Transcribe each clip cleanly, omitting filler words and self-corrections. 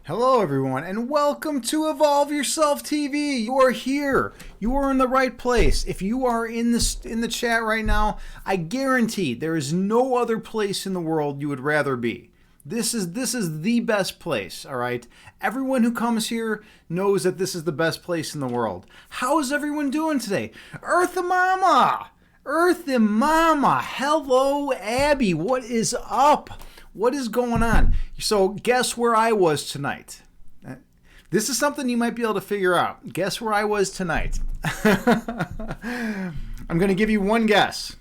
Hello, everyone, and welcome to Evolve Yourself TV. You are here. You are in the right place. If you are in the chat right now, I guarantee there is no other place in the world you would rather be. This is the best place, all right? Everyone who comes here knows that this is the best place in the world. How is everyone doing today? Eartha Mama! Eartha Mama! Hello, Abby. What is up? What is going on? So guess where I was tonight? This is something you might be able to figure out. Guess where I was tonight? I'm going to give you one guess.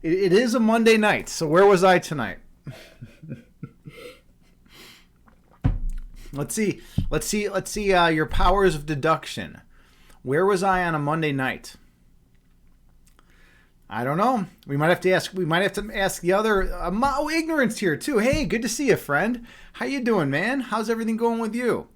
It is a Monday night. So where was I tonight? Let's see your powers of deduction. Where was I on a Monday night? I don't know. We might have to ask the other ignorance here too. Hey, good to see you, friend. How you doing, man? How's everything going with you?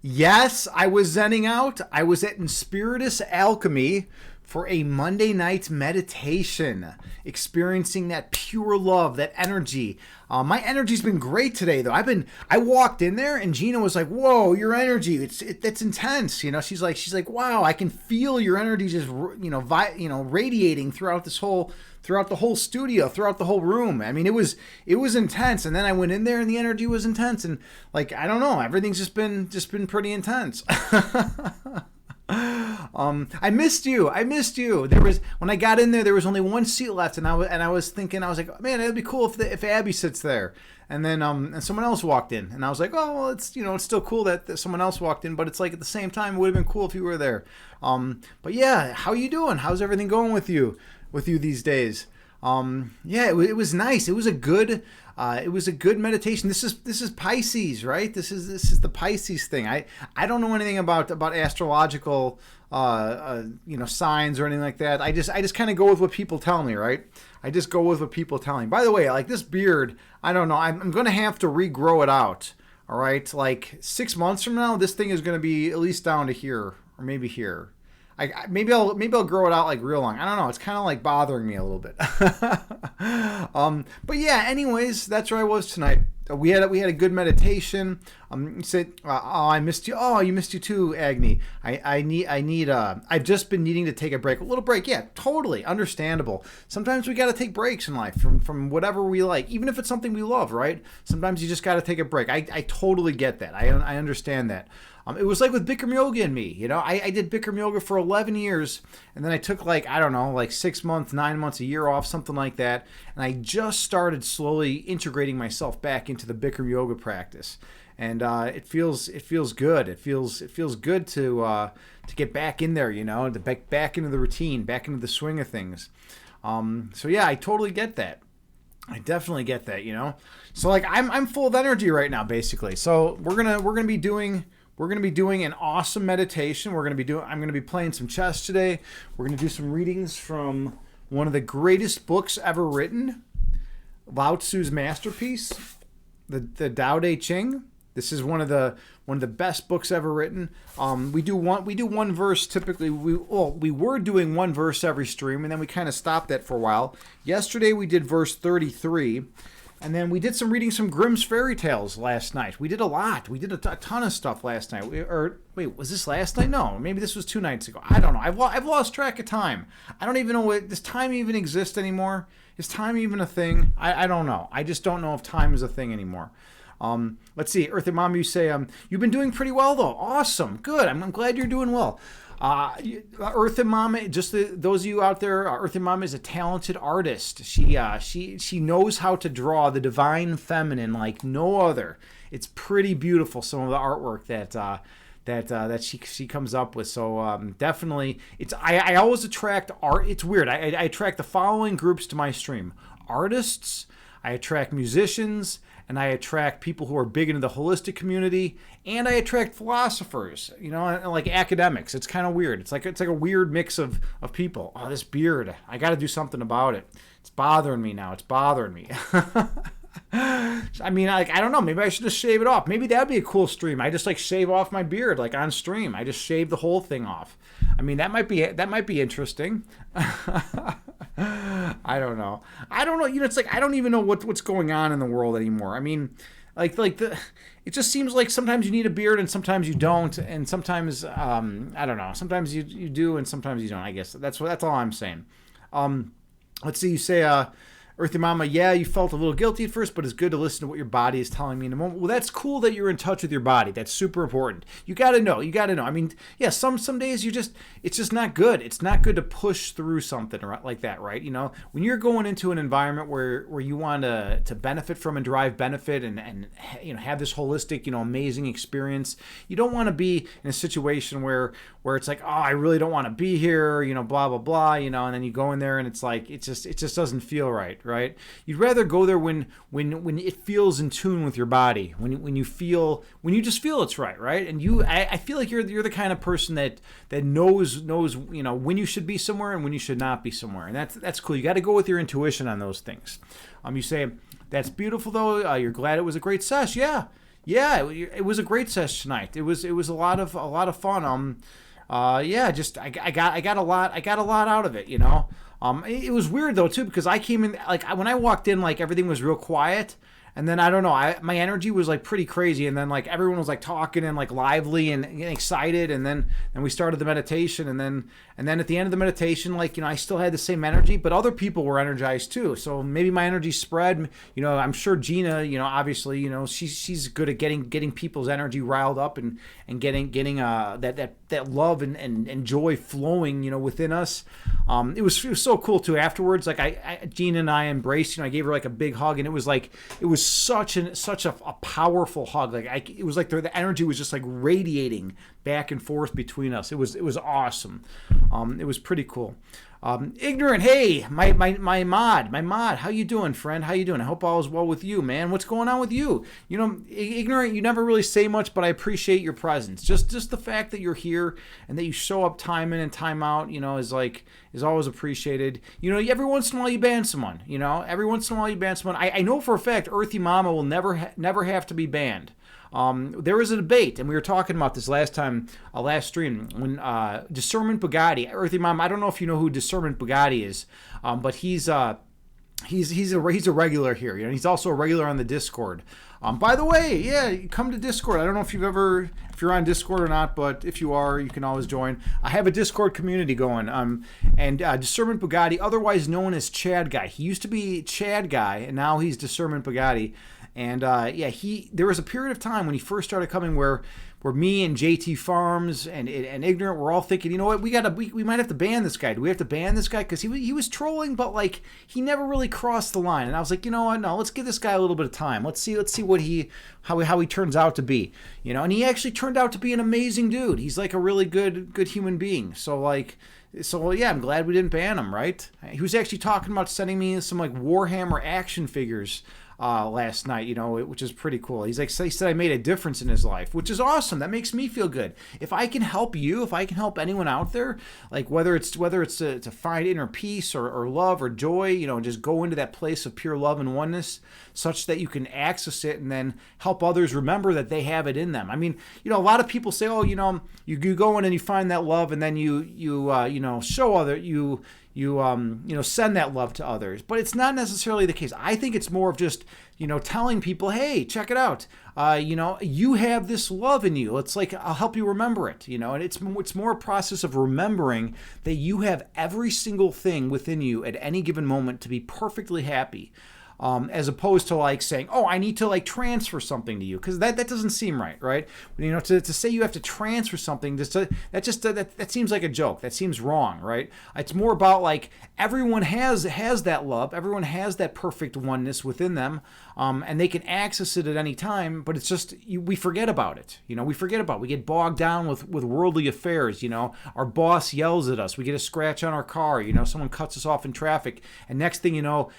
Yes, I was zenning out. I was at Inspiritus Alchemy for a Monday night meditation, experiencing that pure love, that energy. My energy's been great today, though. I walked in there and Gina was like, "Whoa, your energy, that's intense." You know, she's like, "Wow, I can feel your energy just, radiating throughout the whole studio, throughout the whole room." I mean, it was intense. And then I went in there and the energy was intense. And like, I don't know, everything's just been pretty intense. I missed you. When I got in there was only one seat left, and I was thinking, I was like, man, it'd be cool if Abby sits there. And then and someone else walked in, and I was like, oh, well, it's still cool that someone else walked in, but it's like at the same time, it would have been cool if you were there. But yeah, how you doing? How's everything going with you these days? Yeah, it was nice. It was a good meditation. This is Pisces, right? This is the Pisces thing. I don't know anything about astrological signs or anything like that. I just kind of go with what people tell me, right? I just go with what people tell me. By the way, like this beard, I don't know. I'm going to have to regrow it out. All right, like 6 months from now, this thing is going to be at least down to here or maybe here. Maybe I'll grow it out like real long. I don't know. It's kind of like bothering me a little bit. But yeah. Anyways, that's where I was tonight. We had a good meditation. You said, "Oh, I missed you." Oh, you missed you too, Agni. I've just been needing to take a break. A little break. Yeah, totally understandable. Sometimes we got to take breaks in life from whatever we like, even if it's something we love, right? Sometimes you just got to take a break. I totally get that. I understand that. It was like with Bikram yoga and me, I did Bikram yoga for 11 years, and then I took 6 months, 9 months, a year off, something like that, and I just started slowly integrating myself back into the Bikram yoga practice, and it feels good. It feels good to get back in there, to back into the routine, back into the swing of things. So yeah, I totally get that. I definitely get that, So like I'm full of energy right now, basically. So we're gonna be doing an awesome meditation. I'm going to be playing some chess today. We're going to do some readings from one of the greatest books ever written, Lao Tzu's masterpiece, the Tao Te Ching. This is one of the best books ever written. We do one verse typically. We were doing one verse every stream, and then we kind of stopped that for a while. Yesterday we did verse 33. And then we did some reading some Grimm's fairy tales last night. We did a lot. We did a ton of stuff last night. Wait, was this last night? No, maybe this was 2 nights ago. I don't know. I've lost track of time. I don't even know does time even exist anymore? Is time even a thing? I don't know. I just don't know if time is a thing anymore. Let's see. Eartha Mama, you say you've been doing pretty well though. Awesome. Good. I'm glad you're doing well. Eartha Mama, those of you out there, Eartha Mama is a talented artist. She knows how to draw the divine feminine like no other. It's pretty beautiful, some of the artwork that she comes up with. So definitely, I always attract art. It's weird. I attract the following groups to my stream: artists, I attract musicians, and I attract people who are big into the holistic community, and I attract philosophers, and like academics. It's kind of weird. It's like a weird mix of people. Oh, this beard, I got to do something about it. It's bothering me now. It's bothering me. I mean, I don't know. Maybe I should just shave it off. Maybe that'd be a cool stream. I just shave off my beard on stream. I just shave the whole thing off. I mean, that might be interesting. I don't know. It's like I don't even know what's going on in the world anymore. I mean, the it just seems like sometimes you need a beard and sometimes you don't, and sometimes I don't know, sometimes you do and sometimes you don't. I guess that's all I'm saying. Let's see, you say Earthy Mama, yeah, you felt a little guilty at first, but it's good to listen to what your body is telling me in a moment. Well, that's cool that you're in touch with your body. That's super important. You got to know. I mean, yeah, some days it's just not good. It's not good to push through something like that, right? When you're going into an environment where you want to benefit from and derive benefit and have this holistic, amazing experience, you don't want to be in a situation where it's like, oh, I really don't want to be here, blah, blah, blah, and then you go in there and it's like, it just doesn't feel right? You'd rather go there when it feels in tune with your body, when you just feel it's right? And I feel like you're the kind of person that knows when you should be somewhere and when you should not be somewhere, and that's cool. You got to go with your intuition on those things. You say that's beautiful though. You're glad it was a great sesh. Yeah, it was a great sesh tonight. It was a lot of fun. Just I got a lot out of it. It was weird though too, because I came in like when I walked in, like everything was real quiet, and then I don't know, my energy was like pretty crazy, and then like everyone was like talking and like lively and excited, and then we started the meditation, and then at the end of the meditation, like I still had the same energy, but other people were energized too. So maybe my energy spread. I'm sure Gina, obviously, she's good at getting people's energy riled up and getting that love and joy flowing within us. It was so cool too. Afterwards, like Gina and I embraced. I gave her like a big hug, and it was such a powerful hug. Like it was like the energy was just like radiating back and forth between us. It was awesome. It was pretty cool. Ignorant, hey, my mod, how you doing, friend? How you doing? I hope all is well with you, man. What's going on with you? Ignorant, you never really say much, but I appreciate your presence. Just the fact that you're here and that you show up time in and time out, is always appreciated. Every once in a while you ban someone. I know for a fact Earthy Mama will never have to be banned. There was a debate, and we were talking about this last stream, when Discernment Bugatti, Earthy Mom, I don't know if you know who Discernment Bugatti is, but he's a regular here. He's also a regular on the Discord. By the way, yeah, come to Discord. I don't know if you're on Discord or not, but if you are, you can always join. I have a Discord community going. And Discernment Bugatti, otherwise known as Chad Guy. He used to be Chad Guy, and now he's Discernment Bugatti. And there was a period of time when he first started coming where me and JT Farms and Ignorant were all thinking, you know what, we might have to ban this guy. Do we have to ban this guy? Because he was trolling, but like he never really crossed the line. And I was like, you know what, no, let's give this guy a little bit of time. Let's see what how he turns out to be. And he actually turned out to be an amazing dude. He's like a really good human being. So yeah, I'm glad we didn't ban him, right? He was actually talking about sending me some like Warhammer action figures last night, which is pretty cool. He said I made a difference in his life, which is awesome. That makes me feel good. If I can help you, if I can help anyone out there, like whether it's to find inner peace or love or joy, just go into that place of pure love and oneness, such that you can access it and then help others remember that they have it in them. I mean, a lot of people say, oh, you go in and you find that love, and then you show send that love to others. But it's not necessarily the case. I think it's more of just, telling people, hey, check it out. You have this love in you. It's like, I'll help you remember it, and it's more a process of remembering that you have every single thing within you at any given moment to be perfectly happy. As opposed to like saying, oh, I need to like transfer something to you, because that doesn't seem right? To say you have to transfer something, that seems like a joke. That seems wrong, right? It's more about like everyone has that love, everyone has that perfect oneness within them, and they can access it at any time. But it's just we forget about it. We get bogged down with worldly affairs. Our boss yells at us, we get a scratch on our car. Someone cuts us off in traffic, and next thing you know,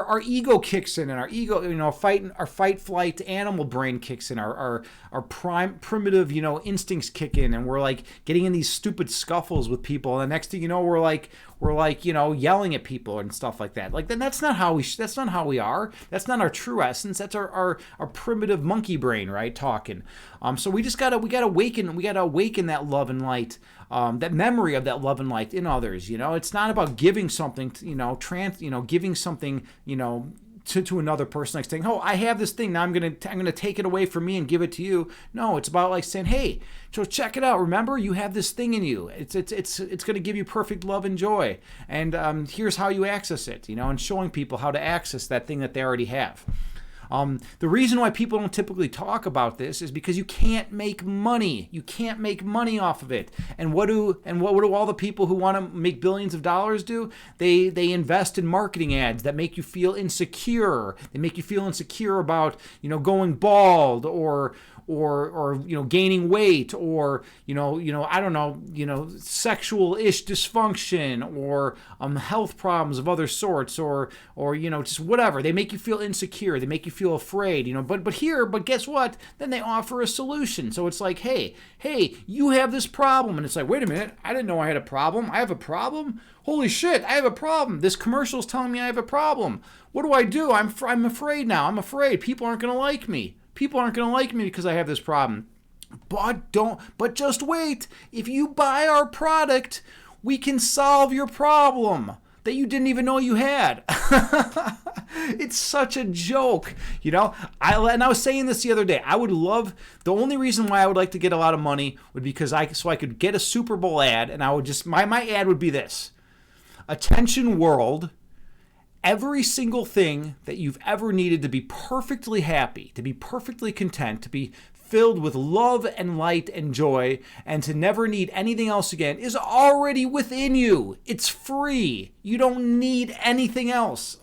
our ego kicks in, and our ego, our fight flight animal brain kicks in, our primitive, instincts kick in, and we're like getting in these stupid scuffles with people, and the next thing you know, we're like yelling at people and stuff like that. Like, then that's not how we are. That's not our true essence. That's our primitive monkey brain, right? Talking. So we gotta awaken that love and light, that memory of that love and light in others. It's not about giving something, giving something, to another person, like saying, "Oh, I have this thing. Now I'm gonna take it away from me and give it to you." No, it's about like saying, "Hey, so check it out. Remember, you have this thing in you. It's gonna give you perfect love and joy. And here's how you access it. And showing people how to access that thing that they already have." The reason why people don't typically talk about this is because you can't make money. You can't make money off of it. And what do all the people who want to make billions of dollars do? They invest in marketing ads that make you feel insecure. They make you feel insecure about going bald or gaining weight or I don't know sexual-ish dysfunction or health problems of other sorts or just whatever. They make you feel insecure. They make you feel afraid. But guess what? Then they offer a solution. So it's like, hey, you have this problem, and it's like, wait a minute, I didn't know I had a problem. I have a problem. Holy shit, I have a problem. This commercial is telling me I have a problem. What do I do? I'm afraid now. I'm afraid people aren't going to like me. People aren't going to like me because I have this problem. But just wait. If you buy our product, we can solve your problem that you didn't even know you had. It's such a joke. And I was saying this the other day. The only reason why I would like to get a lot of money would be so I could get a Super Bowl ad, and I would just, my ad would be this: attention world. Every single thing that you've ever needed to be perfectly happy, to be perfectly content, to be filled with love and light and joy, and to never need anything else again is already within you. It's free. You don't need anything else.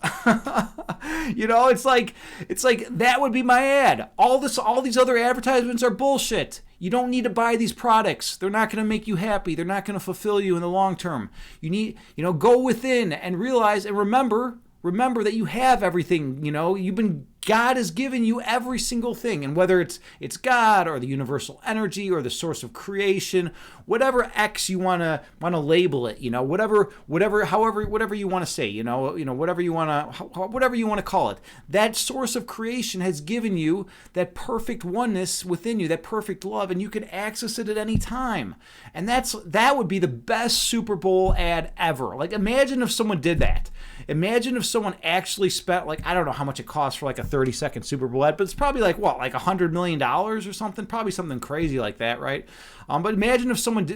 It's like that would be my ad. All these other advertisements are bullshit. You don't need to buy these products. They're not going to make you happy. They're not going to fulfill you in the long term. You need, go within and realize and remember that you have everything. God has given you every single thing, and whether it's God or the universal energy or the source of creation, whatever X you want to label it, whatever you want to say, whatever you want to call it, that source of creation has given you that perfect oneness within you, that perfect love, and you can access it at any time. And that would be the best Super Bowl ad ever. Like, imagine if someone did that. Imagine if someone actually spent, I don't know how much it costs for a 30-second Super Bowl ad, but it's probably $100 million or something, probably something crazy like that, right? But imagine if someone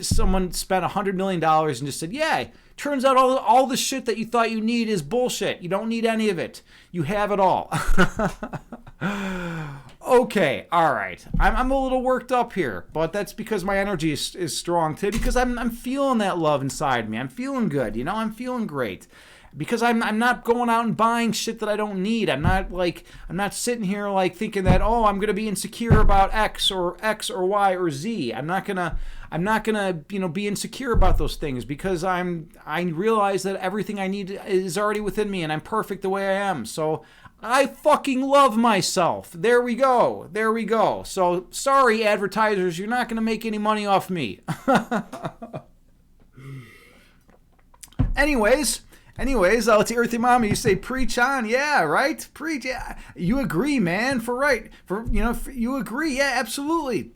spent $100 million and just said, yeah, turns out all the shit that you thought you need is bullshit. You don't need any of it. You have it all. Okay, all right. I'm a little worked up here, but that's because my energy is strong today, because I'm feeling that love inside me. I'm feeling good, I'm feeling great. Because I'm not going out and buying shit that I don't need. I'm not sitting here thinking that, I'm gonna be insecure about X or Y or Z. I'm not gonna be insecure about those things, because I realize that everything I need is already within me, and I'm perfect the way I am. So I fucking love myself. There we go. So sorry, advertisers, you're not gonna make any money off me. Anyways, let's see, Earthy Mama, you say preach on, yeah, right? Preach, yeah. You agree, man, you agree, yeah, absolutely.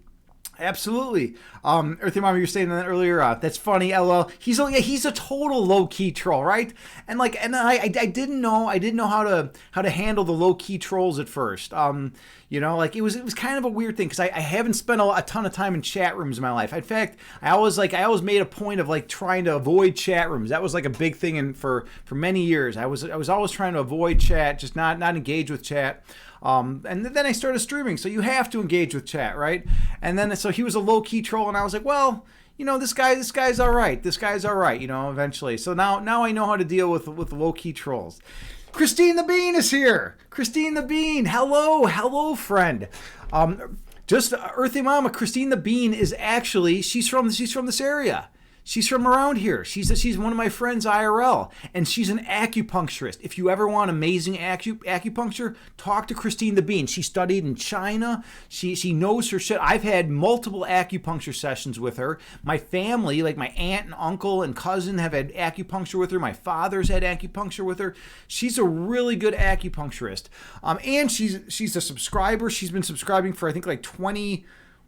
Earthy Mama, you were saying that earlier. That's funny. LOL. He's a total low key troll, right? And I didn't know how to handle the low key trolls at first. It was kind of a weird thing, because I haven't spent a ton of time in chat rooms in my life. In fact, I always made a point of trying to avoid chat rooms. That was a big thing for many years. I was always trying to avoid chat, just not engage with chat. And then I started streaming, so you have to engage with chat, right? And then so he was a low key troll, and I was like, well, this guy's all right. Eventually. So now I know how to deal with low key trolls. Christine the Bean is here. Christine the Bean, hello, friend. Just Earthy Mama, Christine the Bean is actually she's from this area. She's from around here. She's one of my friends IRL, and she's an acupuncturist. If you ever want amazing acupuncture, talk to Christine the Bean. She studied in China. She knows her shit. I've had multiple acupuncture sessions with her. My family, my aunt and uncle and cousin, have had acupuncture with her. My father's had acupuncture with her. She's a really good acupuncturist. And she's a subscriber. She's been subscribing for, I think,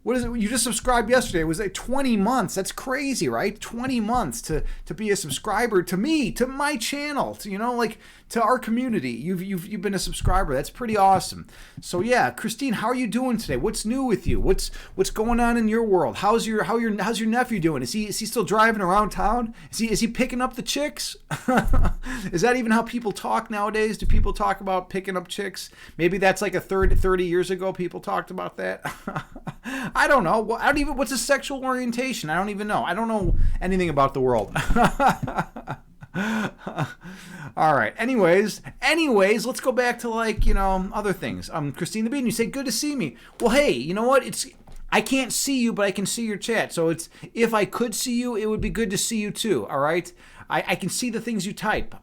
what is it? You just subscribed yesterday. It was like 20 months. That's crazy, right? 20 months to be a subscriber to me, to my channel, to, like to our community. You've been a subscriber. That's pretty awesome. So yeah, Christine, how are you doing today? What's new with you? What's going on in your world? How's your nephew doing? Is he still driving around town? Is he picking up the chicks? Is that even how people talk nowadays? Do people talk about picking up chicks? Maybe that's like 30 years ago people talked about that. I don't know. What's a sexual orientation? I don't even know. I don't know anything about the world. All right. Anyways, let's go back to other things. Christine the Bean, you say good to see me. Well, hey, you know what? I can't see you, but I can see your chat. So if I could see you, it would be good to see you too. All right. I can see the things you type.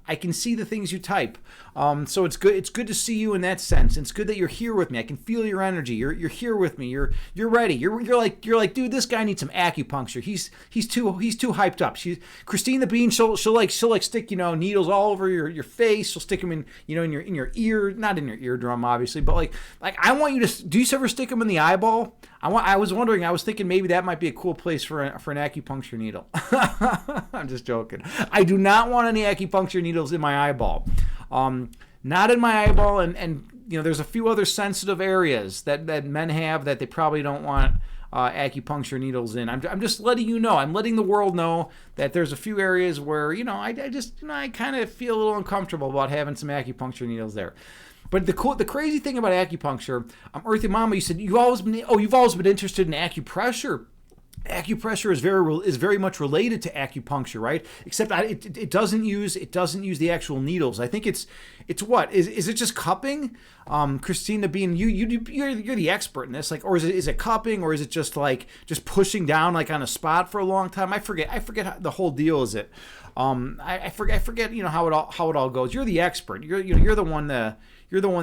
So it's good. It's good to see you in that sense. It's good that you're here with me. I can feel your energy. You're here with me. You're ready. You're like, dude, this guy needs some acupuncture. He's too hyped up. Christine the Bean. She'll stick needles all over your face. She'll stick them in in your ear, not in your eardrum, obviously, but like I want you to. Do you ever stick them in the eyeball? I was thinking maybe that might be a cool place for an acupuncture needle. I'm just joking. I do not want any acupuncture needles in my eyeball. Not in my eyeball, and there's a few other sensitive areas that men have that they probably don't want acupuncture needles in. I'm just letting you know. I'm letting the world know that there's a few areas where I kind of feel a little uncomfortable about having some acupuncture needles there. But the crazy thing about acupuncture, Earthy Mama, you said you've always been interested in acupressure. Acupressure is very much related to acupuncture, right? Except it doesn't use the actual needles. I think it's what is it just cupping? Christine the Bean, you're the expert in this, or is it cupping, or is it just pushing down on a spot for a long time? I forget how the whole deal is. It I forget how it all goes. You're the expert. You're the one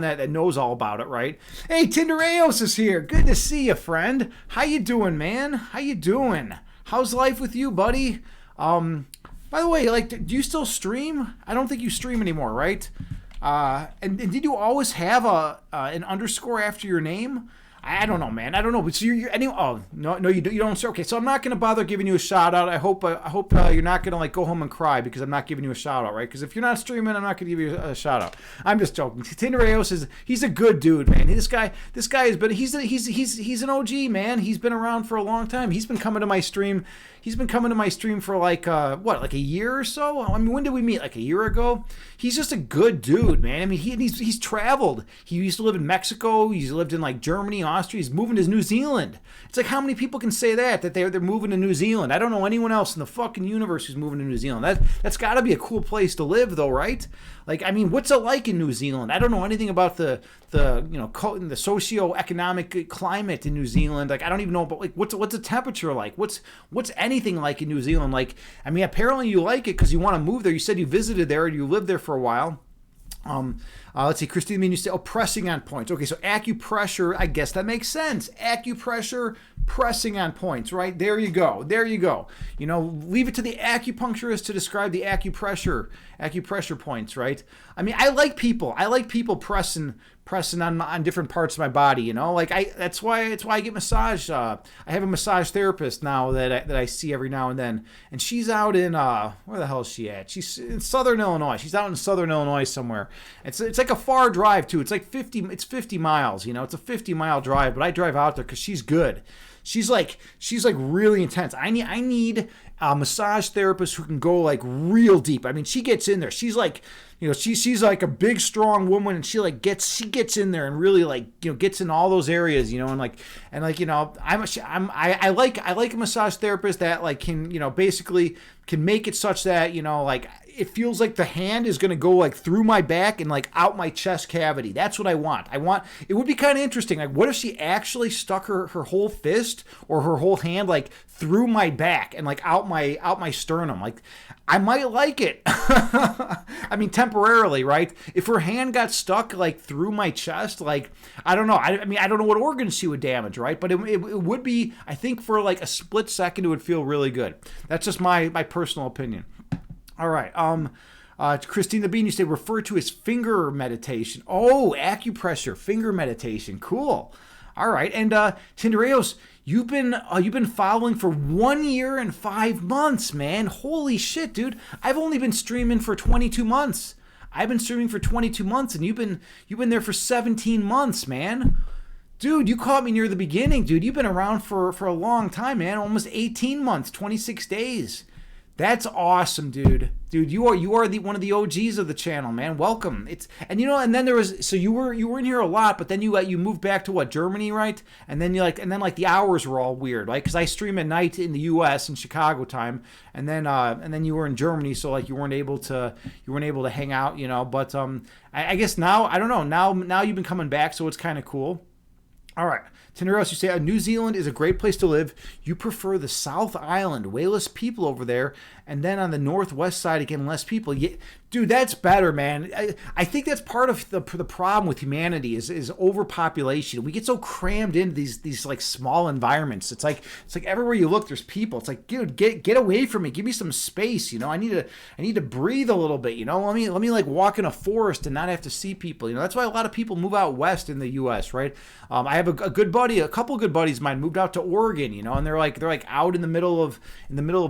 that knows all about it, right? Hey, Tindereos is here. Good to see you, friend. How you doing, man? How you doing? How's life with you, buddy? By the way, do you still stream? I don't think you stream anymore, right? And did you always have an underscore after your name? I don't know, man. I don't know. But so you're anyway. Oh no, you don't. Okay, so I'm not gonna bother giving you a shout out. I hope you're not gonna go home and cry because I'm not giving you a shout out, right? Because if you're not streaming, I'm not gonna give you a shout out. I'm just joking. Tindereos he's a good dude, man. This guy he's an OG, man. He's been around for a long time. He's been coming to my stream. He's been coming to my stream for a year or so? I mean, when did we meet? Like a year ago? He's just a good dude, man. I mean, he's traveled. He used to live in Mexico. He's lived in Germany, Austria. He's moving to New Zealand. It's how many people can say that they're moving to New Zealand? I don't know anyone else in the fucking universe who's moving to New Zealand. That's got to be a cool place to live, though, right? What's it like in New Zealand? I don't know anything about the socio-economic climate in New Zealand. I don't even know about what's the temperature like. What's anything like in New Zealand? Apparently you like it because you want to move there. You said you visited there and you lived there for a while. Let's see, Christine, you say, pressing on points. Okay, so acupressure, I guess that makes sense. Acupressure, pressing on points, right? There you go. Leave it to the acupuncturist to describe the acupressure points, right? I mean, I like people pressing on different parts of my body, that's why I get massage. I have a massage therapist now that I see every now and then, and she's out in where the hell is she at? She's in Southern Illinois. She's out in Southern Illinois somewhere. It's like a far drive too. It's 50 miles. It's a 50-mile drive, but I drive out there because she's good. She's really intense. I need a massage therapist who can go real deep. I mean, she gets in there. She's she's like a big, strong woman, and she gets in there and really gets in all those areas, I like a massage therapist that can basically can make it such that it feels like the hand is going to go through my back and out my chest cavity. That's what I want. It would be kind of interesting. What if she actually stuck her whole fist or her whole hand through my back and out my sternum? I might like it. I mean, temporarily, right? If her hand got stuck through my chest, I don't know. I mean, I don't know what organs she would damage, right? But it would be, I think for a split second, it would feel really good. That's just my personal opinion. All right. Christine the Bean, you say refer to as finger meditation. Oh, acupressure, finger meditation. Cool. All right. And Tindereos, you've been following for 1 year and 5 months, man. Holy shit, dude. I've only been streaming for 22 months. I've been streaming for 22 months, and you've been there for 17 months, man. Dude, you caught me near the beginning, dude. You've been around for a long time, man. Almost 18 months, 26 days. That's awesome, dude. Dude, you are one of the OGs of the channel, man. Welcome. And then there was, so you were in here a lot, but then you moved back to what, Germany, right? And then the hours were all weird, right? Because I stream at night in the U.S. in Chicago time, and then you were in Germany, so like you weren't able to hang out, But I guess now, I don't know. Now you've been coming back, so it's kind of cool. All right. Tinderos, you say, New Zealand is a great place to live. You prefer the South Island, way less people over there. And then on the northwest side, again, less people. Yeah, dude, that's better, man. I think that's part of the problem with humanity is overpopulation. We get so crammed into these like small environments. It's like everywhere you look, there's people. It's like, dude, get away from me. Give me some space. I need to breathe a little bit. Let me like walk in a forest and not have to see people. That's why a lot of people move out west in the U.S. Right? I have a good buddy, a couple good buddies of mine moved out to Oregon. And they're like out in the middle of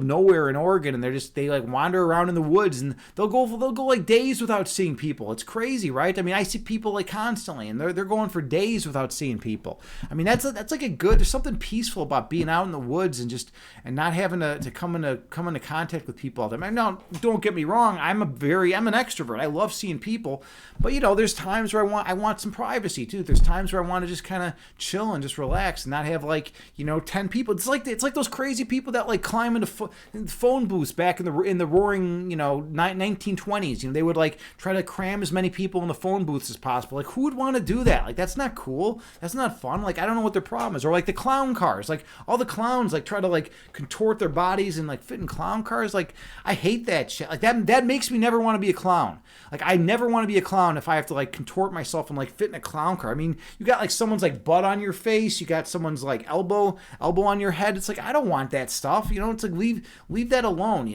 nowhere in Oregon, and they like wander around in the woods, and they'll go like days without seeing people. It's crazy, right? I mean, I see people like constantly, and they're going for days without seeing people. I mean, that's like a good. There's something peaceful about being out in the woods and not having to come into contact with people all the time. Now, don't get me wrong. I'm an extrovert. I love seeing people, but there's times where I want some privacy too. There's times where I want to just kind of chill and just relax and not have 10 people. It's like those crazy people that like climb into phone booths back in the roaring 1920s. They would like try to cram as many people in the phone booths as possible. Like, who would want to do that? Like, that's not cool. That's not fun. Like, I don't know what their problem is. Or like the clown cars. Like, all the clowns like try to like contort their bodies and like fit in clown cars. Like, I hate that shit. Like, that makes me never want to be a clown. Like, I never want to be a clown if I have to like contort myself and like fit in a clown car. I mean, you got like someone's like butt on your face. You got someone's like elbow on your head. It's like, I don't want that stuff. It's like, leave that alone.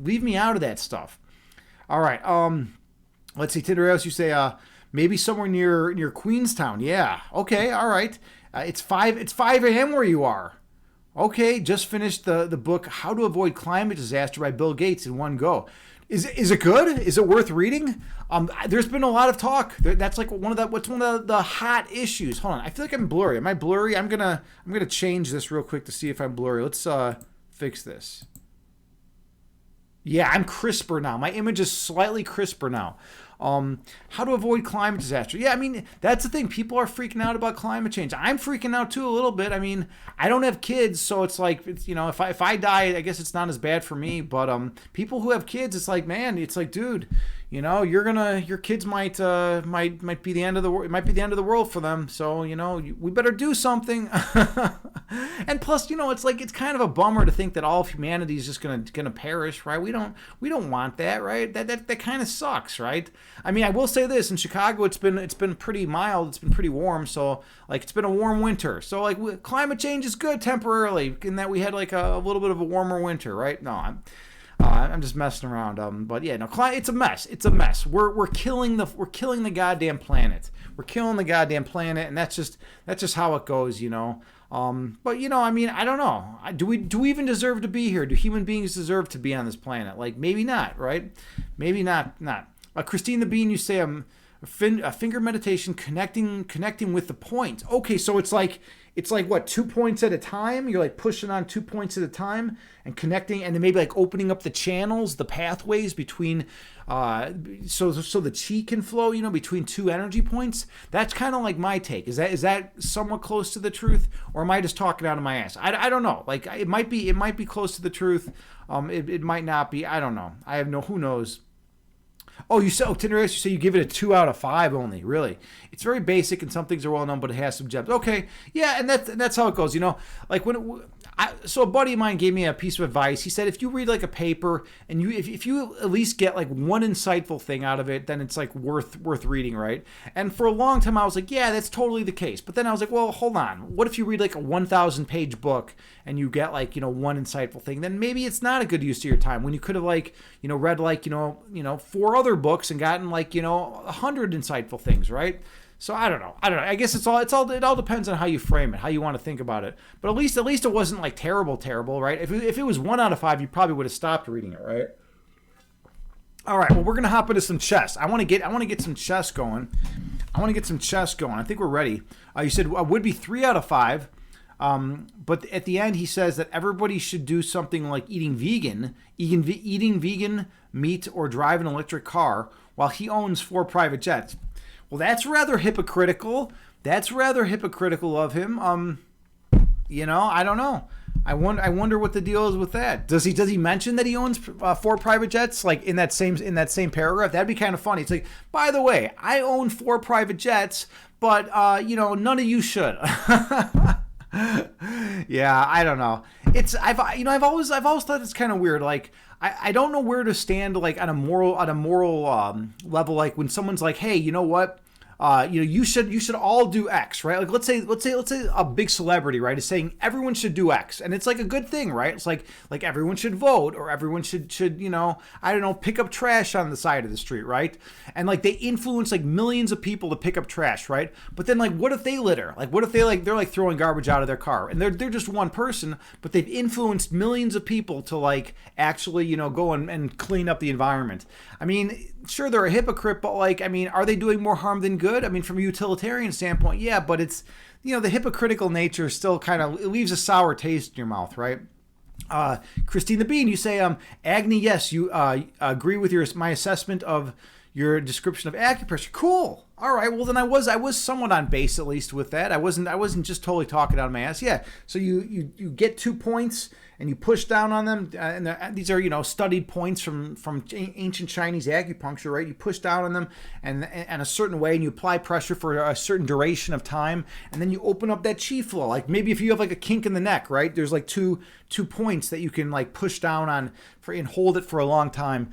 Leave me out of that stuff. All right. Let's see. Tinderos, you say maybe somewhere near Queenstown. Yeah. Okay. All right. It's 5 a.m. where you are. Okay. Just finished the book How to Avoid Climate Disaster by Bill Gates in one go. Is it good? Is it worth reading? There's been a lot of talk. That's like one of the hot issues. Hold on. I feel like I'm blurry. Am I blurry? I'm gonna change this real quick to see if I'm blurry. Let's fix this. Yeah, I'm crisper now. My image is slightly crisper now. How to avoid climate disaster. Yeah, I mean, that's the thing. People are freaking out about climate change. I'm freaking out too a little bit. I mean, I don't have kids, so it's like, if I die, I guess it's not as bad for me. But people who have kids, it's like, man, it's like, dude, your kids might be the end of the world. It might be the end of the world for them. So we better do something. And plus, it's kind of a bummer to think that all of humanity is just gonna perish, right? We don't want that, right? That kind of sucks, right? I mean, I will say this: in Chicago, it's been pretty mild. It's been pretty warm. So like, it's been a warm winter. So like, climate change is good temporarily in that we had like a little bit of a warmer winter, right? No, I'm just messing around. But yeah, no, it's a mess. It's a mess. We're killing the goddamn planet. We're killing the goddamn planet, and that's just how it goes, But I mean, I don't know. Do we even deserve to be here? Do human beings deserve to be on this planet? Like, maybe not, right? Maybe not. Christine the Bean, you say a finger meditation connecting with the point. Okay, so it's like what, 2 points at a time? You're like pushing on 2 points at a time and connecting, and then maybe like opening up the channels, the pathways between, so the chi can flow, between two energy points. That's kind of like my take. Is that somewhat close to the truth, or am I just talking out of my ass? I don't know. Like, it might be close to the truth. It might not be. I don't know. Who knows? Oh, Tinderos, you say you give it a 2 out of 5 only. Really? It's very basic, and some things are well known, but it has some gems. Okay, yeah, and that's how it goes. Like so a buddy of mine gave me a piece of advice. He said, if you read like a paper and if you at least get like one insightful thing out of it, then it's like worth reading, right? And for a long time I was like, yeah, that's totally the case. But then I was like, well, hold on. What if you read like a 1,000-page book and you get like, one insightful thing? Then maybe it's not a good use of your time when you could have like, read like, 4 other books and gotten like, 100 insightful things, right? So I don't know. I guess it all depends on how you frame it, how you want to think about it. But at least it wasn't like terrible, right? If it was 1 out of 5, you probably would have stopped reading it, right? All right. Well, we're gonna hop into some chess. I want to get some chess going. I think we're ready. You said would be 3 out of 5. But at the end, he says that everybody should do something like eating vegan meat or drive an electric car while he owns 4 private jets. Well, that's rather hypocritical. Of him. I don't know. I wonder what the deal is with that. Does he mention that he owns 4 private jets, like in that same paragraph? That'd be kind of funny. It's like, by the way, I own 4 private jets, but none of you should. Yeah, I don't know. I've always thought it's kind of weird. Like I don't know where to stand like on a moral level. Like when someone's like, hey, you know what? You should all do X, right? Like let's say a big celebrity, right, is saying everyone should do X, and it's like a good thing, right? It's like everyone should vote, or everyone should I don't know, pick up trash on the side of the street, right? And like they influence like millions of people to pick up trash, right? But then like what if they litter? Like what if they're like throwing garbage out of their car, and they're just one person, but they've influenced millions of people to like actually go and clean up the environment. I mean, sure, they're a hypocrite, but like, I mean, are they doing more harm than good? I mean, from a utilitarian standpoint, yeah, but it's, the hypocritical nature still kind of, it leaves a sour taste in your mouth, right? Christine the Bean, you say, Agni, yes, you agree with my assessment of your description of acupressure. Cool. All right. Well, then I was somewhat on base, at least with that. I wasn't just totally talking out of my ass. Yeah. So you get 2 points and you push down on them, and these are studied points from ancient Chinese acupuncture, right? You push down on them and a certain way, and you apply pressure for a certain duration of time, and then you open up that chi flow. Like maybe if you have like a kink in the neck, right? There's like two points that you can like push down on and hold it for a long time,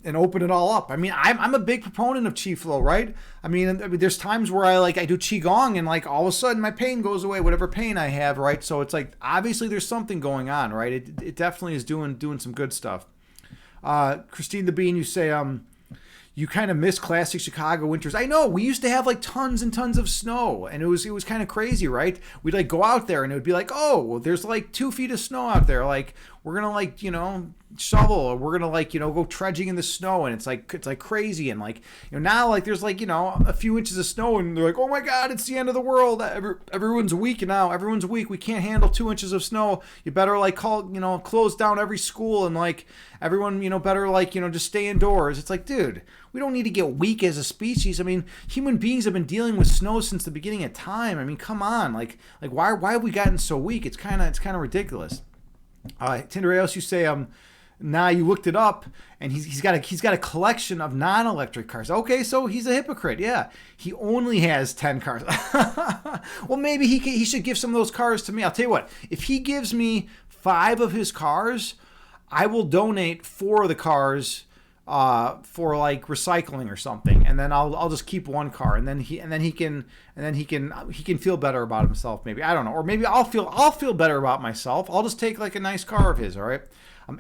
and open it all up. I mean, I'm a big proponent of chi flow, right? I mean, there's times where I do qigong and like all of a sudden my pain goes away, whatever pain I have, right? So it's like obviously there's something going on, right? It definitely is doing some good stuff. Christine the Bean, you say you kind of miss classic Chicago winters. I know, we used to have like tons and tons of snow, and it was kind of crazy, right? We'd like go out there and it would be like, oh, there's like 2 feet of snow out there. Like we're gonna like shovel, or we're gonna like go trudging in the snow, and it's like crazy. And like now like there's like a few inches of snow, and they're like, oh my god, it's the end of the world. Everyone's weak now. Everyone's weak. We can't handle 2 inches of snow. You better like close down every school, and like everyone better like just stay indoors. It's like, dude, we don't need to get weak as a species. I mean, human beings have been dealing with snow since the beginning of time. I mean, come on, like why have we gotten so weak? It's kind of ridiculous. Tindereos, you say nah, you looked it up, and he's got a collection of non-electric cars. Okay, so he's a hypocrite. Yeah, he only has 10 cars. Well, maybe he should give some of those cars to me. I'll tell you what, if he gives me 5 of his cars, I will donate 4 of the cars for like recycling or something, and then I'll just keep 1 car, and then he can feel better about himself. Maybe, I don't know, or maybe I'll feel better about myself. I'll just take like a nice car of his. All right.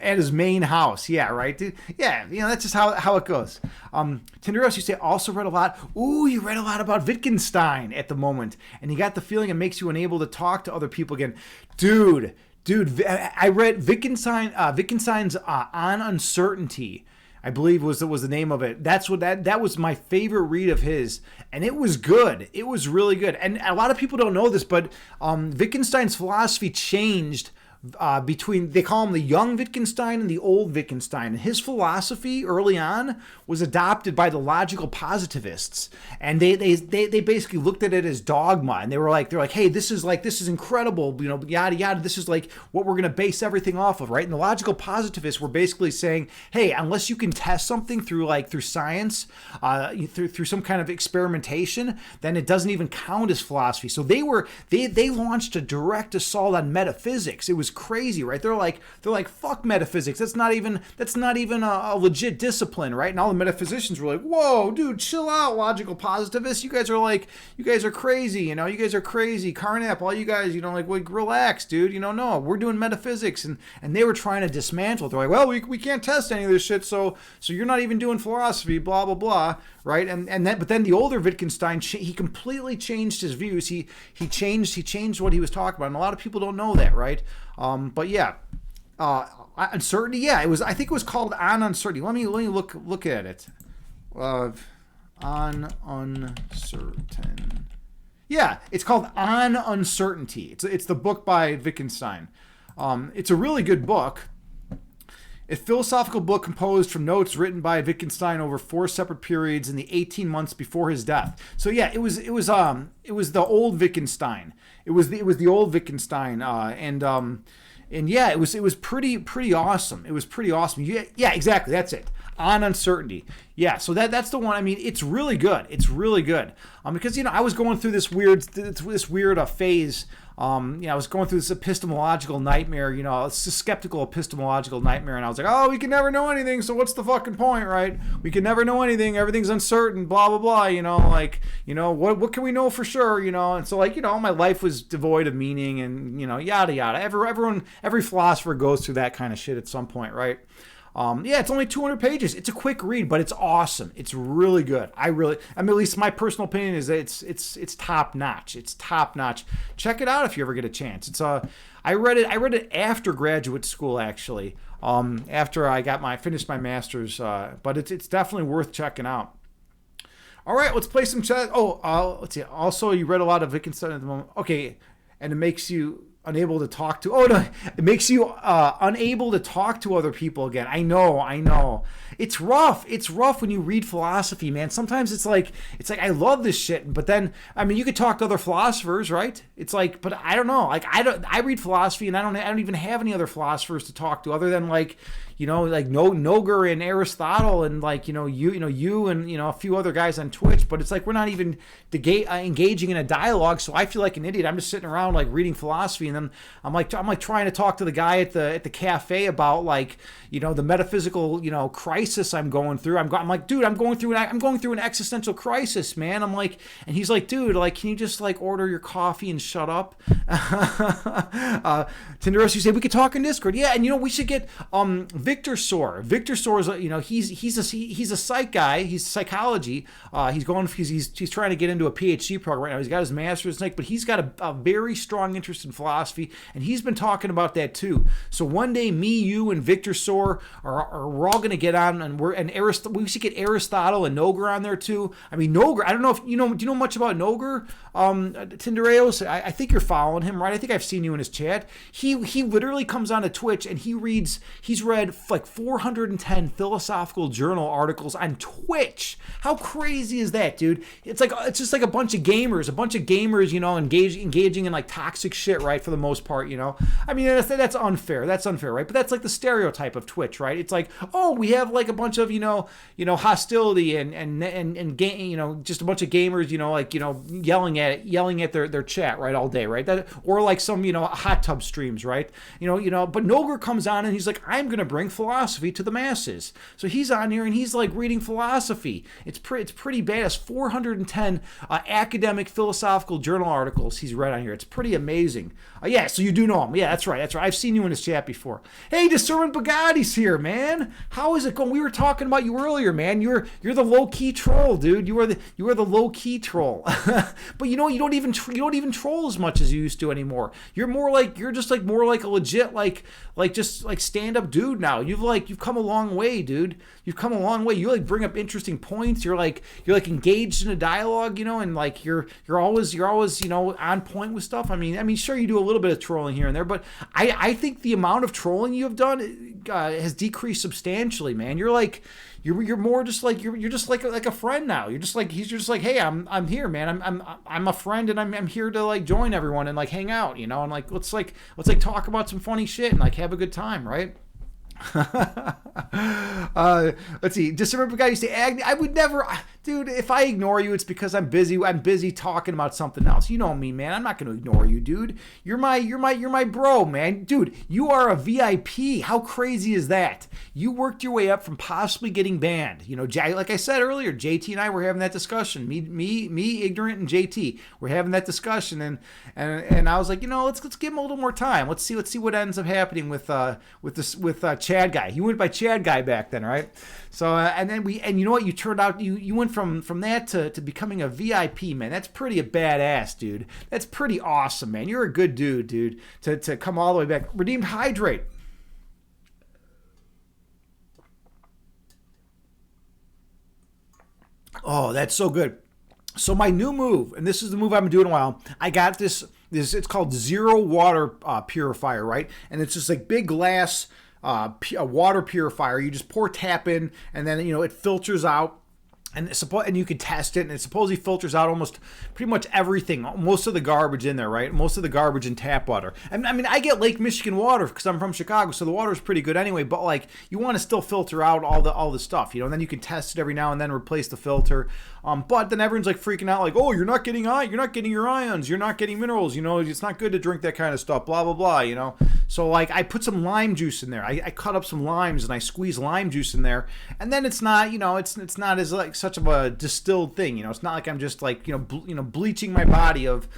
At his main house. Yeah, right, dude? Yeah, that's just how it goes. Tinderos, you say, also read a lot. Ooh, you read a lot about Wittgenstein at the moment, and you got the feeling it makes you unable to talk to other people again. Dude, I read Wittgenstein's On Uncertainty, I believe was the name of it. That was my favorite read of his, and it was good. It was really good. And a lot of people don't know this, but Wittgenstein's philosophy changed between, they call him the young Wittgenstein and the old Wittgenstein. And his philosophy early on was adopted by the logical positivists, and they basically looked at it as dogma, and they're like, hey, this is incredible, yada yada. This is like what we're gonna base everything off of, right? And the logical positivists were basically saying, hey, unless you can test something through science, through some kind of experimentation, then it doesn't even count as philosophy. So they launched a direct assault on metaphysics. It was was crazy, right? They're like fuck metaphysics. That's not even a legit discipline, right? And all the metaphysicians were like, whoa, dude, chill out, logical positivists. You guys are crazy, you guys are crazy. Carnap, all you guys, like relax, dude. No, we're doing metaphysics, and they were trying to dismantle it. They're like, well, we can't test any of this shit, so you're not even doing philosophy, blah blah blah, right? But then the older Wittgenstein, he completely changed his views. He changed what he was talking about, and a lot of people don't know that, right? But yeah, uncertainty. Yeah, I think it was called On Uncertainty. Let me look at it. On Uncertain. Yeah, it's called On Uncertainty. It's the book by Wittgenstein. It's a really good book. A philosophical book composed from notes written by Wittgenstein over 4 separate periods in the 18 months before his death. So yeah, it was the old Wittgenstein. It was the old Wittgenstein, and yeah, it was pretty awesome. It was pretty awesome. Yeah, exactly. That's it. On Uncertainty. Yeah, so that's the one. I mean, it's really good. It's really good. Because I was going through this weird phase. I was going through this epistemological nightmare. It's a skeptical epistemological nightmare, and I was like, oh, we can never know anything. So what's the fucking point, right? We can never know anything. Everything's uncertain. Blah blah blah. What can we know for sure? And so my life was devoid of meaning, and yada yada. Every philosopher goes through that kind of shit at some point, right? Yeah, it's only 200 pages. It's a quick read, but it's awesome. It's really good. At least my personal opinion is that it's top notch. It's top notch. Check it out if you ever get a chance. I read it after graduate school, actually. After I finished my master's, but it's definitely worth checking out. All right, let's play some chat. Let's see. Also, you read a lot of Wittgenstein at the moment. Okay, and it makes you unable to talk to. Oh no, it makes you unable to talk to other people again. I know. It's rough. It's rough when you read philosophy, man. Sometimes it's like I love this shit, but then you could talk to other philosophers, right? It's like, but I don't know. I read philosophy, and I don't even have any other philosophers to talk to other than Noger and Aristotle, and you and a few other guys on Twitch. But it's like we're not even engaging in a dialogue. So I feel like an idiot. I'm just sitting around reading philosophy, and then I'm trying to talk to the guy at the cafe about the metaphysical crisis I'm going through. I'm like, dude, I'm going through an existential crisis, man. I'm like, and he's like, dude, can you just order your coffee and shut up? Tinderos, you say we could talk in Discord. Yeah, and we should get Victor Soar. Victor Soar is he's a psych guy. He's psychology. He's trying to get into a PhD program right now. He's got his master's, but he's got a very strong interest in philosophy, and he's been talking about that too. So one day, me, you, and Victor Soar we're all going to get on, and we should get Aristotle and Noger on there too. Noger. I don't know if do you know much about Noger? Tindereos, I think you're following him, right? I think I've seen you in his chat. He literally comes on to Twitch, and he's read 410 philosophical journal articles on Twitch. How crazy is that, dude? It's just like a bunch of gamers, engaging in toxic shit, right? For the most part, that's unfair. That's unfair, right? But that's the stereotype of Twitch, right? It's we have a bunch of hostility and just a bunch of gamers, yelling at their chat, right, all day, right? Or some hot tub streams, right? But Noger comes on and he's like, I'm gonna bring philosophy to the masses. So he's on here and he's reading philosophy. It's pretty badass. 410 academic philosophical journal articles he's read on here. It's pretty amazing. Yeah, so you do know him. Yeah, that's right. I've seen you in his chat before. Hey, Discernment Bugatti's here, man. How is it going? We were talking about you earlier, man. You're the low key troll, dude. You are the low key troll. But you don't even troll as much as you used to anymore. You're just more like a legit stand up dude now. You've come a long way, dude. You've come a long way. You bring up interesting points. You're engaged in a dialogue, and you're always on point with stuff. Sure, you do a little bit of trolling here and there, but I think the amount of trolling you have done has decreased substantially, man. You're more just you're just like a friend now. He's just like, hey, I'm here, man. I'm a friend, and I'm here to join everyone and hang out, and let's talk about some funny shit and have a good time, right? Let's see. Just remember, guy used to Agni. I would never, dude. If I ignore you, it's because I'm busy. I'm busy talking about something else. You know me, man. I'm not going to ignore you, dude. You're my bro, man. Dude, you are a VIP. How crazy is that? You worked your way up from possibly getting banned. You know, like I said earlier, JT and I were having that discussion. Me, ignorant, and JT. We're having that discussion, and I was like, let's give him a little more time. Let's see what ends up happening with Chad Guy. You went by Chad Guy back then, right? So and you know what? You turned out you went from that to becoming a VIP, man. That's pretty badass, dude. That's pretty awesome, man. You're a good dude. To come all the way back. Redeemed Hydrate. Oh, that's so good. So my new move, and this is the move I've been doing a while. I got this. It's called Zero Water Purifier, right? And it's just like big glass a water purifier. You just pour tap in, and then it filters out. And you can test it, and it supposedly filters out almost pretty much everything, most of the garbage in there, right? Most of the garbage in tap water. And I mean, I get Lake Michigan water because I'm from Chicago, so the water is pretty good anyway. But like, you want to still filter out all the stuff, and then you can test it every now and then, replace the filter. But then everyone's like freaking out, like, oh, you're not getting your ions, you're not getting minerals, it's not good to drink that kind of stuff, blah blah blah, So like, I put some lime juice in there. I cut up some limes and I squeeze lime juice in there, and then it's not, it's not as like such of a distilled thing, It's not like I'm just like bleaching my body of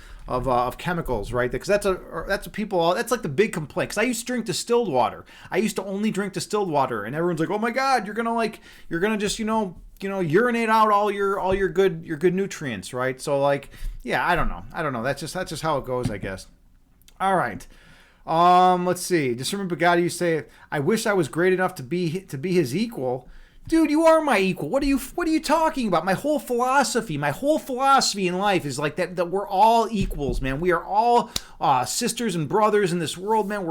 chemicals, right? Because that's like the big complaint. Because I used to drink distilled water. I used to only drink distilled water, and everyone's like, "Oh my God, you're gonna just urinate out all your good nutrients, right?" So like, yeah, I don't know. That's just how it goes, I guess. All right. Let's see. Just remember, God, you say, "I wish I was great enough to be his equal." Dude, you are my equal. What are you talking about? My whole philosophy in life is like that we're all equals, man. We are all sisters and brothers in this world, man.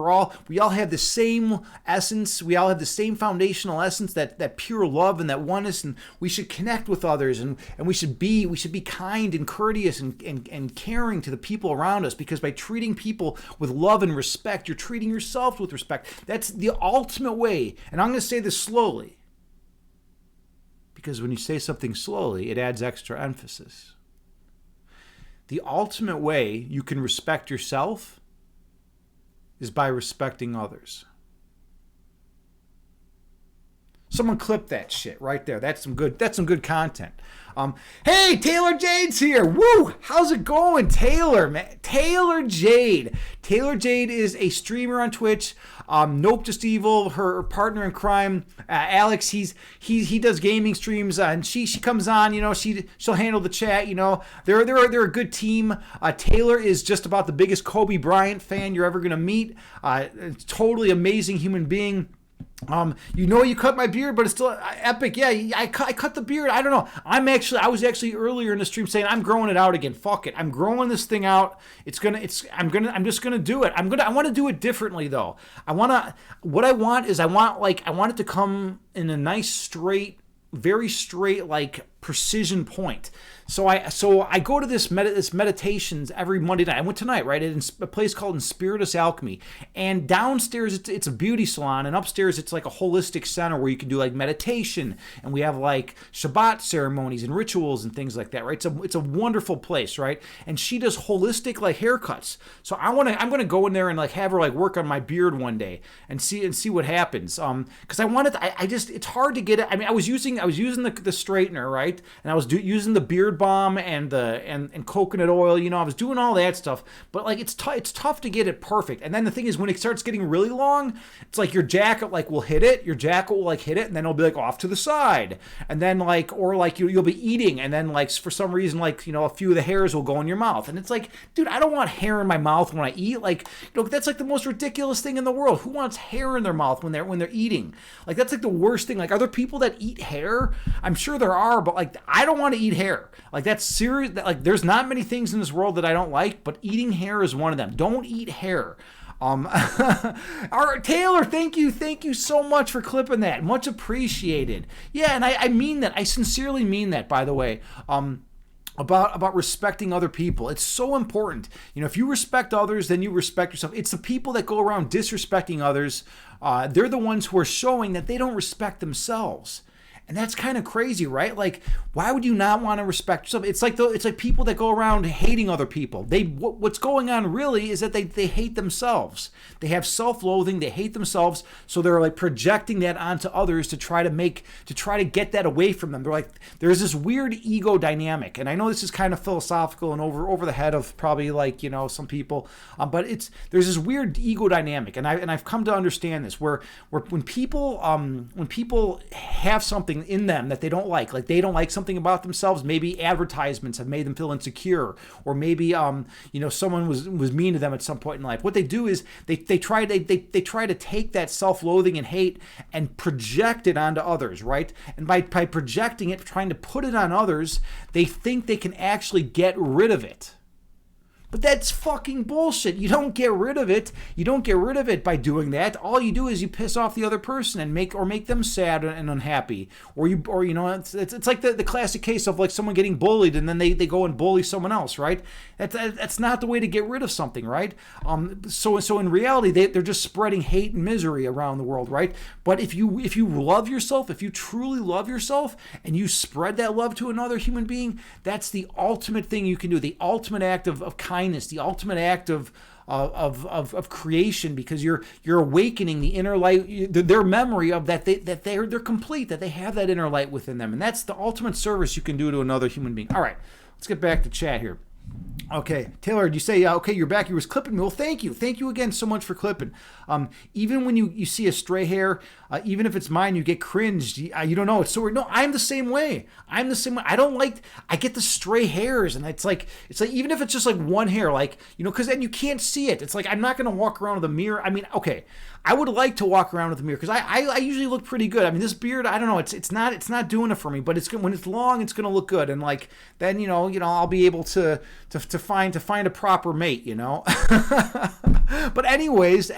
We all have the same essence. We all have the same foundational essence, that pure love and that oneness, and we should connect with others, and we should be kind and courteous and caring to the people around us, because by treating people with love and respect, you're treating yourself with respect. That's the ultimate way. And I'm going to say this slowly, because when you say something slowly, it adds extra emphasis. The ultimate way you can respect yourself is by respecting others. Someone clip that shit right there. That's some good content. Hey, Taylor Jade's here. Woo! How's it going, Taylor, man? Taylor Jade. Taylor Jade is a streamer on Twitch. Nope, Just Evil, her partner in crime, Alex. He does gaming streams, and she comes on. She'll handle the chat. They're a good team. Taylor is just about the biggest Kobe Bryant fan you're ever gonna meet. Totally amazing human being. You cut my beard, but it's still epic. Yeah, I cut the beard. I don't know. I was actually earlier in the stream saying I'm growing it out again. Fuck it. I'm growing this thing out. I'm just gonna do it. I want to do it differently though. I want it to come in a nice very straight, like precision point. So I go to this meditations every Monday night. I went tonight, right? It's a place called Inspiritus Alchemy. And downstairs it's a beauty salon, and upstairs it's like a holistic center where you can do like meditation, and we have like Shabbat ceremonies and rituals and things like that, right? It's a wonderful place, right? And she does holistic like haircuts. So I'm gonna go in there and like have her like work on my beard one day and see what happens. Because I wanted it's hard to get it. I mean, I was using the straightener, right? And I was using the beard balm and coconut oil. I was doing all that stuff, but like it's tough to get it perfect. And then the thing is, when it starts getting really long, it's like your jacket will hit it, and then it'll be like off to the side, and then you'll be eating, and then like for some reason a few of the hairs will go in your mouth, and it's like, dude, I don't want hair in my mouth when I eat. That's like the most ridiculous thing in the world. Who wants hair in their mouth when they're eating? Like, that's like the worst thing. Like, are there people that eat hair? I'm sure there are, but like, I don't want to eat hair. Like, that's serious. Like, there's not many things in this world that I don't like, but eating hair is one of them. Don't eat hair. All right, Taylor, thank you so much for clipping that. Much appreciated. Yeah, and I mean that. I sincerely mean that, by the way. about respecting other people. It's so important. If you respect others, then you respect yourself. It's the people that go around disrespecting others. They're the ones who are showing that they don't respect themselves. And that's kind of crazy, right? Like, why would you not want to respect yourself? It's like people that go around hating other people. What's going on really is that they hate themselves. They have self-loathing. They hate themselves, so they're like projecting that onto others to try to get that away from them. They're like, there's this weird ego dynamic, and I know this is kind of philosophical and over the head of probably like some people, but there's this weird ego dynamic, and I've come to understand this where when people have something in them that they don't like they don't like something about themselves. Maybe advertisements have made them feel insecure, or maybe someone was mean to them at some point in life. What they do is they try to take that self-loathing and hate and project it onto others, right? And by projecting it, trying to put it on others, they think they can actually get rid of it. But that's fucking bullshit. You don't get rid of it. You don't get rid of it by doing that. All you do is you piss off the other person and make them sad and unhappy. Or it's like the classic case of like someone getting bullied and then they go and bully someone else, right? That's not the way to get rid of something, right? So in reality, they're just spreading hate and misery around the world, right? But if you love yourself, if you truly love yourself and you spread that love to another human being, that's the ultimate thing you can do. The ultimate act of kindness, the ultimate act of creation, because you're awakening the inner light, their memory of that they're complete, that they have that inner light within them, and that's the ultimate service you can do to another human being. All right, let's get back to chat here. Okay, Taylor, you say, okay, you're back. You was clipping me. Well, thank you. Thank you again so much for clipping. Even when you see a stray hair, even if it's mine, you get cringed. You don't know. It's so weird. No, I'm the same way. I get the stray hairs, and it's like even if it's just like one hair, because then you can't see it. It's like, I'm not going to walk around with a mirror. I mean, okay, I would like to walk around with a mirror because I usually look pretty good. I mean, this beard, I don't know, it's not doing it for me, but it's good when it's long. It's going to look good, and like then I'll be able to find a proper mate. But anyways,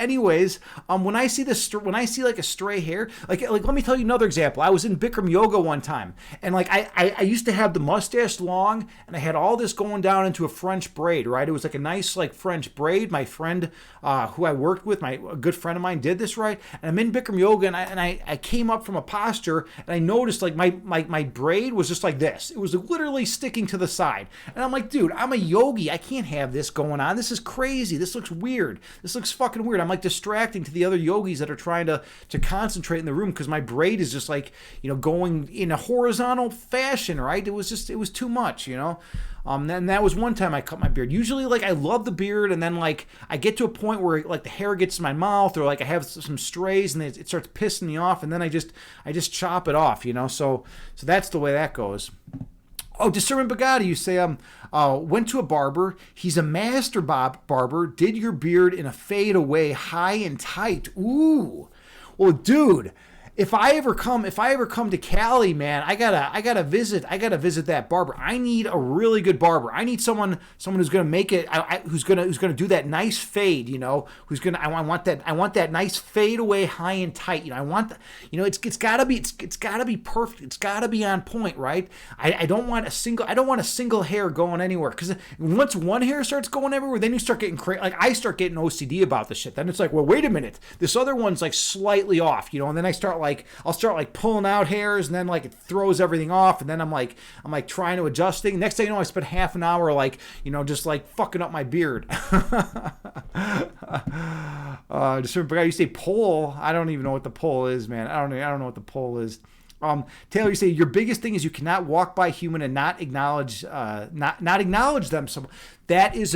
when I see like a stray hair, like let me tell you another example. I was in Bikram yoga one time, and like I used to have the mustache long, and I had all this going down into a French braid, right? It was like a nice like French braid. My friend who I worked with, a good friend of mine, did this, right? And I'm in Bikram yoga, and I came up from a posture, and I noticed like my braid was just like this. It was literally sticking to the side, and I'm like, dude, I'm a yogi. I can't have this going on. This is crazy. This looks weird. This looks fucking weird. I'm like distracting to the other yogis that are trying to concentrate in the room, because my braid is just like going in a horizontal fashion, right? It was too much, And that was one time I cut my beard. Usually, like, I love the beard, and then like I get to a point where like the hair gets in my mouth, or like I have some strays and it starts pissing me off, and then I just chop it off, So that's the way that goes. Oh, Discernment Bugatti, you say, went to a barber. He's a master barber. Did your beard in a fade away, high and tight. Ooh. Well, dude, if I ever come to Cali, man, I gotta visit that barber. I need a really good barber. I need someone who's gonna make it, who's gonna do that nice fade, I want that nice fade away, high and tight. I want it's gotta be perfect. It's gotta be on point, right? I don't want a single hair going anywhere, because once one hair starts going everywhere, then you start getting crazy. Like, I start getting OCD about this shit. Then it's like, well, wait a minute, this other one's like slightly off, and then I'll start pulling out hairs, and then like it throws everything off, and then I'm like trying to adjust things. Next thing you know, I spent half an hour just like fucking up my beard. You say pole. I don't even know what the pole is, man. I don't know what the pole is. Taylor, you say your biggest thing is you cannot walk by human and not acknowledge them. So that is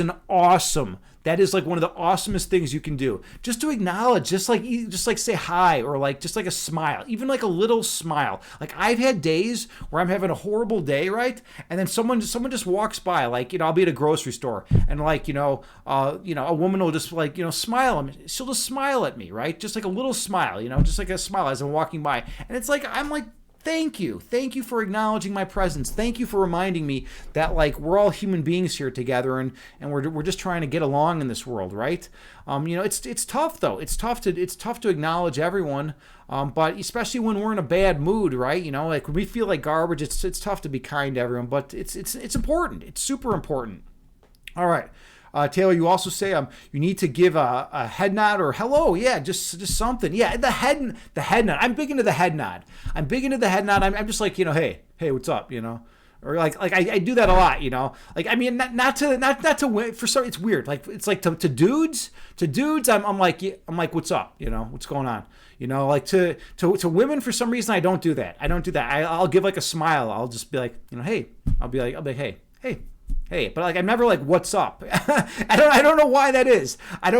that is like one of the awesomest things you can do. Just to acknowledge, just like say hi, or like just like a smile, even like a little smile. Like, I've had days where I'm having a horrible day, right? And then someone just walks by, like, I'll be at a grocery store, and like, a woman will just like, smile at me. She'll just smile at me, right? Just like a little smile, just like a smile as I'm walking by. And it's like, I'm like, Thank you. Thank you for acknowledging my presence. Thank you for reminding me that like we're all human beings here together and we're just trying to get along in this world, right? It's tough though. It's tough to acknowledge everyone. But especially when we're in a bad mood, right? Like when we feel like garbage, it's tough to be kind to everyone, but it's important. It's super important. All right. Taylor, you also say you need to give a head nod or hello. Yeah, just something. Yeah, the head nod. I'm big into the head nod. I'm just like, hey, what's up? Or like I do that a lot. Like I mean, not to for some. It's weird. Like it's like to dudes. I'm like what's up? What's going on? Like to women for some reason I don't do that. I'll give like a smile. I'll just be like, hey. I'll be like, hey, but like I'm never like, what's up? I don't know why that is. Like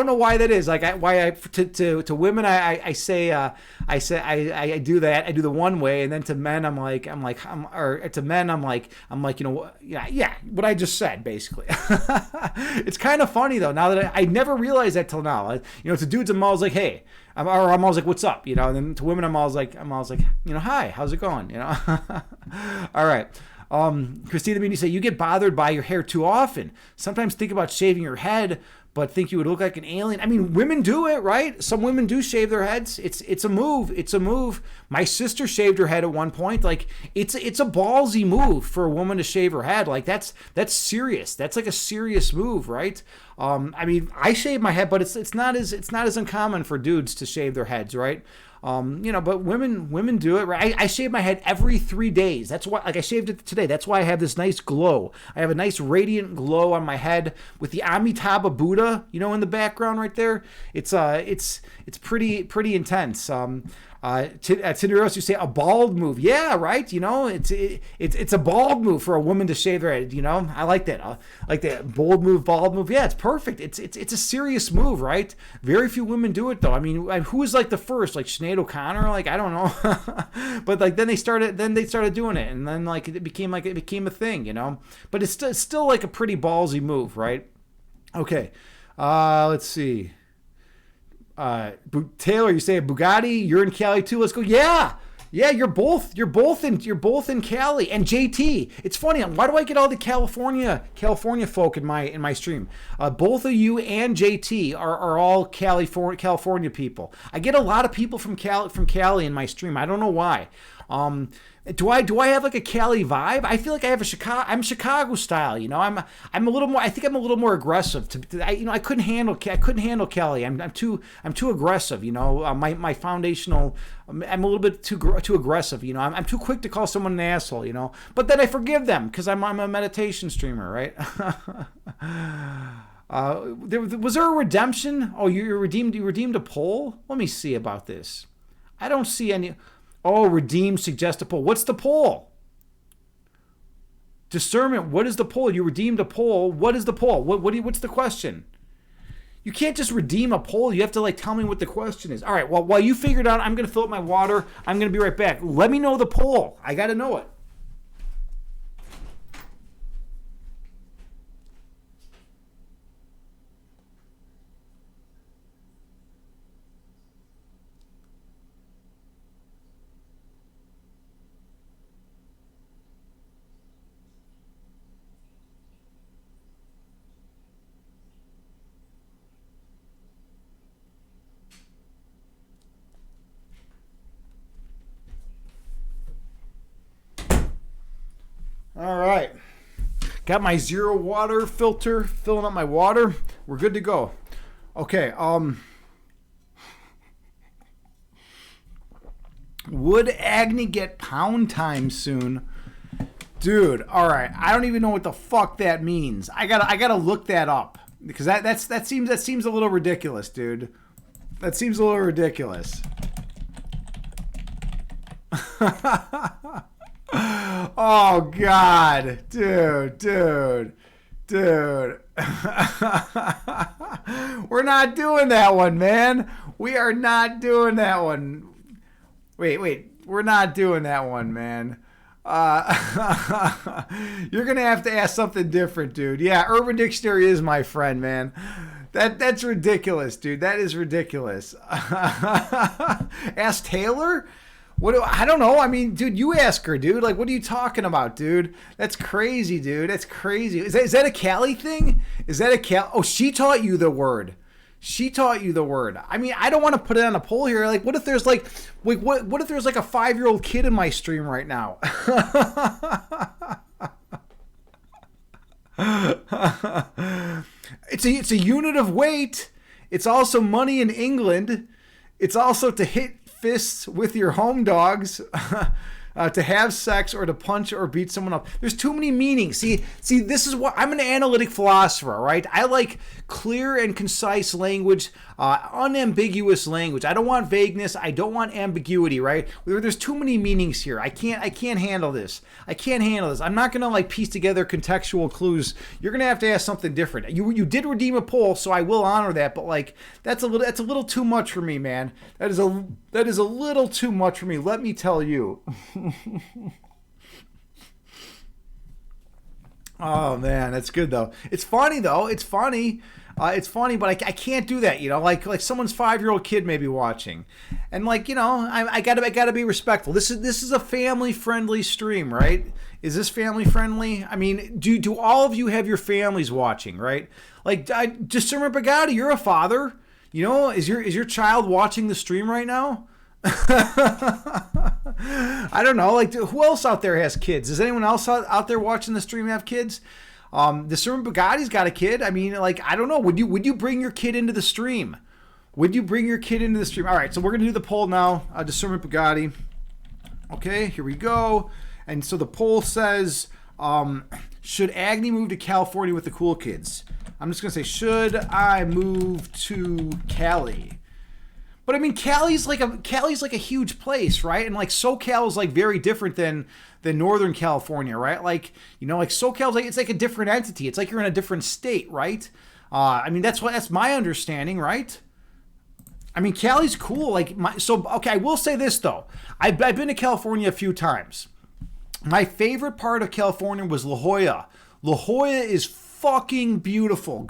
to women I say I do that. I do the one way, and then to men or to men I'm like yeah, what I just said basically. It's kind of funny though. Now that I never realized that till now. To dudes I'm always like, hey. I'm always like, what's up? And then to women I'm always like, hi, how's it going? All right. Christina Meany say, you get bothered by your hair too often. Sometimes think about shaving your head, but think you would look like an alien. I mean, women do it, right? Some women do shave their heads. It's a move. My sister shaved her head at one point. Like it's a ballsy move for a woman to shave her head. Like that's serious. That's like a serious move, right? I mean, I shave my head, but it's not as uncommon for dudes to shave their heads, right? But women do it, right? I shave my head every 3 days. That's why, like I shaved it today. That's why I have this nice glow. I have a nice radiant glow on my head with the Amitabha Buddha, in the background right there. It's pretty intense. Cinderos, you say a bald move. Yeah, right. It's a bald move for a woman to shave their head. I like that. Like that bold move, bald move. Yeah, it's perfect. It's a serious move, right? Very few women do it though. I mean, who was like the first? Like Sinead O'Connor? Like I don't know. But like then they started doing it, and then like it became a thing. But it's still like a pretty ballsy move, right? Okay. Let's see. Taylor, you say a Bugatti. You're in Cali too. Let's go. Yeah, you're both in Cali. And JT, it's funny. Why do I get all the California folk in my stream? Both of you and JT are all California people. I get a lot of people from Cali in my stream. I don't know why. Do I have like a Cali vibe? I feel like I have I'm Chicago style, I'm a little more. I think I'm a little more aggressive. I couldn't handle Cali. I'm too aggressive. My foundational. I'm a little bit too aggressive. I'm too quick to call someone an asshole. But then I forgive them because I'm a meditation streamer, right? Was there a redemption? Oh, you redeemed a poll? Let me see about this. I don't see any. Oh, redeem, suggest a poll. What's the poll? Discernment. What is the poll? You redeemed a poll. What is the poll? What's the question? You can't just redeem a poll. You have to tell me what the question is. All right. Well, while you figure it out, I'm going to fill up my water. I'm going to be right back. Let me know the poll. I got to know it. All right. Got my zero water filter, filling up my water. We're good to go. Okay. Would Agni get pound time soon? Dude, all right. I don't even know what the fuck that means. I gotta look that up because that seems a little ridiculous, dude. That seems a little ridiculous. Oh God, dude. We're not doing that one, man. We are not doing that one. Wait, we're not doing that one, man. You're gonna have to ask something different, dude. Yeah, Urban Dictionary is my friend, man. That's ridiculous, dude. That is ridiculous. Ask Taylor. I don't know. I mean, dude, you ask her, dude. Like, what are you talking about, dude? That's crazy, dude. That's crazy. Is that a Cali thing? Is that a Cal? Oh, she taught you the word. She taught you the word. I mean, I don't want to put it on a poll here. Like, what if there's like what if there's like a 5-year-old kid in my stream right now? It's a unit of weight. It's also money in England. It's also to hit fists with your home dogs, to have sex, or to punch or beat someone up. There's too many meanings. See, this is what I'm an analytic philosopher, right? I like clear and concise language, unambiguous language. I don't want vagueness. I don't want ambiguity, right? There's too many meanings here. I can't handle this. I'm not gonna like piece together contextual clues. You're gonna have to ask something different. You did redeem a poll, so I will honor that. But like that's a little too much for me, man. That is a little too much for me. Let me tell you. Oh man, that's good though. It's funny though. It's funny, but I can't do that. You know, like someone's 5-year-old kid may be watching, and like I gotta be respectful. This is a family friendly stream, right? Is this family friendly? I mean, do all of you have your families watching, right? Like, Discernment Bugatti, you're a father. You know, is your child watching the stream right now? I don't know. Like, who else out there has kids? Does anyone else out there watching the stream have kids? Discernment Bugatti's got a kid. I mean, like, I don't know. Would you bring your kid into the stream? All right, so we're gonna do the poll now. Discernment Bugatti. Okay, here we go. And so the poll says, should Agni move to California with the cool kids? I'm just gonna say, should I move to Cali? But I mean, Cali's like a huge place, right? And like SoCal is like very different than Northern California, right? Like, like SoCal's like it's like a different entity. It's like you're in a different state, right? I mean, that's my understanding, right? I mean, Cali's cool. Like okay, I will say this though. I've been to California a few times. My favorite part of California was La Jolla. La Jolla is fucking beautiful.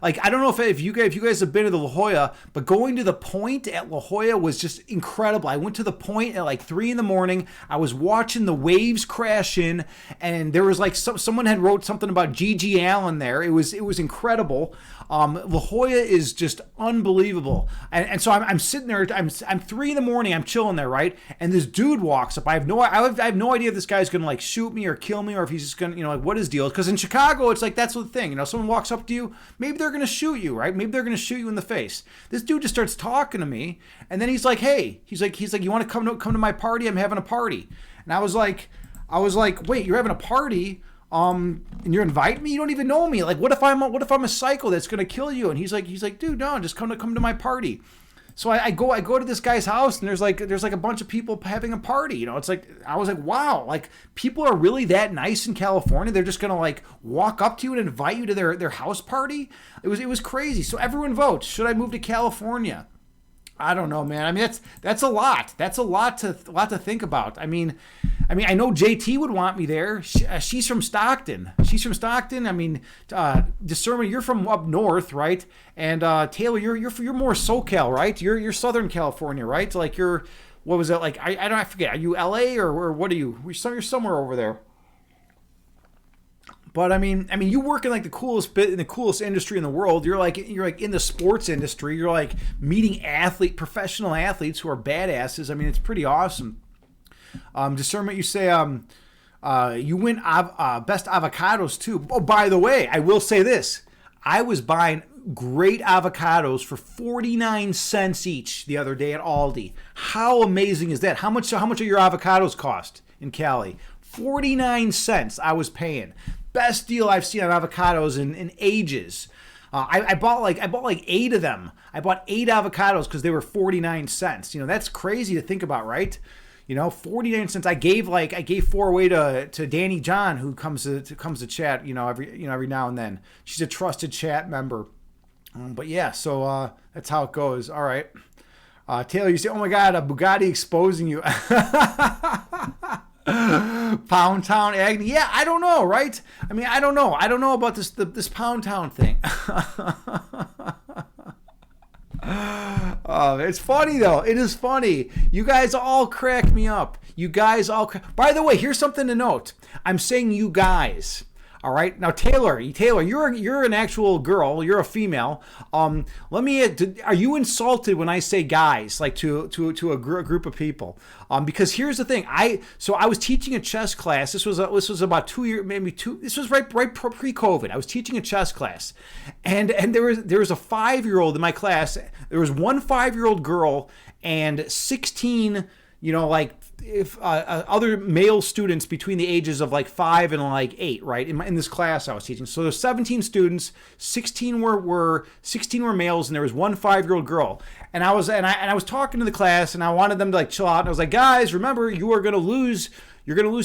I don't know if you guys have been to the La Jolla, but going to the point at La Jolla was just incredible. I went to the point at like 3 a.m. I was watching the waves crash in, and there was like someone had wrote something about Gigi Allen there. It was incredible. La Jolla is just unbelievable. And so I'm sitting there. I'm 3 a.m. I'm chilling there, right? And this dude walks up. I have no idea if this guy's gonna like shoot me or kill me, or if he's just gonna like what his deal is. Because in Chicago, it's like that's the thing. Someone walks up to you, maybe they're gonna shoot you, right? Maybe they're gonna shoot you in the face. This dude just starts talking to me, and then he's like, "Hey," he's like, "You want to come to my party? I'm having a party." And I was like, "Wait, you're having a party? And you're inviting me? You don't even know me. Like, what if I'm a psycho that's gonna kill you?" And he's like, "Dude, no, just come to my party." So I go to this guy's house, and there's like a bunch of people having a party. It's like I was like, wow, like people are really that nice in California. They're just gonna like walk up to you and invite you to their house party. It was crazy. So everyone votes. Should I move to California? I don't know, man. I mean, that's a lot. That's a lot to think about. I mean, I know JT would want me there. She's from Stockton. I mean, Discernment, you're from up north, right? And Taylor, you're more SoCal, right? You're Southern California, right? Like what was that like? I forget. Are you LA or what are you? You're somewhere over there. But I mean, you work in like the coolest bit in the coolest industry in the world. You're like in the sports industry. You're like meeting professional athletes who are badasses. I mean, it's pretty awesome. Discernment, you say you win best avocados too. Oh, by the way, I will say this: I was buying great avocados for 49 cents each the other day at Aldi. How amazing is that? How much are your avocados cost in Cali? 49 cents I was paying. Best deal I've seen on avocados in ages. I bought like 8 of them. I bought 8 avocados because they were 49 cents. That's crazy to think about, right? 49 cents. I gave 4 away to Danny John, who comes to chat. Every now and then. She's a trusted chat member. But yeah, so that's how it goes. All right, Taylor, you say, "Oh my God, a Bugatti exposing you." Pound Town Agni. Yeah, I don't know, right? I mean, I don't know. I don't know about this Pound Town thing. It's funny though. It is funny. You guys all crack me up. You guys all. By the way, here's something to note. I'm saying you guys. All right. Now, Taylor, you're an actual girl. You're a female. Let me. Are you insulted when I say guys, like to a group of people? Because here's the thing. I was teaching a chess class. This was about 2 years, maybe two. This was right pre-COVID. I was teaching a chess class, and there was a 5-year-old in my class. There was one 5-year-old girl and 16. Like if other male students between the ages of like 5 and like 8, right? In this class I was teaching. So there's 17 students, 16 were males, and there was one 5-year-old girl. And I was talking to the class, and I wanted them to like chill out. And I was like, guys, remember, you're gonna lose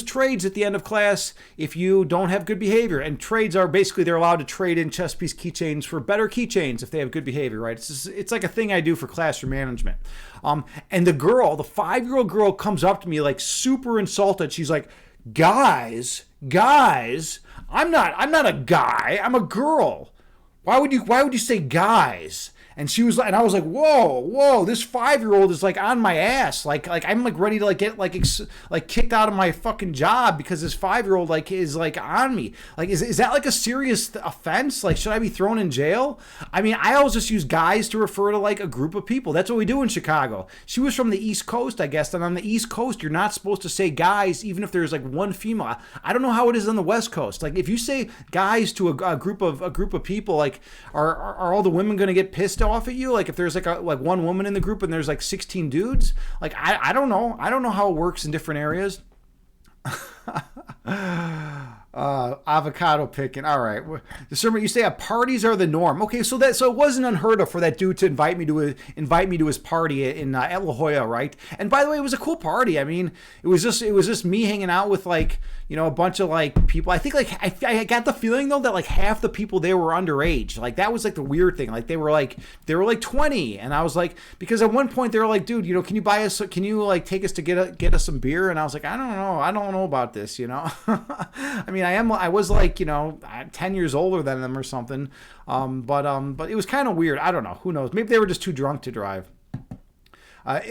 trades at the end of class if you don't have good behavior. And trades are basically, they're allowed to trade in chess piece keychains for better keychains if they have good behavior, right? It's like a thing I do for classroom management. And the 5-year-old girl comes up to me like super insulted. She's like, guys, I'm not a guy, I'm a girl. Why would you say guys? And she was like, and I was like, whoa, this 5-year-old is like on my ass. Like I'm like ready to like get like kicked out of my fucking job because this 5-year-old like is like on me. Like, is that like a serious offense? Like, should I be thrown in jail? I mean, I always just use guys to refer to like a group of people. That's what we do in Chicago. She was from the East Coast, I guess. And on the East Coast, you're not supposed to say guys, even if there's like one female. I don't know how it is on the West Coast. Like, if you say guys to a group of people, like, are all the women going to get pissed off at you? Like, if there's like one woman in the group and there's like 16 dudes, like I don't know how it works in different areas. Avocado picking. All right. The sermon, you say parties are the norm. Okay, so it wasn't unheard of for that dude to invite me to his party in at La Jolla, right? And by the way, it was a cool party. I mean, it was just me hanging out with like, a bunch of like people. I think like I got the feeling though that like half the people there were underage. Like, that was like the weird thing. Like they were like 20, and I was like, because at one point they were like, dude, can you like take us to get us some beer? And I was like, I don't know about this, I mean, I was like, 10 years older than them or something. But it was kind of weird. I don't know. Who knows? Maybe they were just too drunk to drive.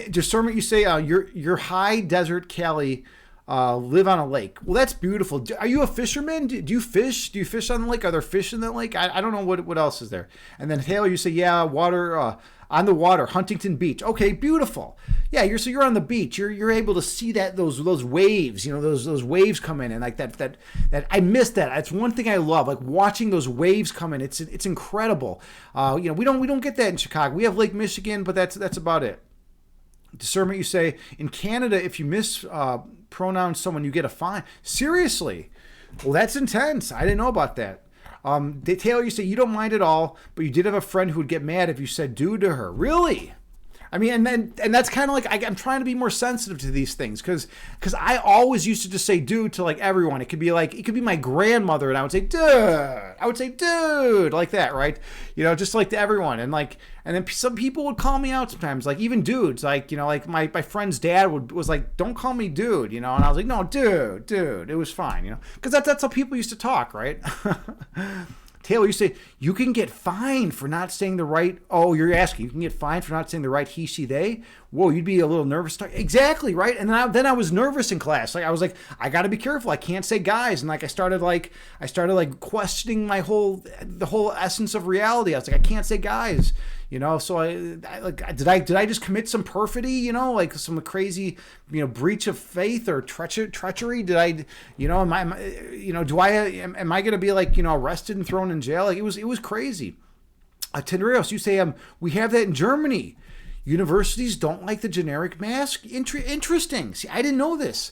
Discernment, you say, you're high desert Cali, live on a lake. Well, that's beautiful. Are you a fisherman? Do you fish? Do you fish on the lake? Are there fish in the lake? I don't know what else is there. And then Taylor, you say, yeah, water, on the water, Huntington Beach. Okay, beautiful. Yeah, you're on the beach. You're able to see those waves. Those waves come in, and like that I miss that. That's one thing I love, like watching those waves come in. It's incredible. We don't get that in Chicago. We have Lake Michigan, but that's about it. Discernment, you say, in Canada, if you mispronounce someone, you get a fine. Seriously? Well, that's intense. I didn't know about that. Taylor, you say you don't mind at all, but you did have a friend who would get mad if you said dude to her. Really? I mean, and that's kind of like, I'm trying to be more sensitive to these things because I always used to just say dude to like everyone. It could be my grandmother, and I would say dude, like that, right? Just like to everyone, and then some people would call me out sometimes, like even dudes, like like my friend's dad was like, don't call me dude, and I was like, no, dude, it was fine, because that's how people used to talk, right? Taylor, you say you can get fined for not saying the right. Oh, you're asking. You can get fined for not saying the right he, she, they. Whoa, you'd be a little nervous. Exactly, right? And then I was nervous in class. Like I was like, I got to be careful. I can't say guys. And like I started questioning the whole essence of reality. I was like, I can't say guys. So did I just commit some perfidy? Like some crazy, breach of faith or treachery? Did I, am I going to be like, arrested and thrown in jail? Like it was crazy. Tendrios, you say, we have that in Germany. Universities don't like the generic mask. Interesting. See, I didn't know this.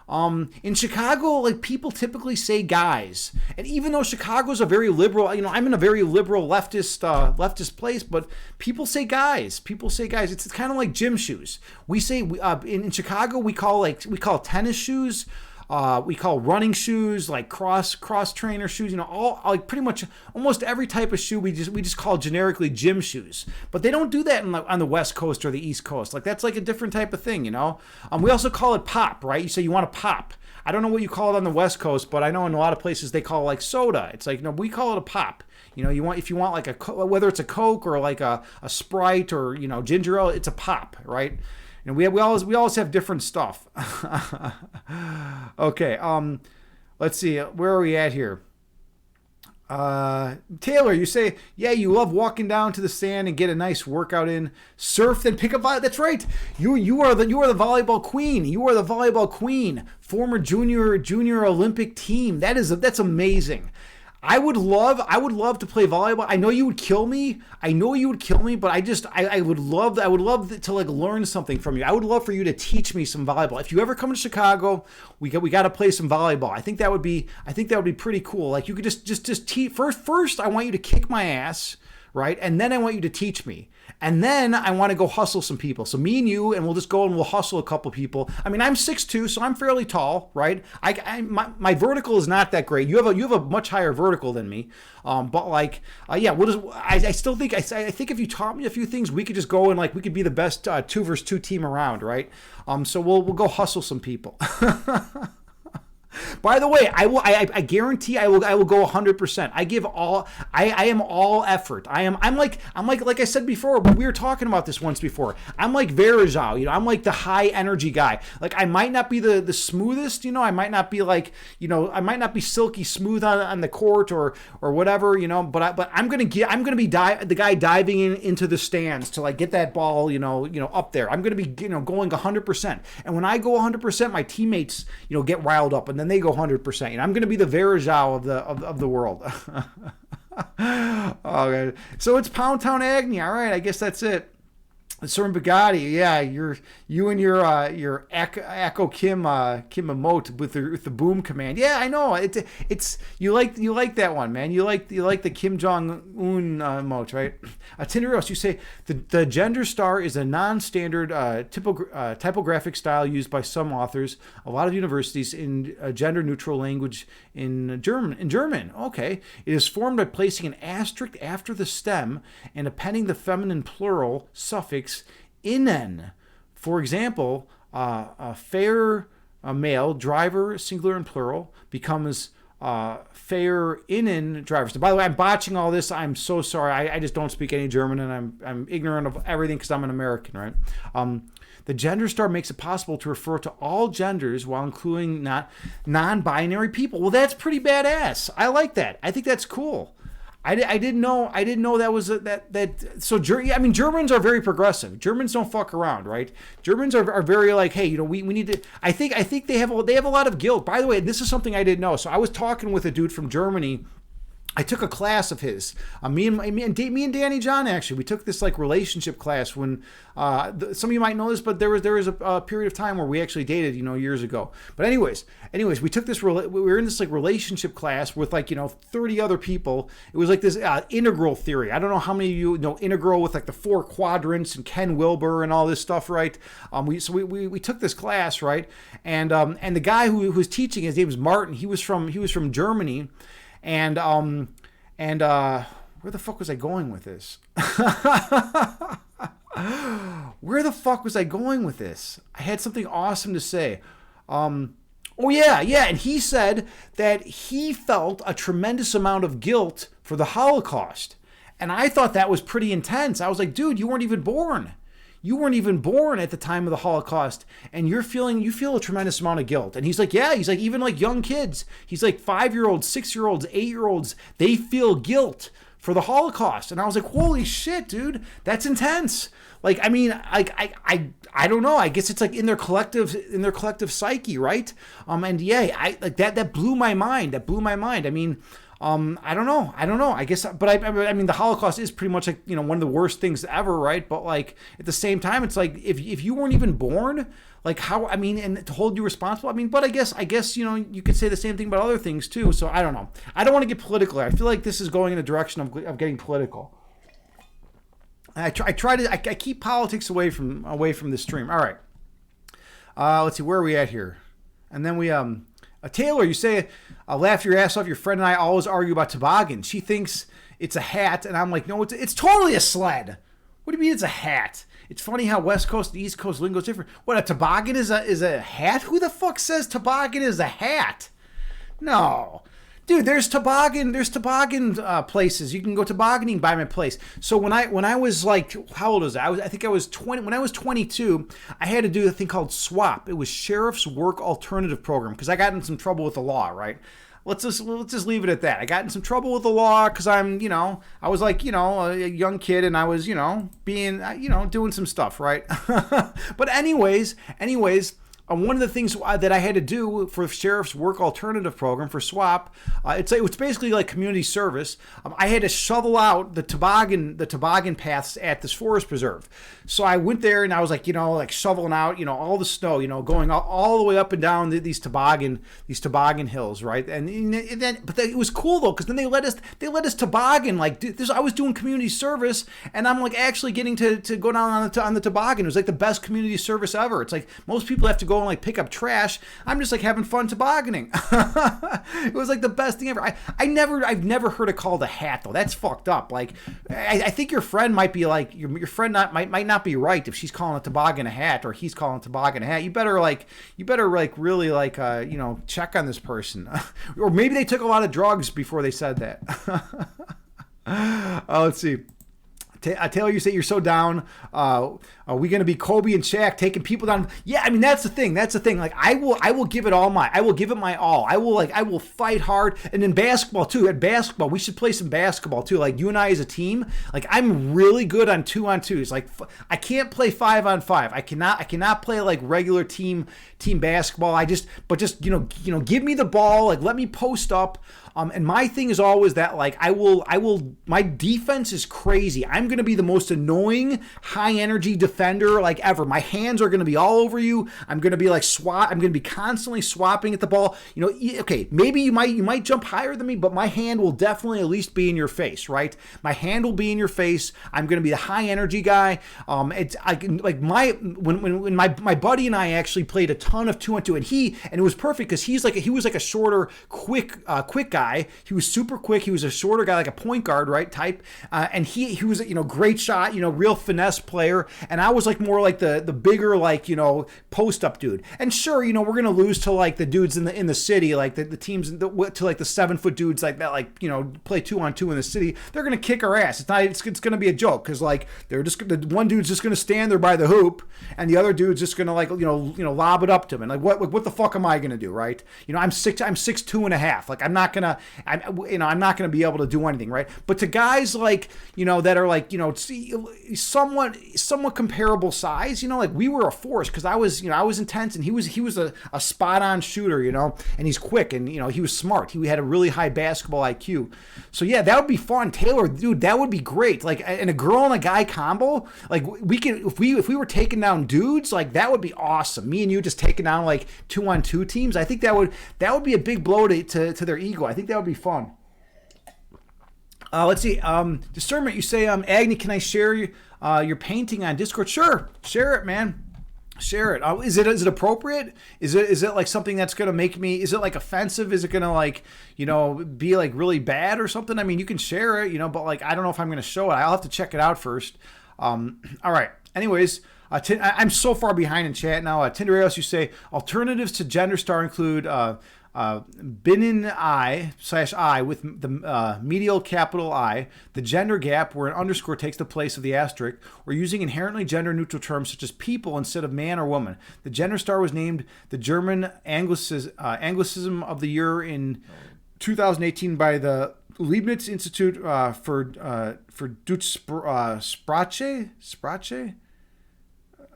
In Chicago, like people typically say guys, and even though Chicago's a very liberal, I'm in a very liberal leftist place, but people say guys. It's kind of like gym shoes. We say in Chicago we call tennis shoes. We call running shoes like cross trainer shoes. All like pretty much almost every type of shoe we just call generically gym shoes. But they don't do that on the West Coast or the East Coast. Like that's like a different type of thing. We also call it pop, right? You say you want to pop. I don't know what you call it on the West Coast, but I know in a lot of places they call it like soda. It's like, no, we call it a pop. If you want like whether it's a Coke or like a Sprite or, ginger ale, it's a pop, right? And we always have different stuff. Okay, let's see, where are we at here? Taylor, you say, yeah, you love walking down to the sand and get a nice workout in, surf, then pick up volleyball. That's right. You are the volleyball queen. You are the volleyball queen. Former junior Olympic team. That's amazing. I would love to play volleyball. I know you would kill me, but I would love to like learn something from you. I would love for you to teach me some volleyball. If you ever come to Chicago, we got to play some volleyball. I think that would be pretty cool. Like you could just teach first I want you to kick my ass, right? And then I want you to teach me. And then I want to go hustle some people. So me and you, and we'll just go and we'll hustle a couple people. I mean, I'm 6'2", so I'm fairly tall, right? My vertical is not that great. You have a much higher vertical than me. But like, yeah, we'll just. I still think I think if you taught me a few things, we could just go and like we could be the best 2-versus-2 team around, right? So we'll go hustle some people. By the way, I guarantee I will go 100%. I am all effort. I'm like I said before, but we were talking about this once before. I'm like Verajao, I'm like the high energy guy. Like I might not be the smoothest, I might not be like, I might not be silky smooth on the court or whatever, but I'm going to be the guy diving into the stands to like get that ball, up there. I'm going to be, going 100%. And when I go 100%, my teammates, get riled up and then they go 100%. I'm going to be the Verajao of the world. Okay. So it's Pound Town Agony. All right, I guess that's it. Sir Bugatti, yeah, you and your Echo Kim emote with the boom command. Yeah, I know. It's you like that one, man. You like the Kim Jong Un emote, right? Tinderos, you say the gender star is a non-standard typographic style used by some authors, a lot of universities in a gender-neutral language in German. Okay, it is formed by placing an asterisk after the stem and appending the feminine plural suffix innen. For example, a fair male driver, singular and plural, becomes fair innen drivers. So by the way, I'm botching all this. I'm so sorry. I just don't speak any German, and I'm ignorant of everything because I'm an American, right? The gender star makes it possible to refer to all genders while including non-binary people. Well, that's pretty badass. I like that. I think that's cool. I didn't know that was that. So I mean, Germans are very progressive. Germans don't fuck around, right? Germans are very like, hey, we need to. I think they have a lot of guilt. By the way, this is something I didn't know. So I was talking with a dude from Germany. I took a class of his. Me and Danny John, actually, we took this like relationship class when some of you might know this, but there was a period of time where we actually dated, years ago. But anyways, we took this. We were in this like relationship class with like 30 other people. It was like this integral theory. I don't know how many of you know integral with like the 4 quadrants and Ken Wilber and all this stuff, right? We took this class, right? And the guy who was teaching, his name was Martin. He was from Germany. And where the fuck was I going with this? Where the fuck was I going with this? I had something awesome to say. Oh yeah, and he said that he felt a tremendous amount of guilt for the Holocaust. And I thought that was pretty intense. I was like, dude, you weren't even born. You weren't even born at the time of the Holocaust, and you feel a tremendous amount of guilt. And he's like, yeah, he's like, even like young kids, he's like 5-year-olds, 6-year-olds, 8-year-olds, they feel guilt for the Holocaust. And I was like, holy shit, dude, that's intense. Like, I mean, I don't know. I guess it's like in their collective psyche, right? And yeah, I like that blew my mind. I mean, I don't know. I guess, but I mean, the Holocaust is pretty much like, one of the worst things ever, right? But like at the same time, it's like if you weren't even born, like how, I mean, and to hold you responsible, I mean, but I guess, you could say the same thing about other things too. So I don't know. I don't want to get political. I feel like this is going in the direction of getting political. I keep politics away from the stream. All right. Let's see, where are we at here? And then we, Taylor, you say, laugh your ass off. Your friend and I always argue about toboggan. She thinks it's a hat, and I'm like, no, it's totally a sled. What do you mean it's a hat? It's funny how West Coast and East Coast lingo is different. What, a toboggan is a hat? Who the fuck says toboggan is a hat? No. Dude, there's toboggan places. You can go tobogganing by my place. So when I was like, how old was I? I think I was 20. When I was 22, I had to do a thing called SWAP. It was Sheriff's Work Alternative Program, because I got in some trouble with the law, right? Let's just leave it at that. I got in some trouble with the law because I was like, a young kid, and I was, being, doing some stuff, right? But anyways, one of the things that I had to do for Sheriff's Work Alternative Program, for SWAP, it's basically like community service. I had to shovel out the toboggan paths at this forest preserve. So I went there and I was like, shoveling out, all the snow, going all the way up and down these toboggan hills, right? And then, but it was cool though, because then they let us toboggan. Like, I was doing community service, and I'm like actually getting to go down on the toboggan. It was like the best community service ever. It's like most people have to go and like pick up trash. I'm just like having fun tobogganing. It was like the best thing ever. I've never heard it called a hat though. That's fucked up. Like, I think your friend might be like, your friend might not be right if she's calling a toboggan a hat, or he's calling a toboggan a hat. You better really check on this person. Or maybe they took a lot of drugs before they said that. Let's see. Taylor, you say you're so down. Are we going to be Kobe and Shaq taking people down? Yeah, I mean that's the thing. Like I will give it all I will give it my all. I will fight hard. And in basketball too. At basketball, we should play some basketball too. Like you and I as a team. Like I'm really good on 2-on-2s. Like I can't play 5-on-5. I cannot play like regular team basketball. But just give me the ball. Like let me post up. And my thing is always that, like, my defense is crazy. I'm going to be the most annoying, high energy defender, like, ever. My hands are going to be all over you. I'm going to be like I'm going to be constantly swapping at the ball. Okay, maybe you might jump higher than me, but my hand will definitely at least be in your face, right? My hand will be in your face. I'm going to be the high energy guy. When my buddy and I actually played a ton of 2-on-2, and it was perfect because he was like a shorter, quick guy. He was super quick. He was a shorter guy, like a point guard, right, type. And he was, great shot, real finesse player. And I was like more like the bigger, like, post up dude. And sure, we're gonna lose to like the dudes in the city, like the teams to like the 7-foot dudes like that, like play 2-on-2 in the city. They're gonna kick our ass. It's gonna be a joke because like the one dude's just gonna stand there by the hoop, and the other dude's just gonna like lob it up to him. And like what the fuck am I gonna do, right? I'm 6'2.5". Like I'm not gonna be able to do anything, right? But to guys like that are like somewhat comparable size, like we were a force because I was intense and he was a spot on shooter, and he's quick and he was smart. He had a really high basketball IQ. So yeah, that would be fun, Taylor, dude. That would be great. Like, and a girl and a guy combo, like we can if we were taking down dudes, like that would be awesome. Me and you just taking down like 2-on-2 teams. I think that would be a big blow to their ego. I think that would be fun. Let's see. Discernment, you say, Agni, can I share your painting on Discord? Sure. Share it, man. Share it. Is it appropriate? Is it like something that's going to make me, is it like offensive? Is it going to like, be like really bad or something? I mean, you can share it, but like, I don't know if I'm going to show it. I'll have to check it out first. All right. Anyways, I'm so far behind in chat now. Tinderios, you say, alternatives to gender star include, Binin I/I with the medial capital I, the gender gap where an underscore takes the place of the asterisk, or using inherently gender neutral terms such as people instead of man or woman. The gender star was named the German Anglicism of the year in 2018 by the Leibniz Institute for Deutsche Sprache.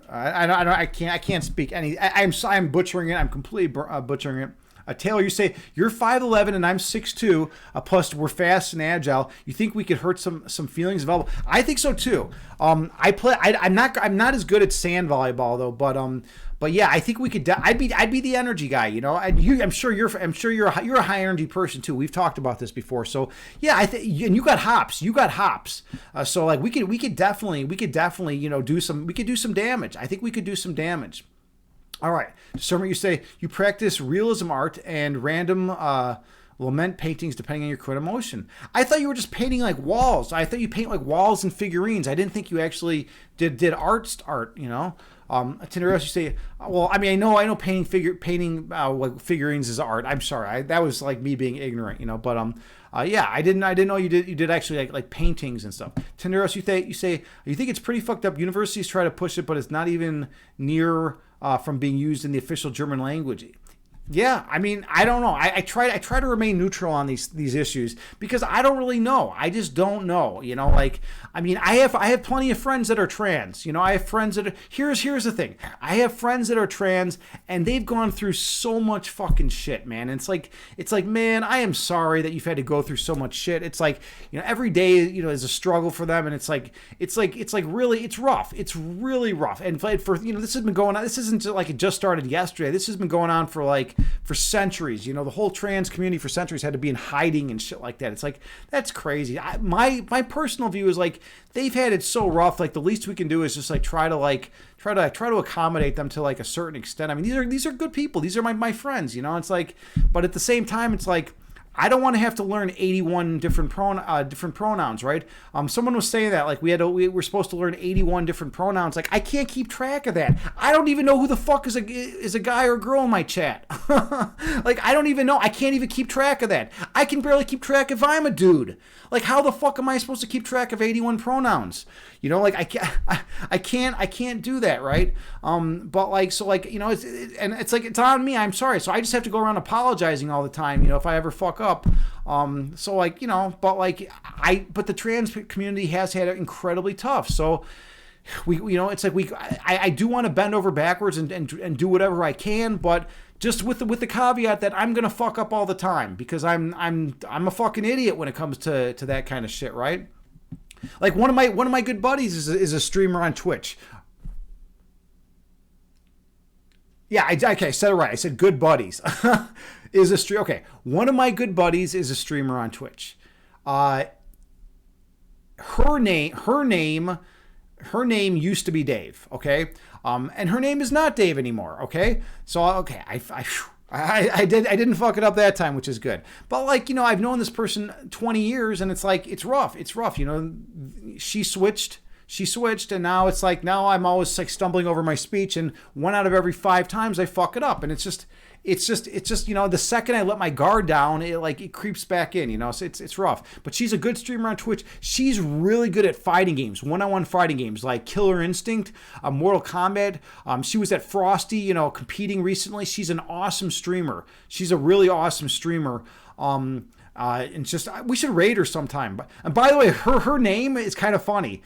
I can't speak any. I'm butchering it. I'm completely butchering it. Taylor, you say you're 5'11" and I'm 6'2". Plus, we're fast and agile. You think we could hurt some feelings available? I think so too. I'm not as good at sand volleyball though, but yeah, I think we could. I'd be the energy guy. I'm sure you're a high energy person too. We've talked about this before. So yeah, and you got hops. So like we could definitely do some damage. I think we could do some damage. All right. Discernment, you say you practice realism art and random Lament paintings depending on your current emotion. I thought you were just painting like walls. I thought you paint like walls and figurines. I didn't think you actually did art. You know. Tinderos, you say, well, I mean, I know painting like figurines is art. I'm sorry, that was like me being ignorant, you know. But yeah, I didn't know you did actually like paintings and stuff. Tinderos, you say you think it's pretty fucked up. Universities try to push it, but it's not even near from being used in the official German language. Yeah, I mean, I don't know. I try to remain neutral on these issues because I don't really know. I just don't know. You know, like, I mean, I have plenty of friends that are trans. You know, I have friends that are, here's the thing. I have friends that are trans and they've gone through so much fucking shit, man. And it's like, man, I am sorry that you've had to go through so much shit. It's like, you know, every day, you know, is a struggle for them, and it's like really, it's rough. It's really rough. And for, you know, this has been going on. This isn't like it just started yesterday. This has been going on for centuries. You know, the whole trans community for centuries had to be in hiding and shit like that. It's like, that's crazy. My personal view is like, they've had it so rough. Like, the least we can do is just like try to accommodate them to like a certain extent. I mean, these are good people. These are my friends. You know, it's like, but at the same time, it's like, I don't want to have to learn 81 different pronouns, right? Someone was saying that like we were supposed to learn 81 different pronouns. Like, I can't keep track of that. I don't even know who the fuck is a guy or girl in my chat. Like, I don't even know. I can't even keep track of that. I can barely keep track if I'm a dude. Like, how the fuck am I supposed to keep track of 81 pronouns? You know, like I can't do that, right? But like, so like, you know, it's like, it's on me. I'm sorry. So I just have to go around apologizing all the time, you know, if I ever fuck up. So like, you know, but the trans community has had it incredibly tough. So you know, it's like I do want to bend over backwards and do whatever I can, but just with the caveat that I'm gonna fuck up all the time because I'm a fucking idiot when it comes to that kind of shit, right? Like, one of my good buddies is a streamer on Twitch. Yeah, I said it right. I said good buddies. Is a stream. Okay, one of my good buddies is a streamer on Twitch. Her name used to be Dave. Okay, and her name is not Dave anymore. Okay, so okay, I didn't fuck it up that time, which is good. But like, you know, I've known this person 20 years, and it's like, it's rough. You know, she switched, and now it's like, now I'm always like stumbling over my speech, and 1 out of every 5 times I fuck it up, and it's just, you know, the second I let my guard down, it creeps back in, you know, so it's rough. But she's a good streamer on Twitch. She's really good at fighting games, one-on-one fighting games like Killer Instinct, Mortal Kombat. She was at Frosty, you know, competing recently. She's an awesome streamer. She's a really awesome streamer. And just, we should raid her sometime. And by the way, her name is kind of funny.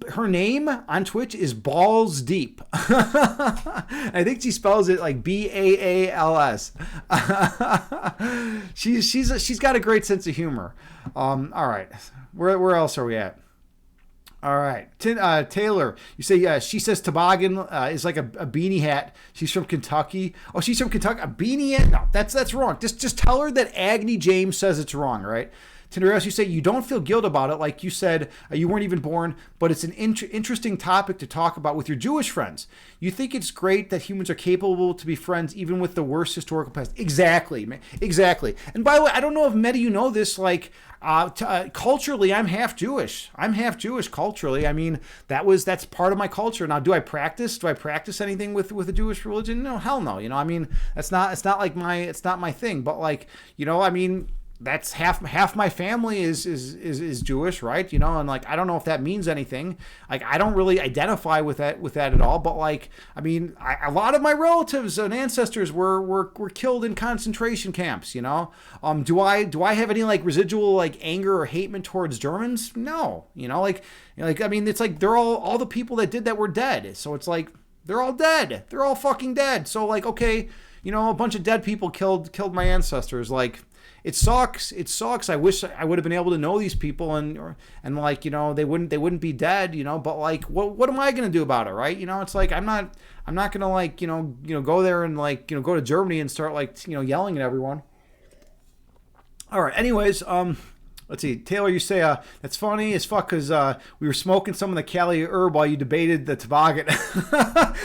Her name on Twitch is Balls Deep. I think she spells it like Baals. She's got a great sense of humor. All right, where else are we at? All right, Taylor, you say she says toboggan is like a beanie hat. She's from Kentucky. Oh, she's from Kentucky. A beanie hat? No, that's wrong. Just tell her that Agni James says it's wrong, right? Tinderos, you say you don't feel guilt about it, like you said you weren't even born, but it's an interesting topic to talk about with your Jewish friends. You think it's great that humans are capable to be friends even with the worst historical past. Exactly, man. Exactly. And by the way, I don't know if many of you know this, like, culturally, I'm half Jewish. I'm half Jewish culturally. I mean, that's part of my culture. Now, do I practice anything with the Jewish religion? No, hell no. You know, I mean, it's not like it's not my thing. But like, you know, I mean, that's half my family is Jewish, right? You know, and like, I don't know if that means anything. Like, I don't really identify with that at all. But like, I mean, a lot of my relatives and ancestors were killed in concentration camps. You know, do I have any like residual like anger or hatred towards Germans? No, you know, like I mean, it's like they're all the people that did that were dead. So it's like they're all dead. They're all fucking dead. So like, okay, you know, a bunch of dead people killed my ancestors. Like, it sucks. I wish I would have been able to know these people and like, you know, they wouldn't be dead, you know, but like, what am I going to do about it? Right. You know, it's like, I'm not going to like, you know, go there and like, you know, go to Germany and start like, you know, yelling at everyone. All right. Anyways, Let's see, Taylor, you say that's funny as fuck because we were smoking some of the Cali herb while you debated the toboggan.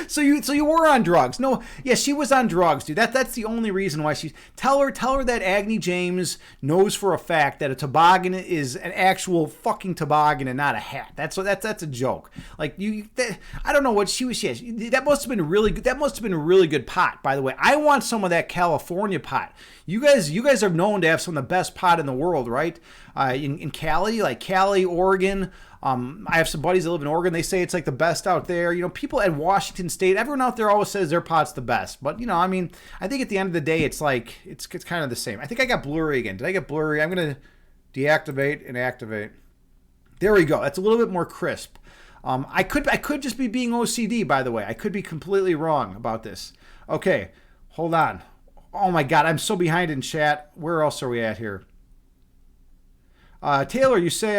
so you were on drugs. No, yeah, she was on drugs, dude. That's the only reason why she. Tell her that Agni James knows for a fact that a toboggan is an actual fucking toboggan and not a hat. That's a joke. Like I don't know what she was. That must have been really good. That must have been a really good pot, by the way. I want some of that California pot. You guys are known to have some of the best pot in the world, right? In Cali, like Cali, Oregon. I have some buddies that live in Oregon. They say it's like the best out there. You know, people at Washington State, everyone out there always says their pot's the best. But, you know, I mean, I think at the end of the day, it's like, it's kind of the same. I think I got blurry again. Did I get blurry? I'm going to deactivate and activate. There we go. That's a little bit more crisp. I could just be being OCD, by the way. I could be completely wrong about this. Okay, hold on. Oh my God, I'm so behind in chat. Where else are we at here? Taylor, you say,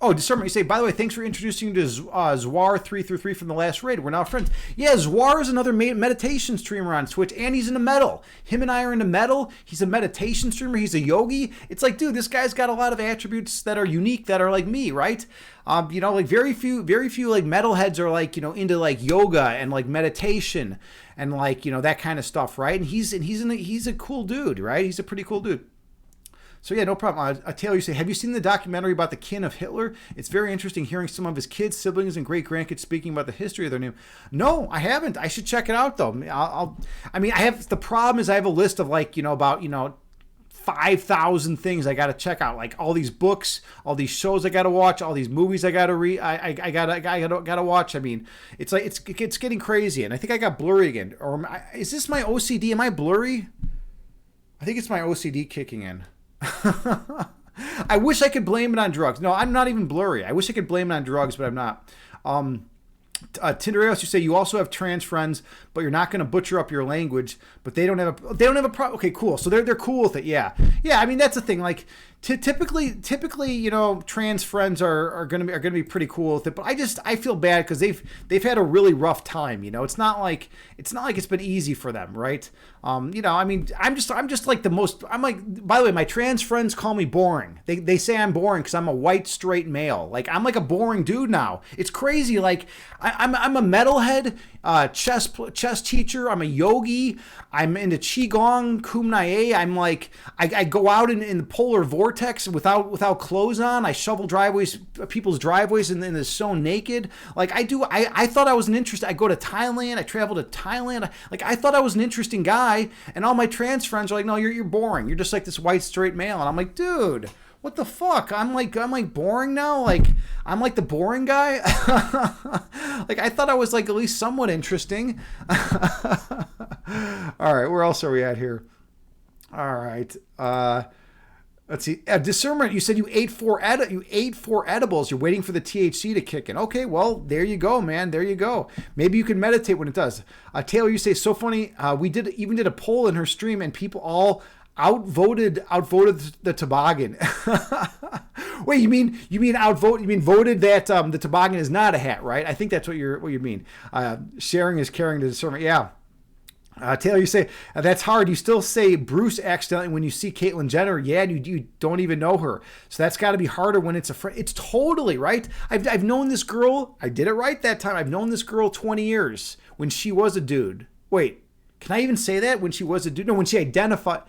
discernment, you say, by the way, thanks for introducing you to Zwar333 from the last raid. We're now friends. Yeah, Zwar is another meditation streamer on Twitch, and he's into metal. Him and I are into metal. He's a meditation streamer. He's a yogi. It's like, dude, this guy's got a lot of attributes that are unique, that are like me, right? You know, like very few like metalheads are like, you know, into like yoga and like meditation and like, you know, that kind of stuff, right? And he's a cool dude, right? He's a pretty cool dude. So yeah, no problem. Taylor, you say, have you seen the documentary about the kin of Hitler? It's very interesting hearing some of his kids, siblings, and great-grandkids speaking about the history of their name. No, I haven't. I should check it out, though. The problem is I have a list of like, you know, about, you know, 5,000 things I got to check out. Like all these books, all these shows I got to watch, all these movies I got to read. I gotta watch. I mean, it's like, it's getting crazy. And I think I got blurry again. Or is this my OCD? Am I blurry? I think it's my OCD kicking in. I wish I could blame it on drugs. No, I'm not even blurry. I wish I could blame it on drugs, but I'm not. Tindereos, you say you also have trans friends, but you're not going to butcher up your language. But they don't have a problem. Okay, cool. So they're cool with it. Yeah. I mean, that's the thing. Like typically, you know, trans friends are going to be pretty cool with it. But I feel bad because they've had a really rough time. You know, it's not like it's been easy for them, right? You know, I mean, I'm just like the most. I'm like, by the way, my trans friends call me boring. They say I'm boring because I'm a white straight male. Like I'm like a boring dude now. It's crazy. Like I'm a metalhead, chess teacher. I'm a yogi. I'm into qigong, kumnae. I'm like I go out in the polar vortex without clothes on. I shovel people's driveways, and then they're so naked. Like I thought I was an interesting. I go to Thailand. I travel to Thailand. Like I thought I was an interesting guy, and all my trans friends are like, no, you're boring. You're just like this white straight male, and I'm like, dude. What the fuck? I'm like boring now? Like I'm like the boring guy? Like I thought I was like at least somewhat interesting. All right, where else are we at here? All right. Let's see. Discernment, you said you ate four edibles. You're waiting for the THC to kick in. Okay, well, there you go, man. There you go. Maybe you can meditate when it does. Taylor, you say, so funny. We even did a poll in her stream, and people all outvoted the toboggan. Wait, you mean voted that the toboggan is not a hat, right? I think that's what you mean. Sharing is caring to discernment. Yeah. Taylor, you say, that's hard. You still say Bruce accidentally when you see Caitlyn Jenner. Yeah, you don't even know her. So that's got to be harder when it's a friend. It's totally, right? I've known this girl. I did it right that time. I've known this girl 20 years when she was a dude. Wait, can I even say that? When she was a dude? No, when she identified.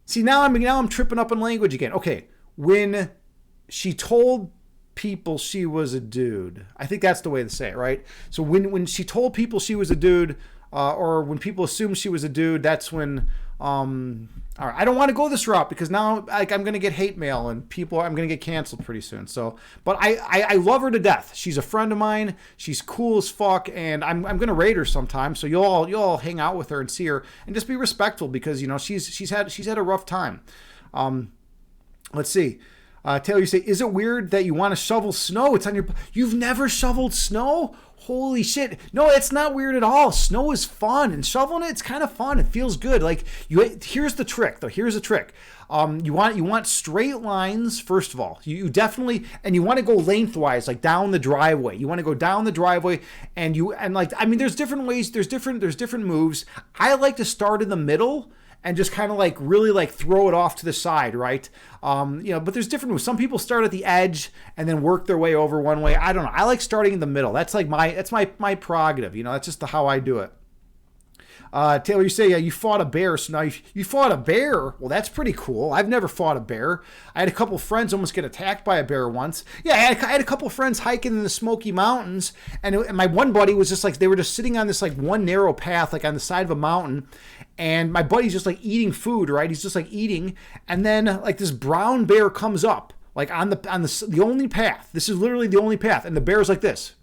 See, now I'm tripping up on language again. Okay, when she told people she was a dude. I think that's the way to say it, right? So when she told people she was a dude, or when people assumed she was a dude, that's when. All right, I don't want to go this route because now like I'm gonna get hate mail and I'm gonna get canceled pretty soon. So, but I love her to death. She's a friend of mine. She's cool as fuck, and I'm gonna raid her sometime. So you'll all hang out with her and see her and just be respectful because you know she's had a rough time. Let's see. Taylor, you say, is it weird that you want to shovel snow? It's on your. You've never shoveled snow? Holy shit. No, it's not weird at all. Snow is fun, and shoveling it's kind of fun. It feels good. Like here's the trick, though. Here's the trick. You want straight lines, first of all. You definitely, and you want to go lengthwise, like down the driveway. You want to go down the driveway, and there's different ways, there's different moves. I like to start in the middle and just kind of like really like throw it off to the side, right? But there's different moves. Some people start at the edge and then work their way over one way. I don't know. I like starting in the middle. That's like my prerogative. That's just how I do it. Taylor, you say you fought a bear. So now you fought a bear. Well, that's pretty cool. I've never fought a bear. I had a couple friends almost get attacked by a bear once. Yeah, I had a couple friends hiking in the Smoky Mountains, and my one buddy was just like, they were just sitting on this like one narrow path, like on the side of a mountain, and my buddy's just like eating food, right? He's just like eating, and then like this brown bear comes up, like on the only path. This is literally the only path, and the bear's like this.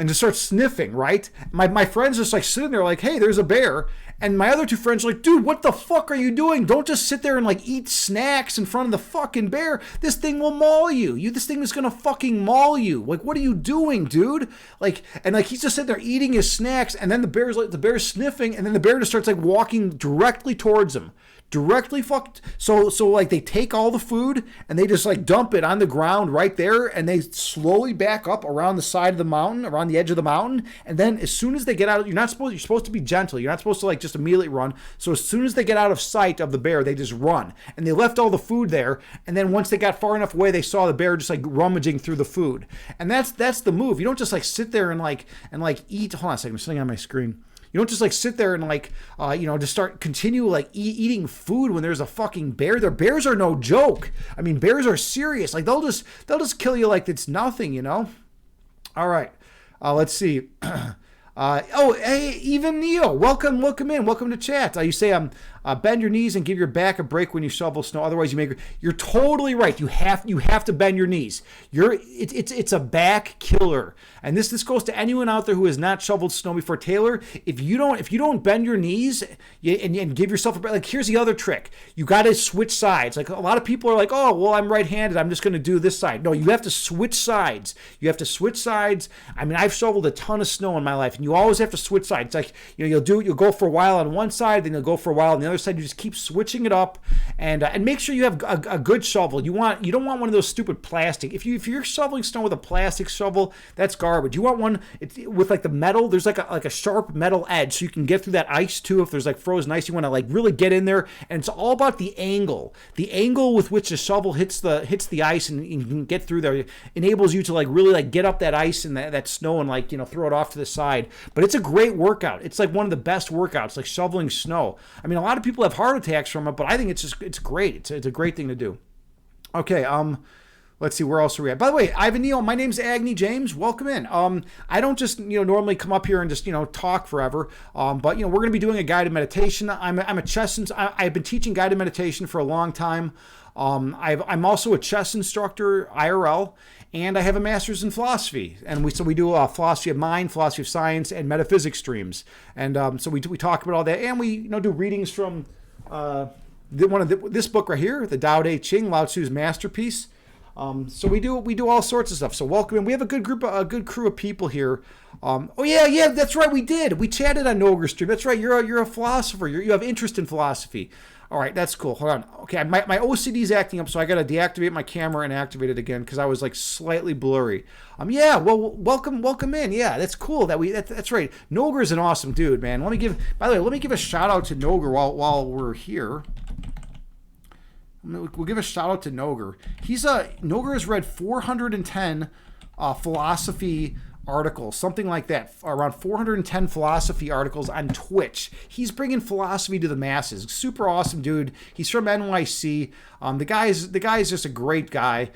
And just starts sniffing, right? My friend's just like sitting there like, hey, there's a bear. And my other two friends are like, dude, what the fuck are you doing? Don't just sit there and like eat snacks in front of the fucking bear. This thing will maul you. This thing is gonna fucking maul you. Like, what are you doing, dude? Like, and like he's just sitting there eating his snacks, and then the bear's sniffing, and then the bear just starts like walking directly towards him. Directly fucked. So like they take all the food and they just like dump it on the ground right there, and they slowly back up around the side of the mountain, around the edge of the mountain, and then as soon as they get out, you're supposed to be gentle. You're not supposed to like just immediately run. So as soon as they get out of sight of the bear, they just run. And they left all the food there, and then once they got far enough away, they saw the bear just like rummaging through the food. And that's the move. You don't just like sit there and like eat. Hold on a second, I'm sitting on my screen. You don't just like sit there and like, just continue like eating food when there's a fucking bear. Their bears are no joke. I mean, bears are serious. Like they'll just kill you like it's nothing, All right. Let's see. Hey, even Neil, welcome in. Welcome to chat. You say, bend your knees and give your back a break when you shovel snow. Otherwise, you're totally right. You have to bend your knees. It's a back killer. And this goes to anyone out there who has not shoveled snow before. Taylor, if you don't bend your knees and give yourself a break, like here's the other trick. You got to switch sides. Like a lot of people are like, oh, well, I'm right-handed. I'm just going to do this side. No, you have to switch sides. You have to switch sides. I mean, I've shoveled a ton of snow in my life, and you always have to switch sides. It's like, you'll go for a while on one side, then you'll go for a while on the other side. You just keep switching it up, and make sure you have a good shovel. You don't want one of those stupid plastic. If you're shoveling snow with a plastic shovel, that's garbage. You want one with like the metal. There's like a sharp metal edge, so you can get through that ice too. If there's like frozen ice, you want to like really get in there, and it's all about the angle with which the shovel hits the ice, and you can get through there. It enables you to like really like get up that ice and that snow and like throw it off to the side. But it's a great workout. It's like one of the best workouts, like shoveling snow. I mean, a lot of people have heart attacks from it, but I think it's great. It's a great thing to do. Okay, let's see, where else are we at? By the way, Ivan Neal, my name's Agni James. Welcome in. I don't just normally come up here and just talk forever. But we're going to be doing a guided meditation. I've been teaching guided meditation for a long time. I'm also a chess instructor, IRL, and I have a master's in philosophy. And we do philosophy of mind, philosophy of science, and metaphysics streams. And so we talk about all that, and we do readings from this book right here, the Tao Te Ching, Lao Tzu's masterpiece. So we do all sorts of stuff. So welcome in. We have a good crew of people here. Yeah, that's right. We did. We chatted on Noger's stream. That's right. You're a philosopher. You have interest in philosophy. All right, that's cool. Hold on. Okay, my OCD is acting up, so I got to deactivate my camera and activate it again because I was like slightly blurry. Yeah. Well, welcome in. Yeah, that's cool. That's right. Noger is an awesome dude, man. Let me give a shout out to Noger while we're here. We'll give a shout out to Noger. Noger has read 410 philosophy articles, something like that, around 410 philosophy articles on Twitch. He's bringing philosophy to the masses. Super awesome dude. He's from NYC. The guy is just a great guy.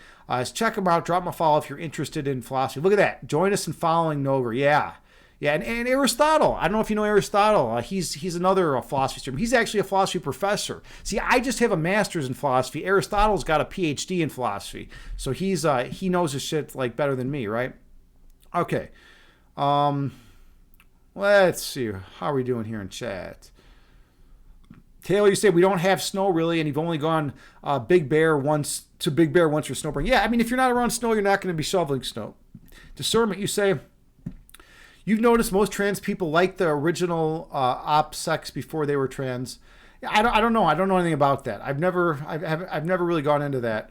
Check him out. Drop him a follow if you're interested in philosophy. Look at that. Join us in following Noger. Yeah. Yeah, and Aristotle. I don't know if you know Aristotle. He's another philosophy student. He's actually a philosophy professor. See, I just have a master's in philosophy. Aristotle's got a PhD in philosophy, so he knows his shit like better than me, right? Okay. Let's see. How are we doing here in chat? Taylor, you say we don't have snow really, and you've only gone Big Bear once for snowboarding. Yeah, I mean, if you're not around snow, you're not going to be shoveling snow. Discernment, you say. You've noticed most trans people like the original op sex before they were trans. I don't know. I don't know anything about that. I've never really gone into that.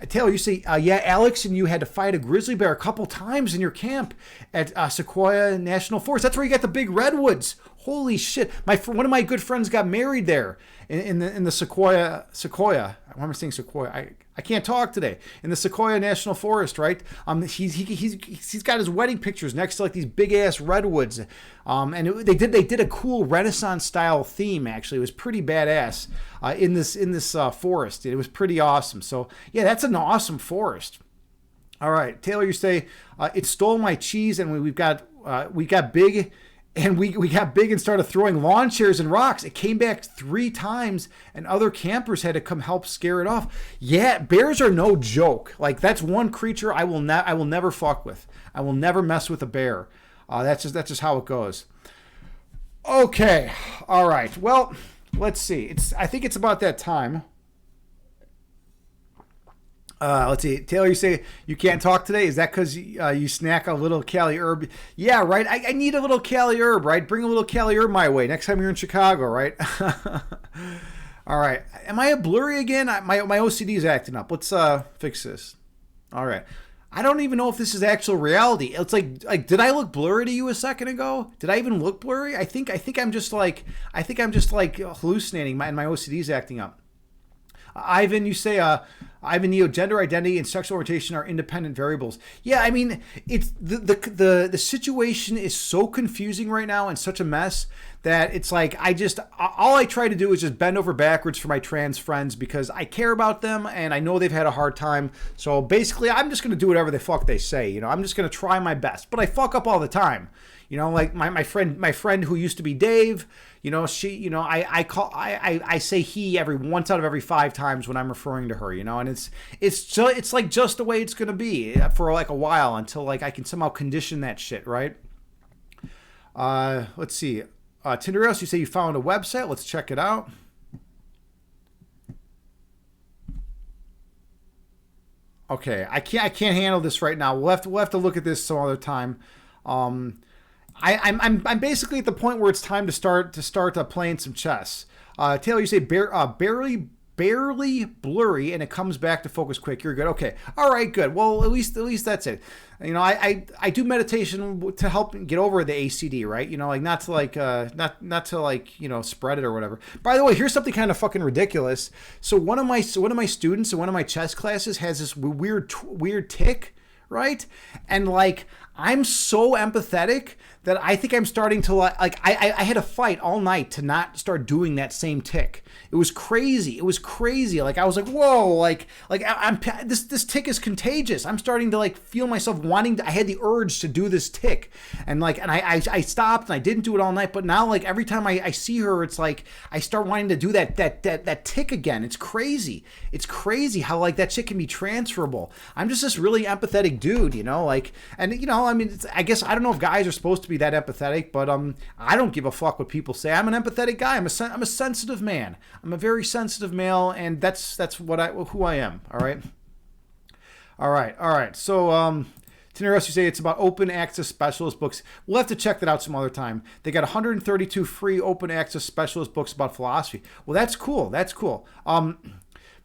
Taylor, you say, yeah, Alex and you had to fight a grizzly bear a couple times in your camp at Sequoia National Forest. That's where you got the big redwoods. Holy shit! One of my good friends got married there in the Sequoia. Why am I saying Sequoia? I can't talk today. In the Sequoia National Forest, right? He's got his wedding pictures next to like these big ass redwoods, they did a cool Renaissance style theme. Actually, it was pretty badass in this forest. It was pretty awesome. So yeah, that's an awesome forest. All right, Taylor, you say it stole my cheese, and we got big. And we got big and started throwing lawn chairs and rocks. It came back 3 times, and other campers had to come help scare it off. Yeah, bears are no joke. Like, that's one creature I will never fuck with. I will never mess with a bear. That's just how it goes. Okay, all right. Well, let's see. I think it's about that time. Let's see. Taylor, you say you can't talk today. Is that because you snack a little Cali herb? Yeah, right. I need a little Cali herb, right? Bring a little Cali herb my way next time you're in Chicago, right? All right. Am I a blurry again? My OCD is acting up. Let's fix this. All right. I don't even know if this is actual reality. It's like did I look blurry to you a second ago? Did I even look blurry? I think I'm just like hallucinating. My OCD is acting up. Ivan, you say, Ivan Neo, gender identity and sexual orientation are independent variables. Yeah, I mean, it's the situation is so confusing right now and such a mess that it's like all I try to do is just bend over backwards for my trans friends because I care about them and I know they've had a hard time. So basically, I'm just gonna do whatever the fuck they say. You know, I'm just gonna try my best, but I fuck up all the time. You know, like my friend who used to be Dave. You know, I say he once out of every 5 times when I'm referring to her, you know, and it's like just the way it's going to be for like a while until like I can somehow condition that shit, right? Let's see. Tinderos, you say you found a website. Let's check it out. Okay, I can't handle this right now. We'll have to look at this some other time. I'm basically at the point where it's time to start playing some chess. Taylor, you say barely blurry, and it comes back to focus quick. You're good. Okay. All right. Good. Well, at least that's it. You know, I do meditation to help get over the ACD, right? You know, like not to you know, spread it or whatever. By the way, here's something kind of fucking ridiculous. So one of my students in one of my chess classes has this weird tick, right? And like I'm so empathetic that I think I'm starting to like I had a fight all night to not start doing that same tick. It was crazy. Like I was like, whoa, like this tick is contagious. I'm starting to like feel myself wanting to, I had the urge to do this tick. And I stopped and I didn't do it all night, but now like every time I see her, it's like I start wanting to do that tick again. It's crazy. It's crazy how like that shit can be transferable. I'm just this really empathetic dude, you know, like, and you know, I mean, I guess I don't know if guys are supposed to be that empathetic, but I don't give a fuck what people say. I'm an empathetic guy. I'm a sensitive man. I'm a very sensitive male, and that's who I am. All right. So Teneros, you say it's about open access specialist books. We'll have to check that out some other time. They got 132 free open access specialist books about philosophy. Well, that's cool.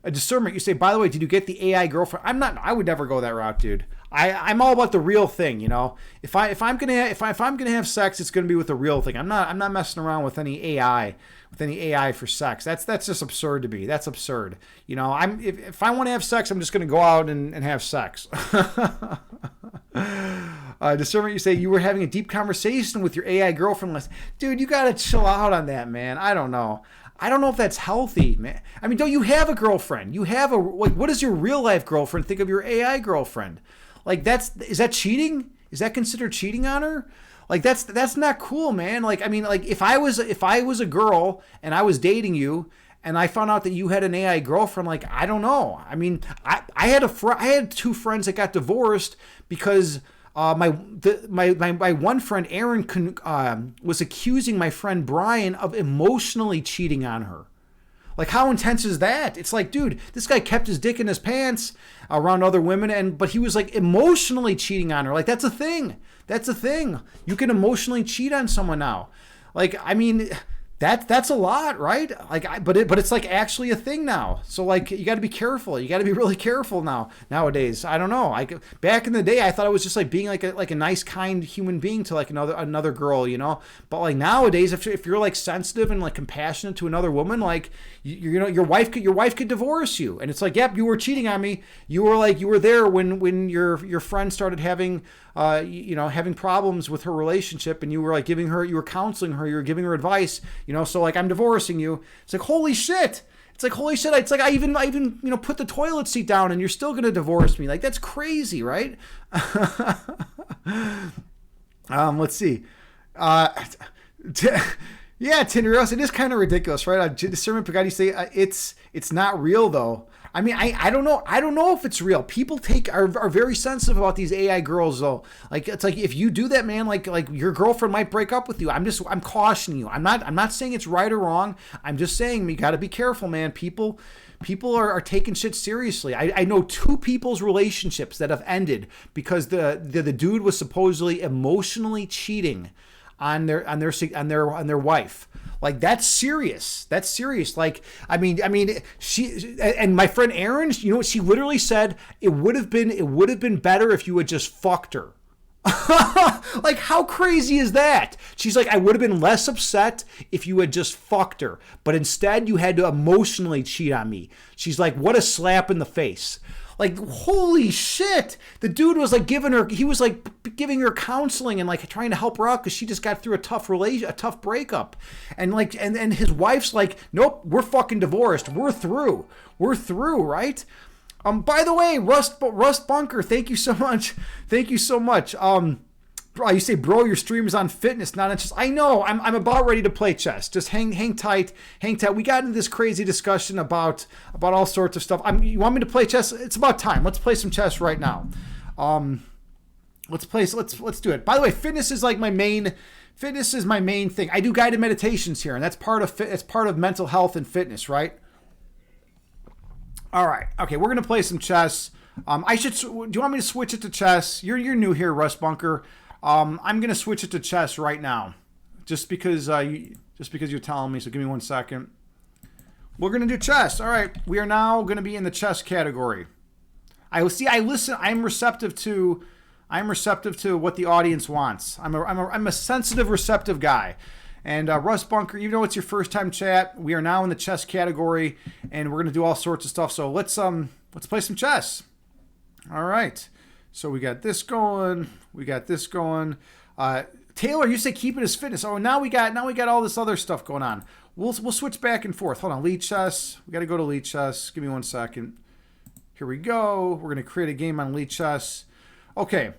A discernment, you say, by the way, did you get the AI girlfriend? I would never go that route, dude. I'm all about the real thing, you know. If I'm gonna have sex, it's gonna be with the real thing. I'm not messing around with any AI for sex. That's just absurd to me. That's absurd. You know, if I want to have sex, I'm just gonna go out and have sex. Discernment, you say you were having a deep conversation with your AI girlfriend last. Dude, you gotta chill out on that, man. I don't know if that's healthy, man. I mean, don't you have a girlfriend? What does your real life girlfriend think of your AI girlfriend? Like is that cheating? Is that considered cheating on her? Like that's not cool, man. Like, I mean, like if I was a girl and I was dating you and I found out that you had an AI girlfriend, like, I don't know. I mean, I had 2 friends that got divorced because my one friend Aaron was accusing my friend Brian of emotionally cheating on her. Like, how intense is that? It's like, dude, this guy kept his dick in his pants around other women, but he was like emotionally cheating on her. Like, that's a thing. You can emotionally cheat on someone now. Like, I mean, That's a lot, right? Like, but it's like actually a thing now. So like, you got to be careful. You got to be really careful nowadays. I don't know. Like back in the day, I thought it was just like being like a nice, kind human being to like another girl, you know. But like nowadays, if you're like sensitive and like compassionate to another woman, like you know, your wife could divorce you, and it's like, yep, you were cheating on me. You were there when your friend started having having problems with her relationship, and you were like you were counseling her, you were giving her advice, you know, so like, I'm divorcing you. It's like, holy shit. It's like, holy shit. It's like, I even, you know, put the toilet seat down and you're still going to divorce me. Like, that's crazy, right? Let's see. Yeah, Tinder, it is kind of ridiculous, right? Discernment Pagani say it's not real though. I mean, I don't know. I don't know if it's real. People are very sensitive about these AI girls though. Like, it's like, if you do that, man, like your girlfriend might break up with you. I'm cautioning you. I'm not saying it's right or wrong. I'm just saying you got to be careful, man. People are taking shit seriously. I know 2 people's relationships that have ended because the dude was supposedly emotionally cheating on their wife. Like, that's serious. That's serious. Like, I mean, she and my friend Erin, you know what she literally said? It would have been better if you had just fucked her. Like, how crazy is that? She's like, I would have been less upset if you had just fucked her, but instead you had to emotionally cheat on me. She's like, what a slap in the face. Like, holy shit. The dude was like giving her counseling and like trying to help her out because she just got through a tough breakup. And like, and his wife's like, nope, we're fucking divorced. We're through, right? By the way, Rust Bunker, thank you so much. Thank you so much. You say, bro, your stream is on fitness, not on chess. I know. I'm about ready to play chess. Just hang tight. We got into this crazy discussion about all sorts of stuff. You want me to play chess? It's about time. Let's play some chess right now. Let's do it. By the way, fitness is my main thing. I do guided meditations here, and that's part of mental health and fitness, right? All right. Okay, we're gonna play some chess. Do you want me to switch it to chess? You're new here, Rust Bunker. I'm gonna switch it to chess right now, just because you're telling me. So give me 1 second. We're gonna do chess. All right, we are now gonna be in the chess category. I listen. I'm receptive to what the audience wants. I'm a sensitive, receptive guy. And Rust Bunker, even though it's your first time chat, we are now in the chess category, and we're gonna do all sorts of stuff. So let's play some chess. All right. So we got this going. Taylor, you say keep it as fitness. Oh, now we got all this other stuff going on. We'll switch back and forth. Hold on, lead chess. We got to go to lead chess. Give me 1 second. Here we go. We're gonna create a game on lead chess. Okay.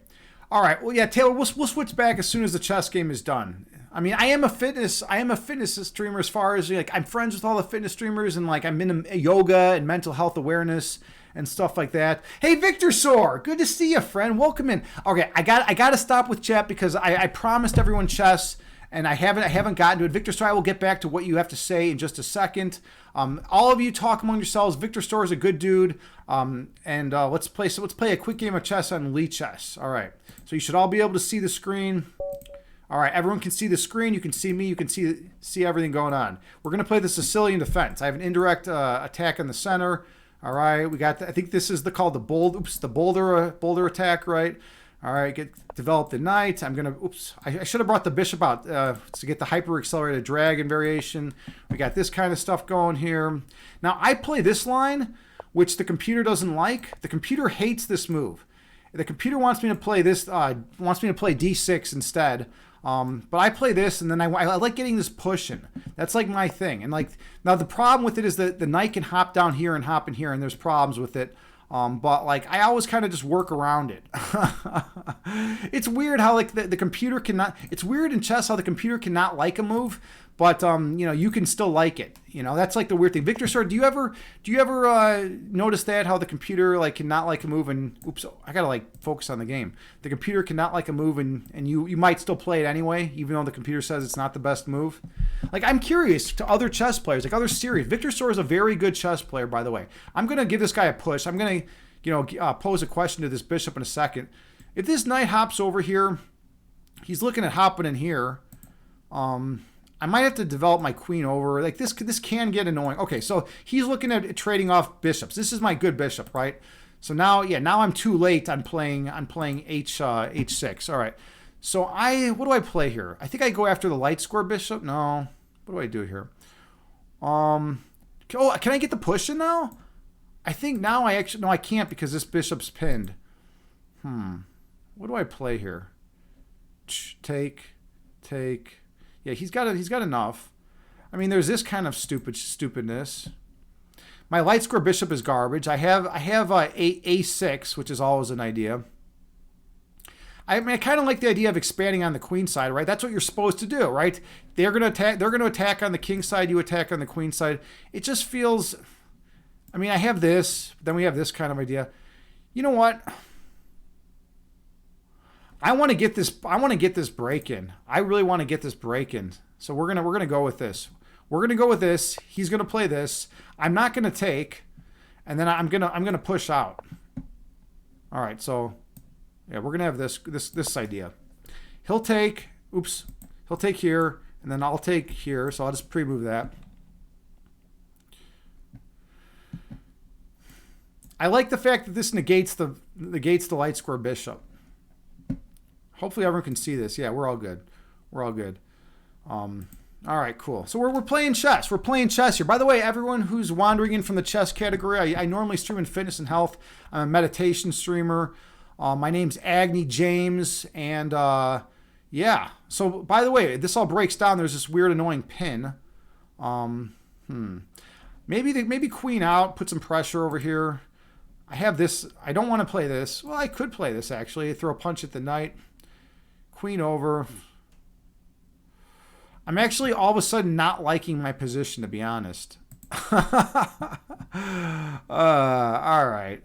All right. Well, yeah, Taylor, we'll switch back as soon as the chess game is done. I mean, I am a fitness streamer, as far as like I'm friends with all the fitness streamers, and like I'm into yoga and mental health awareness and stuff like that. Hey, Victor Soar, good to see you, friend. Welcome in. Okay, I got to stop with chat because I promised everyone chess, and I haven't gotten to it. Victor Soar, I will get back to what you have to say in just a second. All of you talk among yourselves. Victor Soar is a good dude, and let's play a quick game of chess on Lee Chess. All right, so you should all be able to see the screen. All right, everyone can see the screen. You can see me. You can see everything going on. We're going to play the Sicilian defense. I have an indirect attack in the center. All right, we got. I think this is called the boulder attack, right? All right, develop the knight. I'm gonna. I should have brought the bishop out to get the hyper accelerated dragon variation. We got this kind of stuff going here. Now I play this line, which the computer doesn't like. The computer hates this move. The computer wants me to play this. Wants me to play d6 instead. But I play this, and then I like getting this pushing. That's like my thing. And like, now the problem with it is that the knight can hop down here and hop in here, and there's problems with it. But like, I always kind of just work around it. It's weird how like the computer cannot. It's weird in chess how the computer cannot like a move, but you can still like it. That's like the weird thing. Victor, sir, do you ever notice that how the computer like cannot like a move, and I gotta like focus on the game. The computer cannot like a move, and you might still play it anyway, even though the computer says it's not the best move. Like, I'm curious to other chess players, like other series. Victor Soar is a very good chess player, by the way. I'm gonna give this guy a push. I'm gonna pose a question to this bishop in a second. If this knight hops over here, he's looking at hopping in here. I might have to develop my queen over. Like this can get annoying. Okay, so he's looking at trading off bishops. This is my good bishop, right? So now, yeah, now I'm too late. I'm playing h6. All right. So what do I play here? I think I go after the light square bishop. No. What do I do here? Oh, can I get the push in now? I think now no, I can't because this bishop's pinned. What do I play here? Take. Yeah, he's got enough. I mean, there's this kind of stupidness. My light square bishop is garbage. I have a6, which is always an idea. I mean, I kind of like the idea of expanding on the queen side, right? That's what you're supposed to do, right? They're going to attack on the king side. You attack on the queen side. It just feels. I mean, I have this. Then we have this kind of idea. You know what? I want to get this break in. I really want to get this break in. So we're gonna go with this. We're gonna go with this. He's gonna play this. I'm not gonna take, and then I'm gonna push out. All right. So yeah, we're gonna have this idea. He'll take. Oops. He'll take here, and then I'll take here. So I'll just pre-move that. I like the fact that this negates the light square bishop. Hopefully everyone can see this. Yeah, we're all good. We're all good. All right, cool. So we're playing chess. We're playing chess here. By the way, everyone who's wandering in from the chess category, I normally stream in fitness and health. I'm a meditation streamer. My name's Agni James, and yeah. So by the way, this all breaks down. There's this weird, annoying pin. Maybe queen out. Put some pressure over here. I have this. I don't want to play this. Well, I could play this actually. Throw a punch at the knight. Queen over. I'm actually all of a sudden not liking my position, to be honest. All right.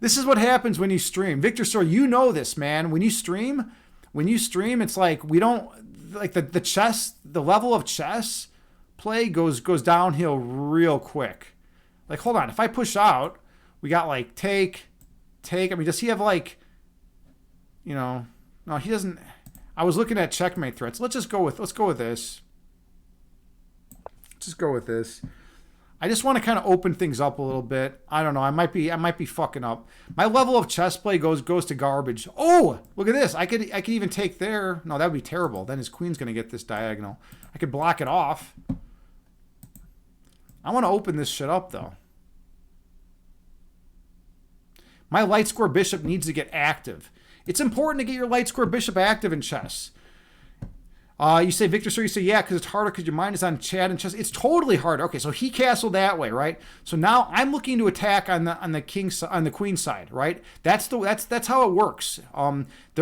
This is what happens when you stream. Victor Sor, you know this, man. When you stream, it's like we don't like the chess, the level of chess play goes downhill real quick. Like, hold on. If I push out, we got like take. I mean, does he have like, no, he doesn't. I was looking at checkmate threats. Let's go with this. Just go with this. I just want to kind of open things up a little bit. I don't know. I might be fucking up. My level of chess play goes to garbage. Oh, look at this. I could even take there. No, that would be terrible. Then his queen's going to get this diagonal. I could block it off. I want to open this shit up though. My light square bishop needs to get active. It's important to get your light square bishop active in chess. You say, Victor, so you say, yeah, because it's harder because your mind is on Chad and chess. It's totally harder. Okay, so he castled that way, right? So now I'm looking to attack on the queen side, right? That's how it works.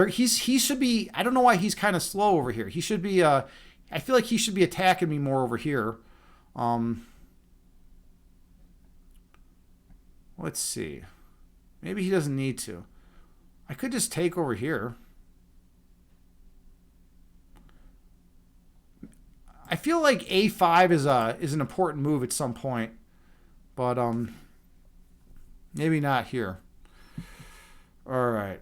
He should be. I don't know why he's kind of slow over here. He should be. I feel like he should be attacking me more over here. Let's see. Maybe he doesn't need to. I could just take over here. I feel like A5 is an important move at some point, but maybe not here. All right.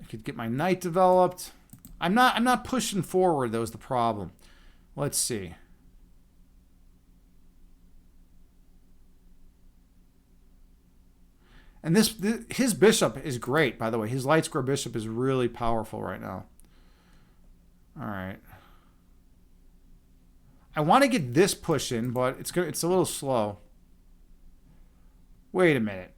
I could get my knight developed. I'm not pushing forward, though, is the problem. Let's see. And his bishop is great, by the way. His light square bishop is really powerful right now. All right. I want to get this push in, but it's a little slow. Wait a minute.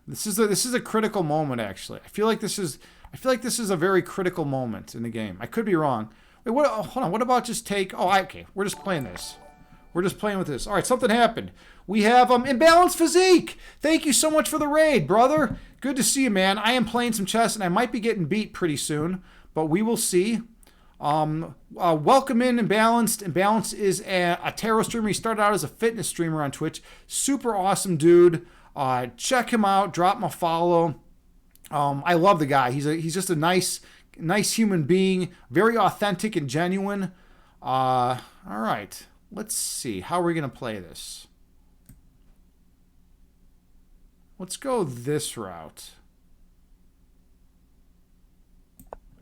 This is a critical moment, actually. I feel like this is a very critical moment in the game. I could be wrong. Wait, what? Oh, hold on. What about just take? Oh, okay. We're just playing this. We're just playing with this. All right, something happened. We have imbalanced physique. Thank you so much for the raid, brother. Good to see you, man. I am playing some chess, and I might be getting beat pretty soon, but we will see. Welcome in Imbalanced. Imbalanced is a tarot streamer. He started out as a fitness streamer on Twitch. Super awesome dude. Check him out. Drop him a follow. I love the guy. He's just a nice nice human being, very authentic and genuine. All right, let's see. How are we going to play this? Let's go this route.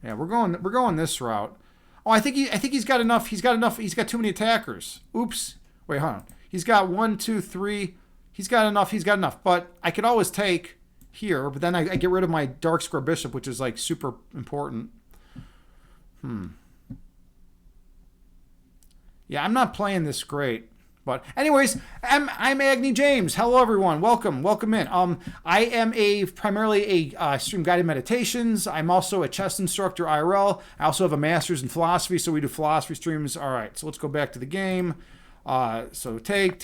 Yeah, we're going this route. Oh, I think he's got enough. He's got too many attackers. Oops. Wait, hold on. He's got 1, 2, 3. He's got enough. But I could always take here, but then I get rid of my dark square bishop, which is like super important. Yeah, I'm not playing this great. But anyways, I'm Agni James. Hello, everyone. Welcome in. I am primarily a stream guided meditations. I'm also a chess instructor IRL. I also have a master's in philosophy, so we do philosophy streams. All right, so let's go back to the game. So take.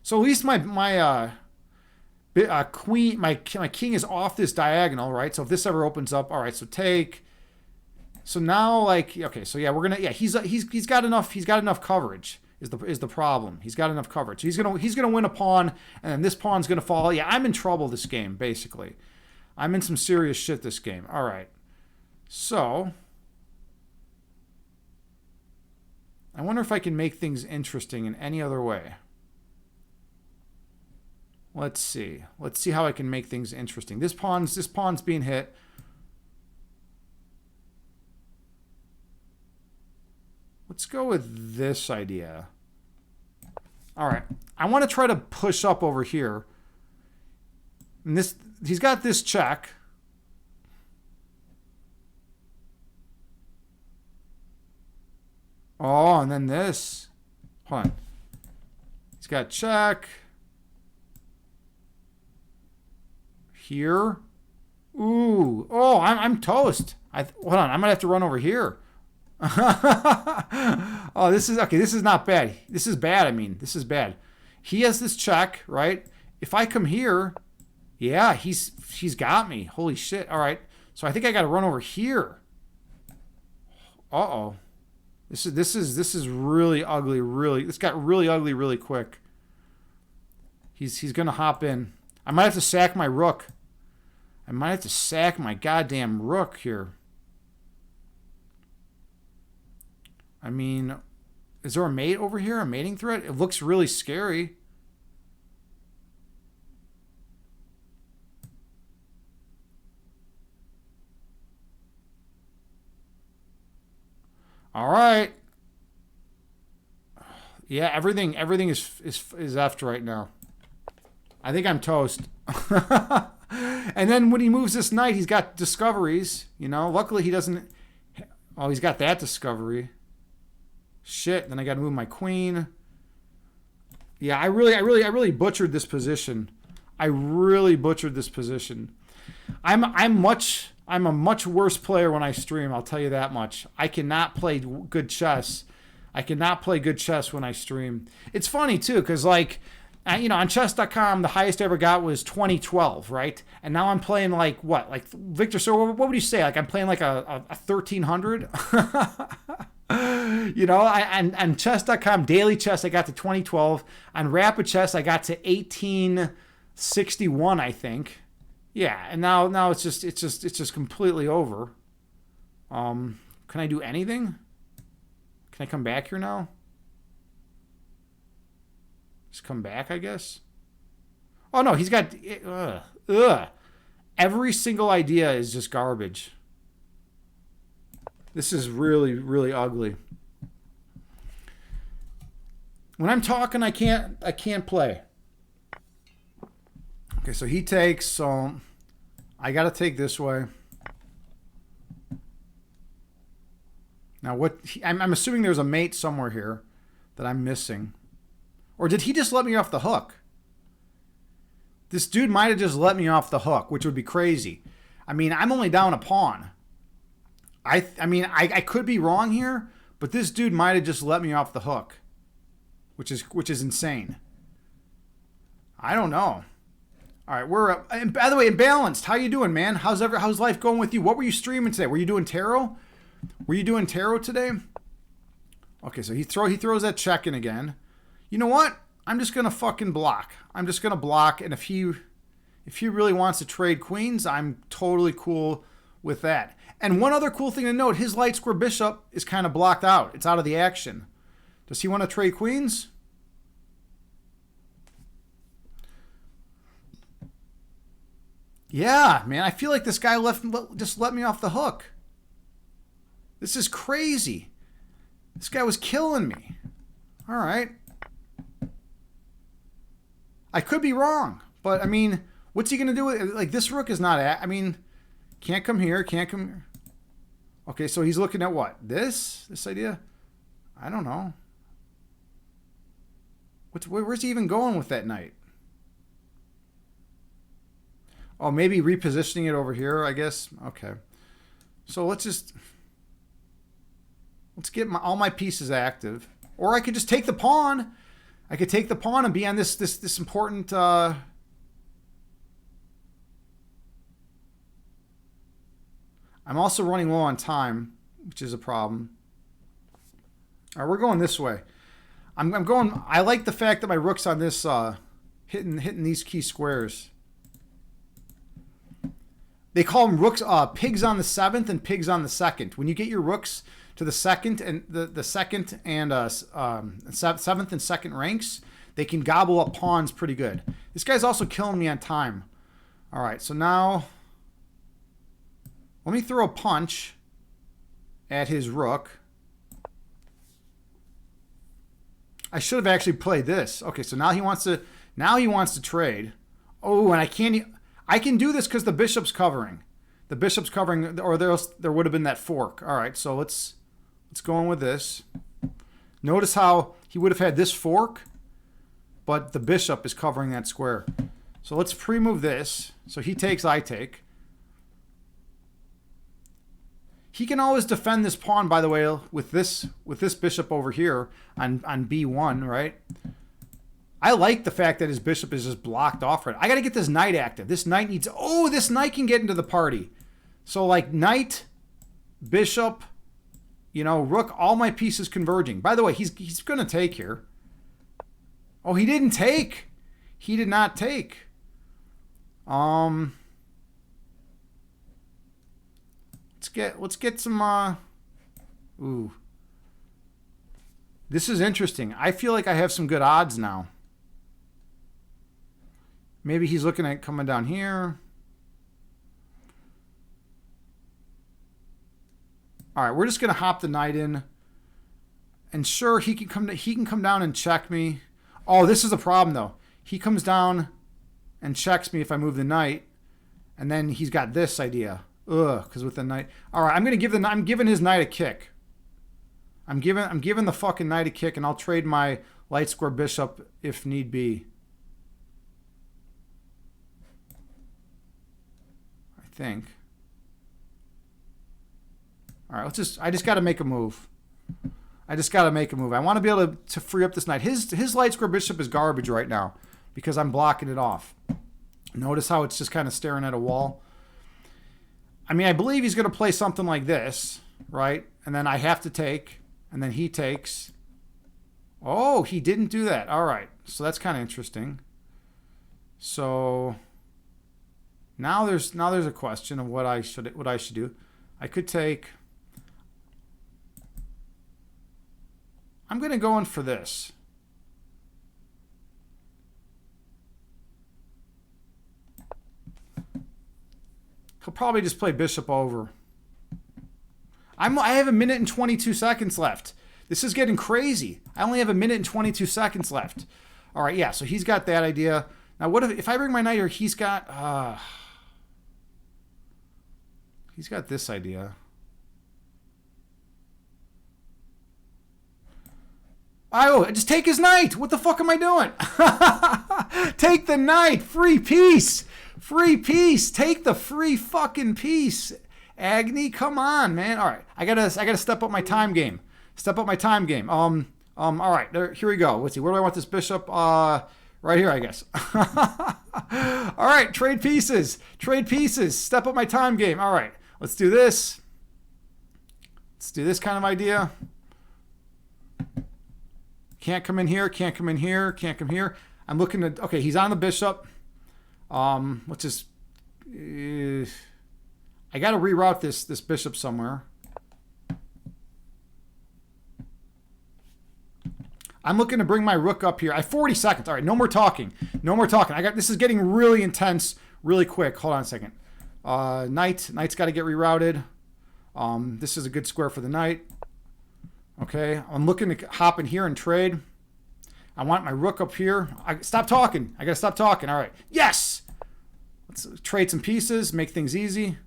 So at least my queen, my king is off this diagonal, right? So if this ever opens up, all right. So take. So now, like, okay, so yeah, he's got enough coverage is the problem. He's got enough coverage. So he's gonna win a pawn, and then this pawn's gonna fall. Yeah, I'm in trouble this game, basically. I'm in some serious shit this game. All right, so I wonder if I can make things interesting in any other way. Let's see how I can make things interesting. This pawn's being hit. Let's go with this idea. All right. I want to try to push up over here. And he's got this check. Oh, and then this. Hold on. He's got check. Here. Ooh. Oh, I'm toast. Hold on. I'm going to have to run over here. Oh, this is okay. This is not bad. This is bad. I mean, this is bad. He has this check, right? If I come here, yeah, he's got me. Holy shit. All right. So I think I got to run over here. Uh-oh. This is really ugly. This got really ugly really quick. He's going to hop in. I might have to sack my rook. I might have to sack my goddamn rook here. I mean, is there a mate over here? A mating threat? It looks really scary. All right. Yeah, everything is effed right now. I think I'm toast. And then when he moves this knight, he's got discoveries. You know, luckily he doesn't. Oh, he's got that discovery. Shit, then I got to move my queen. Yeah, I really butchered this position. I'm a much worse player when I stream, I'll tell you that much. I cannot play good chess. When I stream. It's funny too, because like, on chess.com, the highest I ever got was 2012, right? And now I'm playing like what? Like Victor, so what would you say? Like I'm playing like a 1300? On chess.com, daily chess, I got to 2012. On rapid chess, I got to 1861, I think. Yeah, and now it's just completely over. Can I do anything? Can I come back here now? Just come back, I guess. Oh no, he's got every single idea is just garbage. This is really, really ugly. When I'm talking, I can't play. Okay, so he takes, so I got to take this way. Now, I'm assuming there's a mate somewhere here that I'm missing. Or did he just let me off the hook? This dude might have just let me off the hook, which would be crazy. I mean, I'm only down a pawn. I could be wrong here, but this dude might have just let me off the hook, which is insane. I don't know. All right, and by the way, Imbalanced. How you doing, man? How's life going with you? What were you streaming today? Were you doing tarot? Today? Okay, so he throws that check in again. You know what? I'm just gonna fucking block. I'm just gonna block, and if he If he really wants to trade queens, I'm totally cool with that. And one other cool thing to note, his light square bishop is kind of blocked out. It's out of the action. Does he want to trade queens? Yeah, man, I feel like this guy just let me off the hook. This is crazy. This guy was killing me. All right. I could be wrong, but I mean, what's he going to do with it? Like, this rook is not, I mean, can't come here, can't come here. Okay, so he's looking at what? This idea? I don't know. Where's he even going with that knight? Oh, maybe repositioning it over here, I guess. Okay. So let's get all my pieces active. Or I could just take the pawn. I could take the pawn and be on this important... I'm also running low on time, which is a problem. All right, we're going this way. I'm going... I like the fact that my rook's on this... hitting these key squares. They call them rooks, pigs on the 7th and pigs on the 2nd. When you get your rooks to the 2nd and the 2nd and 7th and 2nd ranks, they can gobble up pawns pretty good. This guy's also killing me on time. All right, so now let me throw a punch at his rook. I should have actually played this. Okay, so now he wants to trade. Oh, and I can do this because the bishop's covering. The bishop's covering, or there would have been that fork. All right, so let's go on with this. Notice how he would have had this fork, but the bishop is covering that square. So let's pre-move this. So he takes, I take. He can always defend this pawn, by the way, with this bishop over here on B1, right? I like the fact that his bishop is just blocked off right. I got to get this knight active. This knight needs... Oh, this knight can get into the party. So, like, knight, bishop, you know, rook, all my pieces converging. By the way, he's going to take here. Oh, he didn't take. He did not take. Let's get some... Ooh. This is interesting. I feel like I have some good odds now. Maybe he's looking at coming down here. All right, we're just gonna hop the knight in, and sure, he can come down and check me. Oh, this is a problem though. He comes down and checks me if I move the knight, and then he's got this idea. Ugh, because with the knight. All right, I'm giving his knight a kick. I'm giving the fucking knight a kick, and I'll trade my light square bishop if need be. Think. All right, I just got to make a move. I want to be able to free up this knight. His light square bishop is garbage right now because I'm blocking it off. Notice how it's just kind of staring at a wall. I mean, I believe he's going to play something like this, right? And then I have to take, and then he takes. Oh, he didn't do that. All right, so that's kind of interesting. So now there's a question of what I should do. I could take. I'm going to go in for this. He'll probably just play bishop over. I have a minute and 22 seconds left. This is getting crazy. I only have a minute and 22 seconds left. All right, yeah, so he's got that idea. Now, what if I bring my knight here? He's got this idea. Oh, just take his knight. What the fuck am I doing? Take the knight. Free piece. Free piece. Take the free fucking piece. Agni, come on, man. All right, I gotta step up my time game. All right, here we go. Let's see. Where do I want this bishop? Right here, I guess. All right, trade pieces. Step up my time game. All right, let's do this. Let's do this kind of idea. Can't come in here. I'm looking at... Okay, he's on the bishop. Let's just. I got to reroute this bishop somewhere. I'm looking to bring my rook up here. I have 40 seconds. All right, no more talking. No more talking. This is getting really intense, really quick. Hold on a second. Knight's got to get rerouted. This is a good square for the knight. Okay, I'm looking to hop in here and trade. I want my rook up here. Stop talking. I got to stop talking. All right. Yes! Let's trade some pieces, make things easy.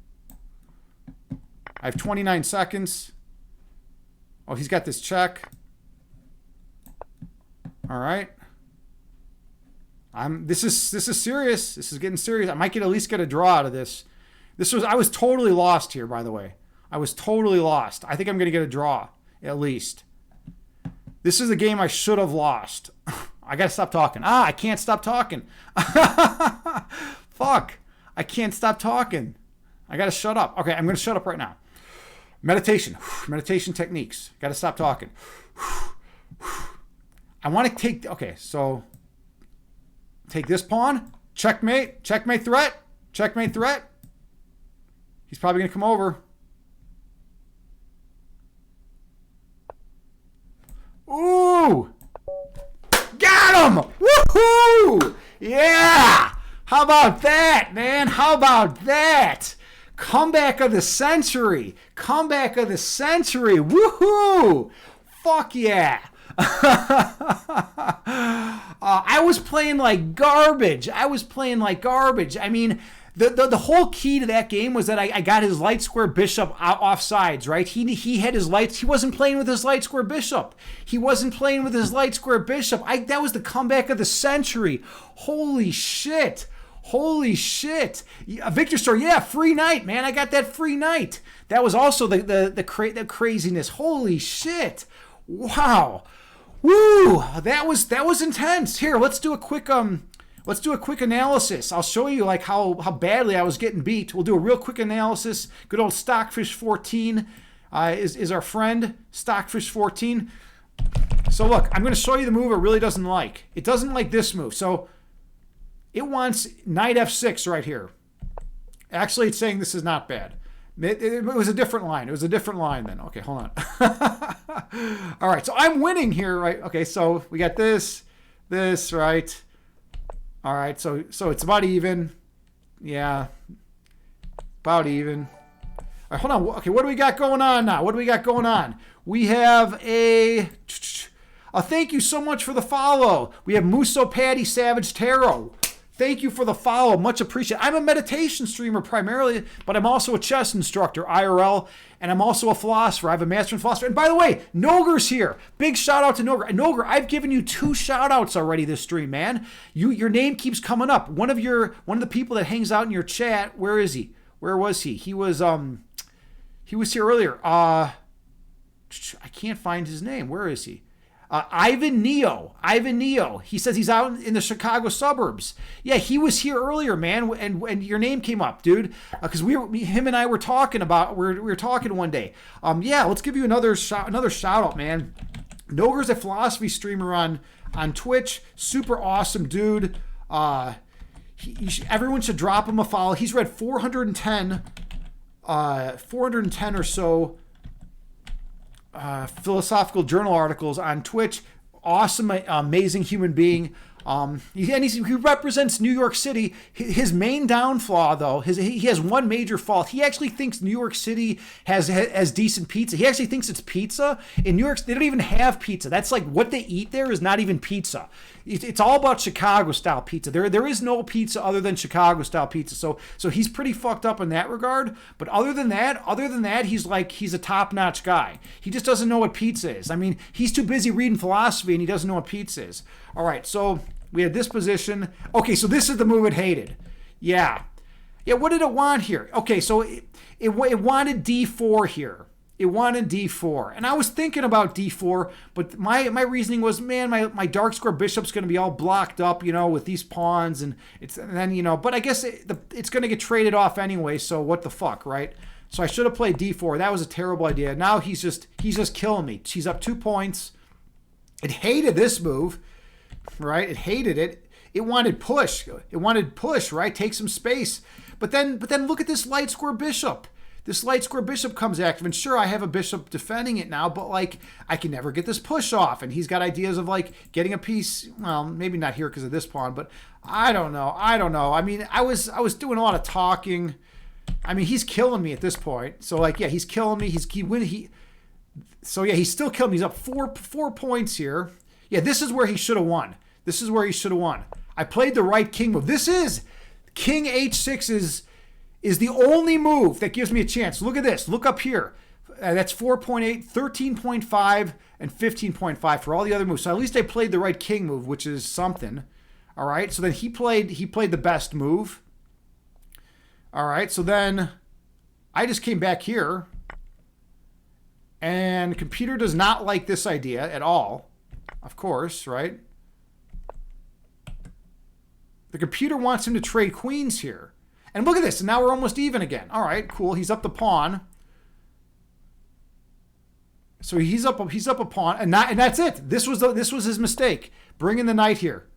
I have 29 seconds. Oh, he's got this check. All right. This is serious. This is getting serious. I might at least get a draw out of this. I was totally lost here, by the way. I was totally lost. I think I'm going to get a draw, at least. This is a game I should have lost. I got to stop talking. I can't stop talking. Fuck. I can't stop talking. I got to shut up. Okay, I'm going to shut up right now. Meditation. Meditation techniques. Got to stop talking. I want to take... Okay, so... Take this pawn. Checkmate. Checkmate threat. Checkmate threat. He's probably going to come over. Ooh! Got him! Woohoo! Yeah! How about that, man? How about that? Comeback of the century. Comeback of the century. Woohoo! Fuck yeah. I was playing like garbage. I mean, the whole key to that game was that I got his light square bishop off sides, right? He had his lights. He wasn't playing with his light square bishop. That was the comeback of the century. Holy shit. Victor Store, yeah, free night, man. I got that free night. That was also the craziness. Holy shit. Wow. Woo! That was intense. Here, let's do a quick analysis. I'll show you like how badly I was getting beat. We'll do a real quick analysis. Good old Stockfish 14 is our friend, Stockfish 14. So look, I'm going to show you the move it really doesn't like. It doesn't like this move. So it wants knight f6 right here. Actually, it's saying this is not bad. It was a different line. It was a different line then. Okay, hold on. All right, so I'm winning here, right? Okay, so we got this, right? All right, so it's about even. Yeah, about even. All right, hold on. Okay, what do we got going on now? We have a thank you so much for the follow. We have Muso Patty Savage Tarot. Thank you for the follow. Much appreciated. I'm a meditation streamer primarily, but I'm also a chess instructor, IRL, and I'm also a philosopher. I have a master in philosophy. And by the way, Noger's here. Big shout out to Noger. Noger, I've given you 2 shout outs already this stream, man. Your name keeps coming up. One of the people that hangs out in your chat, where is he? Where was he? He was here earlier. I can't find his name. Where is he? Ivan Neo. He says he's out in the Chicago suburbs. Yeah, he was here earlier, man, and your name came up, dude. Because him and I were talking about. We were talking one day. Yeah, let's give you another shout out, man. Noger's a philosophy streamer on Twitch. Super awesome, dude. Everyone should drop him a follow. He's read 410 or so. Philosophical journal articles on Twitch. Awesome, amazing human being. He represents New York City. His main downfall, though, he has one major fault. He actually thinks New York City has decent pizza. He actually thinks it's pizza. In New York, they don't even have pizza. That's like what they eat there is not even pizza. It's all about Chicago-style pizza. There is no pizza other than Chicago-style pizza. So he's pretty fucked up in that regard. But other than that, he's a top-notch guy. He just doesn't know what pizza is. I mean, he's too busy reading philosophy and he doesn't know what pizza is. All right, so we had this position. Okay, so this is the move it hated. Yeah, what did it want here? Okay, so it wanted d4 here. It wanted d4. And I was thinking about d4, but my reasoning was, man, my dark square bishop's going to be all blocked up, with these pawns. And then, but I guess it's going to get traded off anyway, so what the fuck, right? So I should have played d4. That was a terrible idea. Now he's just killing me. She's up 2 points. It hated this move, right? It hated it. it wanted push. It wanted push, right? Take some space. But then look at this light square bishop. This light square bishop comes active, and sure, I have a bishop defending it now, but like I can never get this push off. And he's got ideas of like getting a piece. Well, maybe not here because of this pawn, but I don't know. I mean, I was doing a lot of talking. I mean, he's killing me at this point. So like, yeah, he's killing me. So yeah, he's still killing me. He's up four points here. Yeah, this is where he should have won. I played the right king move. This is king h6 is the only move that gives me a chance. Look at this. Look up here. That's 4.8, 13.5, and 15.5 for all the other moves. So at least I played the right king move, which is something. All right. So then he played the best move. All right. So then I just came back here. And the computer does not like this idea at all. Of course, right? The computer wants him to trade queens here. And look at this. And now we're almost even again. All right, cool. He's up the pawn. So he's up a pawn. And that's it. This was his mistake. Bringing the knight here.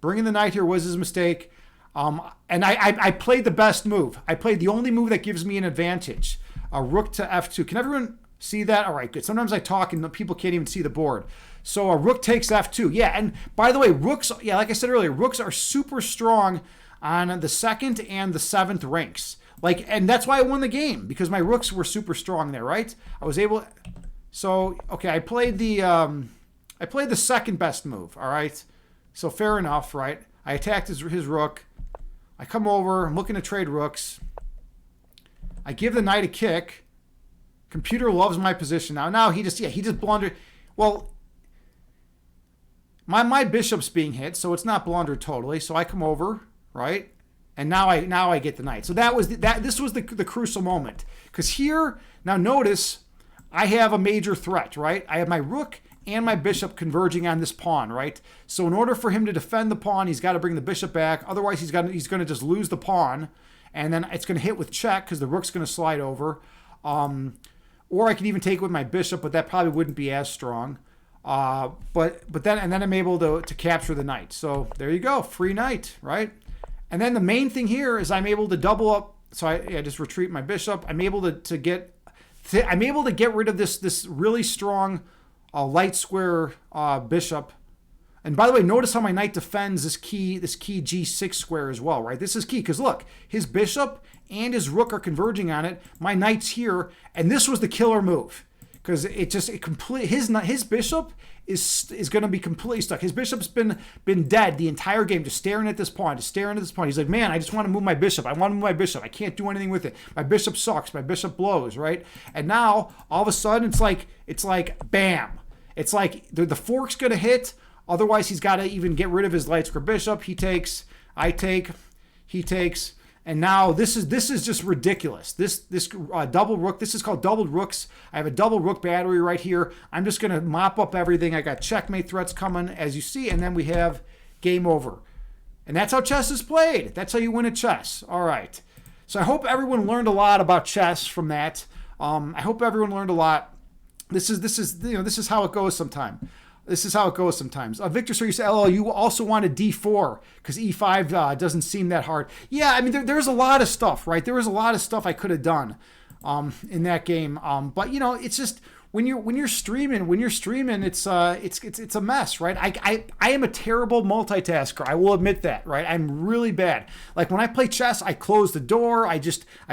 Was his mistake. And I played the best move. I played the only move that gives me an advantage. A rook to f2. Can everyone see that? All right, good. Sometimes I talk and people can't even see the board. So a rook takes f2. Yeah, and by the way, rooks, yeah, like I said earlier, rooks are super strong on the 2nd and the 7th ranks. Like, and that's why I won the game, because my rooks were super strong there, right? I was able. So, okay, I played the second best move, all right? So fair enough, right? I attacked his rook. I come over, I'm looking to trade rooks. I give the knight a kick. Computer loves my position now. Now he just blundered. Well, my bishop's being hit, so it's not blundered totally. So I come over, right? And now I get the knight. So this was the crucial moment. Because here, now notice, I have a major threat, right? I have my rook and my bishop converging on this pawn, right? So in order for him to defend the pawn, he's got to bring the bishop back. Otherwise, he's going to just lose the pawn. And then it's going to hit with check because the rook's going to slide over. Or I can even take it with my bishop, but that probably wouldn't be as strong. But then I'm able to capture the knight. So there you go, free knight, right? And then the main thing here is I'm able to double up. So I just retreat my bishop. I'm able to get rid of this really strong light square bishop. And by the way, notice how my knight defends this key g6 square as well, right? This is key because look, his bishop and his rook are converging on it. My knight's here, and this was the killer move because his bishop is going to be completely stuck. His bishop's been dead the entire game, just staring at this pawn, He's like, man, I just want to move my bishop. I can't do anything with it. My bishop sucks. My bishop blows, right? And now all of a sudden it's like bam. It's like the fork's going to hit. Otherwise, he's got to even get rid of his light square bishop. He takes, I take, he takes, and now this is just ridiculous. This double rook. This is called doubled rooks. I have a double rook battery right here. I'm just going to mop up everything. I got checkmate threats coming, as you see, and then we have game over. And that's how chess is played. That's how you win at chess. All right. So I hope everyone learned a lot about chess from that. I hope everyone learned a lot. This is how it goes sometimes. Victor, so you say, oh, you also wanted d4 because e5 doesn't seem that hard. Yeah, I mean, there's a lot of stuff, right? There was a lot of stuff I could have done in that game. But it's just when you're streaming, it's a mess, right? I am a terrible multitasker. I will admit that, right? I'm really bad. Like when I play chess, I close the door. I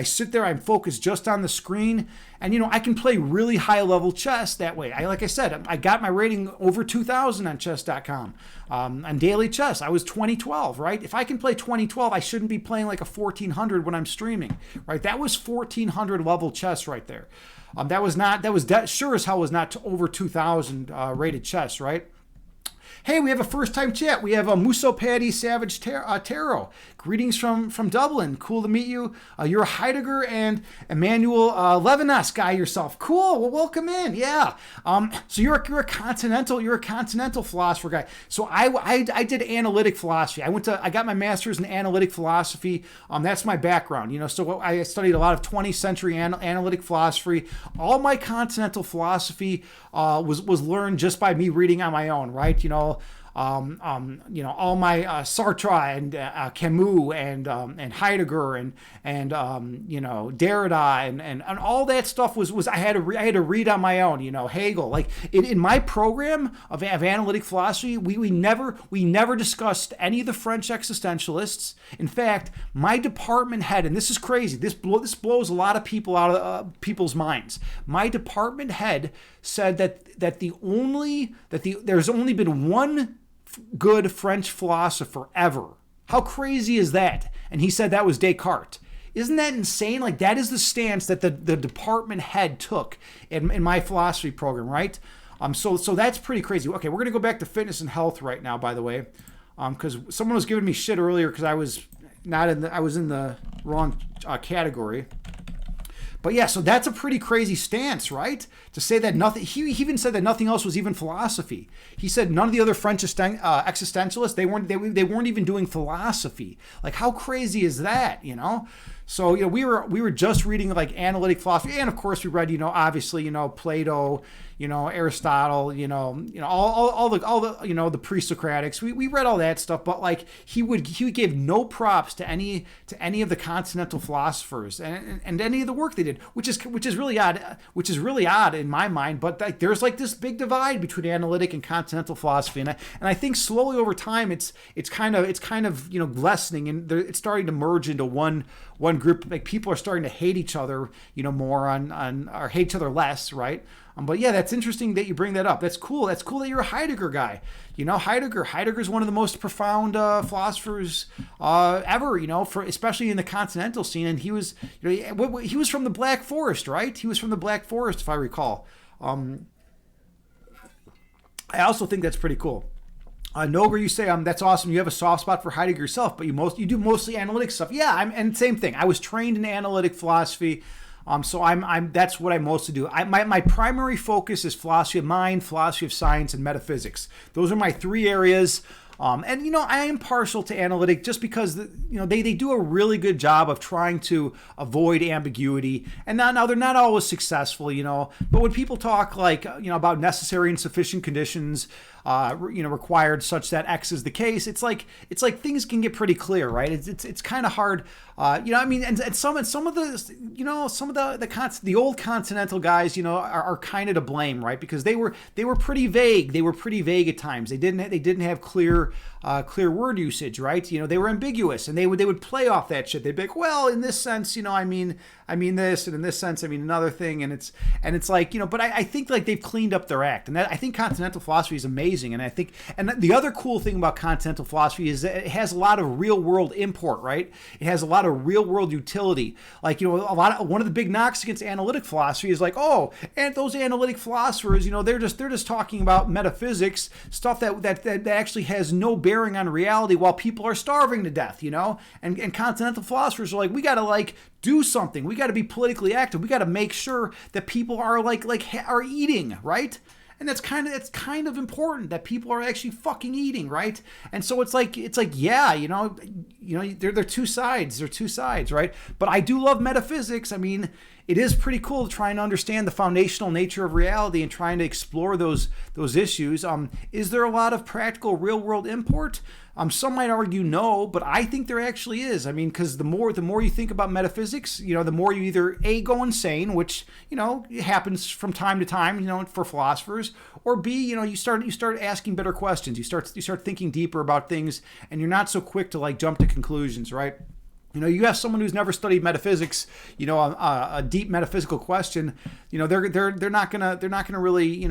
sit there. I'm focused just on the screen. And, I can play really high-level chess that way. Like I said, I got my rating over 2,000 on chess.com. On daily chess, I was 2012, right? If I can play 2012, I shouldn't be playing like a 1,400 when I'm streaming, right? That was 1,400 level chess right there. That sure as hell was not over 2,000 rated chess, right? Hey, we have a first-time chat. We have a Muso Paddy Savage Tarot. Greetings from Dublin. Cool to meet you. You're a Heidegger and Emmanuel Levinas guy yourself. Cool. Well, welcome in. Yeah. So you're a continental philosopher guy. So I did analytic philosophy. I got my master's in analytic philosophy. That's my background. So I studied a lot of 20th century analytic philosophy. All my continental philosophy was learned just by me reading on my own, right? all my Sartre and Camus and Heidegger and Derrida and all that stuff was I had to read on my own. Hegel. Like in my program of analytic philosophy, we never discussed any of the French existentialists. In fact, my department head, and this is crazy. This blows a lot of people out of people's minds. My department head said that there's only been one good French philosopher ever. How crazy is that? And he said that was Descartes. Isn't that insane? Like, that is the stance that the department head took in my philosophy program, right? So that's pretty crazy. Okay, we're gonna go back to fitness and health right now, by the way, because someone was giving me shit earlier because I was in the wrong category. But yeah, so that's a pretty crazy stance, right? To say that nothing, he even said that nothing else was even philosophy. He said none of the other French existentialists, they weren't even doing philosophy. Like, how crazy is that, So, we were just reading like analytic philosophy, and of course we read, obviously, Plato, Aristotle, all the the pre-Socratics. We read all that stuff, but like he would give no props to any of the continental philosophers and any of the work they did, which is really odd in my mind. But like, there's like this big divide between analytic and continental philosophy, and I think slowly over time it's kind of lessening, and it's starting to merge into one group. Like, people are starting to hate each other, more or hate each other less, right? But yeah, that's interesting that you bring that up. That's cool. That's cool that you're a Heidegger guy. Heidegger's one of the most profound philosophers ever. Especially in the continental scene. And he was, he was from the Black Forest, right? He was from the Black Forest, if I recall. I also think that's pretty cool. Noger, you say that's awesome. You have a soft spot for Heidegger yourself, but you do mostly analytic stuff. Yeah, and same thing. I was trained in analytic philosophy. So that's what I mostly do. My primary focus is philosophy of mind, philosophy of science, and metaphysics. Those are my three areas. And I am partial to analytic just because they do a really good job of trying to avoid ambiguity. And now they're not always successful, But when people talk like about necessary and sufficient conditions, required such that X is the case, it's like things can get pretty clear, right? It's kind of hard, and some of the old continental guys, are kind of to blame, right? Because they were pretty vague. They were pretty vague at times. They didn't have clear word usage, right? They were ambiguous, and they would play off that shit. They'd be like, well, in this sense, I mean this, and in this sense, I mean another thing, and it's like, but I think like they've cleaned up their act, and I think continental philosophy is amazing. And the other cool thing about continental philosophy is that it has a lot of real world import, right? It has a lot of real world utility. Like, one of the big knocks against analytic philosophy is like, oh, and those analytic philosophers, they're just talking about metaphysics, stuff that actually has no bearing on reality while people are starving to death, and continental philosophers are like, we got to like do something. We got to be politically active. We got to make sure that people are are eating, right? And it's kind of important that people are actually fucking eating, right? And so it's like yeah, they're two sides. They're two sides, right? But I do love metaphysics. I mean, it is pretty cool trying to understand the foundational nature of reality and trying to explore those issues. Is there a lot of practical real world import? Some might argue no, but I think there actually is. I mean, because the more you think about metaphysics, the more you either A, go insane, which happens from time to time, for philosophers, or B, you start asking better questions. You start thinking deeper about things, and you're not so quick to like jump to conclusions, right? You have someone who's never studied metaphysics, a deep metaphysical question, they're not gonna really,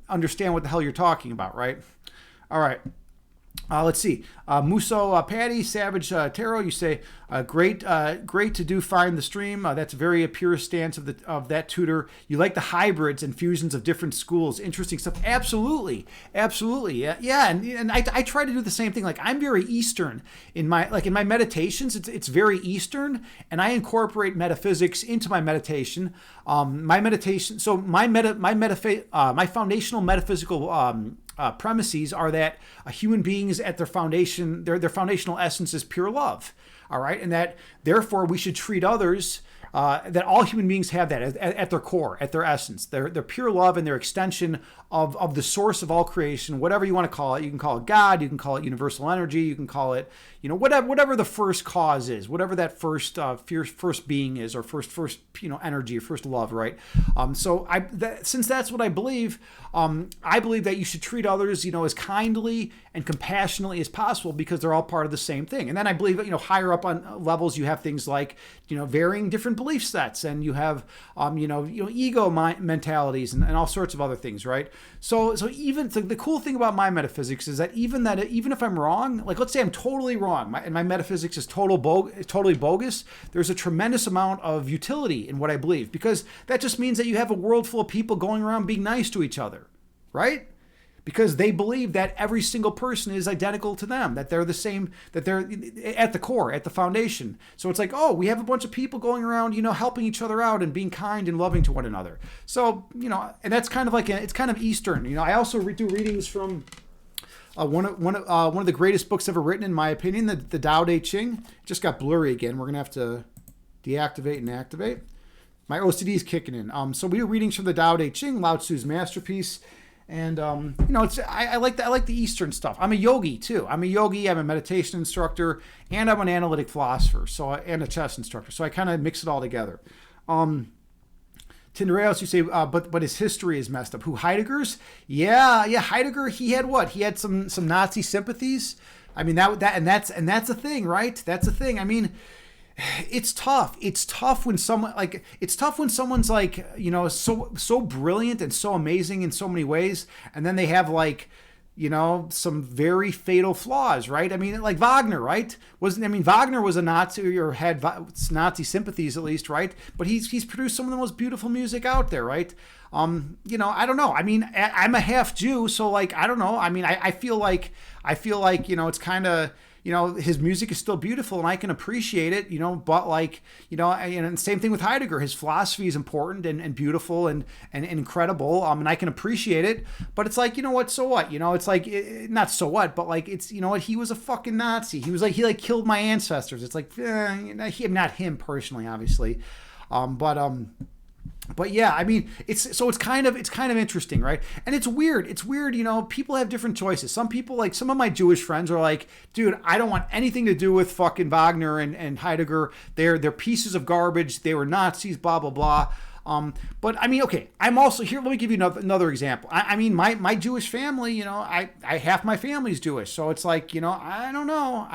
understand what the hell you're talking about, right? All right. Let's see. Muso Patty, Savage Tarot, you say, great to do find the stream. That's a very pure stance of that tutor. You like the hybrids and fusions of different schools. Interesting stuff. Absolutely. Yeah. And I try to do the same thing. Like, I'm very Eastern in my meditations. It's very Eastern, and I incorporate metaphysics into my meditation. My foundational metaphysical premises are that human beings at their foundation, their foundational essence is pure love. All right. And that therefore we should treat others that all human beings have that at their core, at their essence. They're pure love and their extension of the source of all creation, whatever you want to call it. You can call it God, you can call it universal energy, you can call it, whatever the first cause is, whatever that first being is, or first energy, or first love, right? Since that's what I believe that you should treat others, as kindly and compassionately as possible, because they're all part of the same thing. And then I believe, higher up on levels, you have things like, varying different belief sets, and you have, ego mentalities and all sorts of other things, right? So the cool thing about my metaphysics is that even if I'm wrong, like let's say I'm totally wrong, and my metaphysics is totally bogus, there's a tremendous amount of utility in what I believe, because that just means that you have a world full of people going around being nice to each other, right? Because they believe that every single person is identical to them, that they're the same, that they're at the core, at the foundation. So it's like, oh, we have a bunch of people going around, helping each other out and being kind and loving to one another. So, and that's kind of like, it's kind of Eastern. I also do readings from one of the greatest books ever written, in my opinion, the Tao Te Ching. It just got blurry again. We're going to have to deactivate and activate. My OCD is kicking in. So we do readings from the Tao Te Ching, Lao Tzu's masterpiece. And, I like the Eastern stuff. I'm a yogi too. I'm a meditation instructor, and I'm an analytic philosopher. And a chess instructor. So I kind of mix it all together. Tindereos, you say, but his history is messed up. Who, Heidegger's? Yeah. Heidegger, he had what? He had some Nazi sympathies. I mean, that's a thing, right? That's a thing. I mean, it's tough. It's tough when someone's like, so brilliant and so amazing in so many ways, and then they have some very fatal flaws, right? I mean, like Wagner, right? Wagner was a Nazi, or had Nazi sympathies at least, right? But he's produced some of the most beautiful music out there, right? I don't know. I mean, I'm a half Jew, so I don't know. I mean, I feel like it's kind of, his music is still beautiful and I can appreciate it, but and same thing with Heidegger. His philosophy is important and beautiful and incredible. And I can appreciate it, but it's like, what, so what? It's like, not so what, but it's, he was a fucking Nazi. He was he killed my ancestors. It's like, not him personally, obviously. But yeah, I mean, it's kind of interesting, right? And it's weird. It's weird, people have different choices. Some people, some of my Jewish friends are like, dude, I don't want anything to do with fucking Wagner and Heidegger. They're pieces of garbage. They were Nazis, blah, blah, blah. But I mean, okay, I'm also here. Let me give you another example. I mean, my Jewish family, I half my family's Jewish. So it's like, I don't know.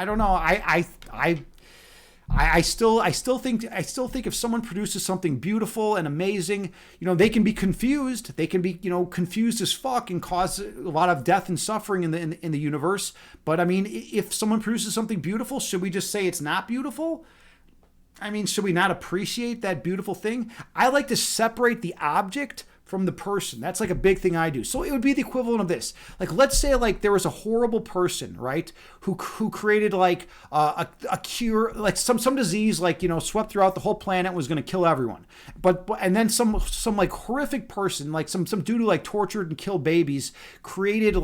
I still think if someone produces something beautiful and amazing, they can be confused. They can be, confused as fuck and cause a lot of death and suffering in the universe. But I mean, if someone produces something beautiful, should we just say it's not beautiful? I mean, should we not appreciate that beautiful thing? I like to separate the object from the person. That's a big thing I do. So it would be the equivalent of this. Let's say there was a horrible person, right? Who created a cure, some disease, swept throughout the whole planet, was going to kill everyone. And then some horrific person, some dude who tortured and killed babies, created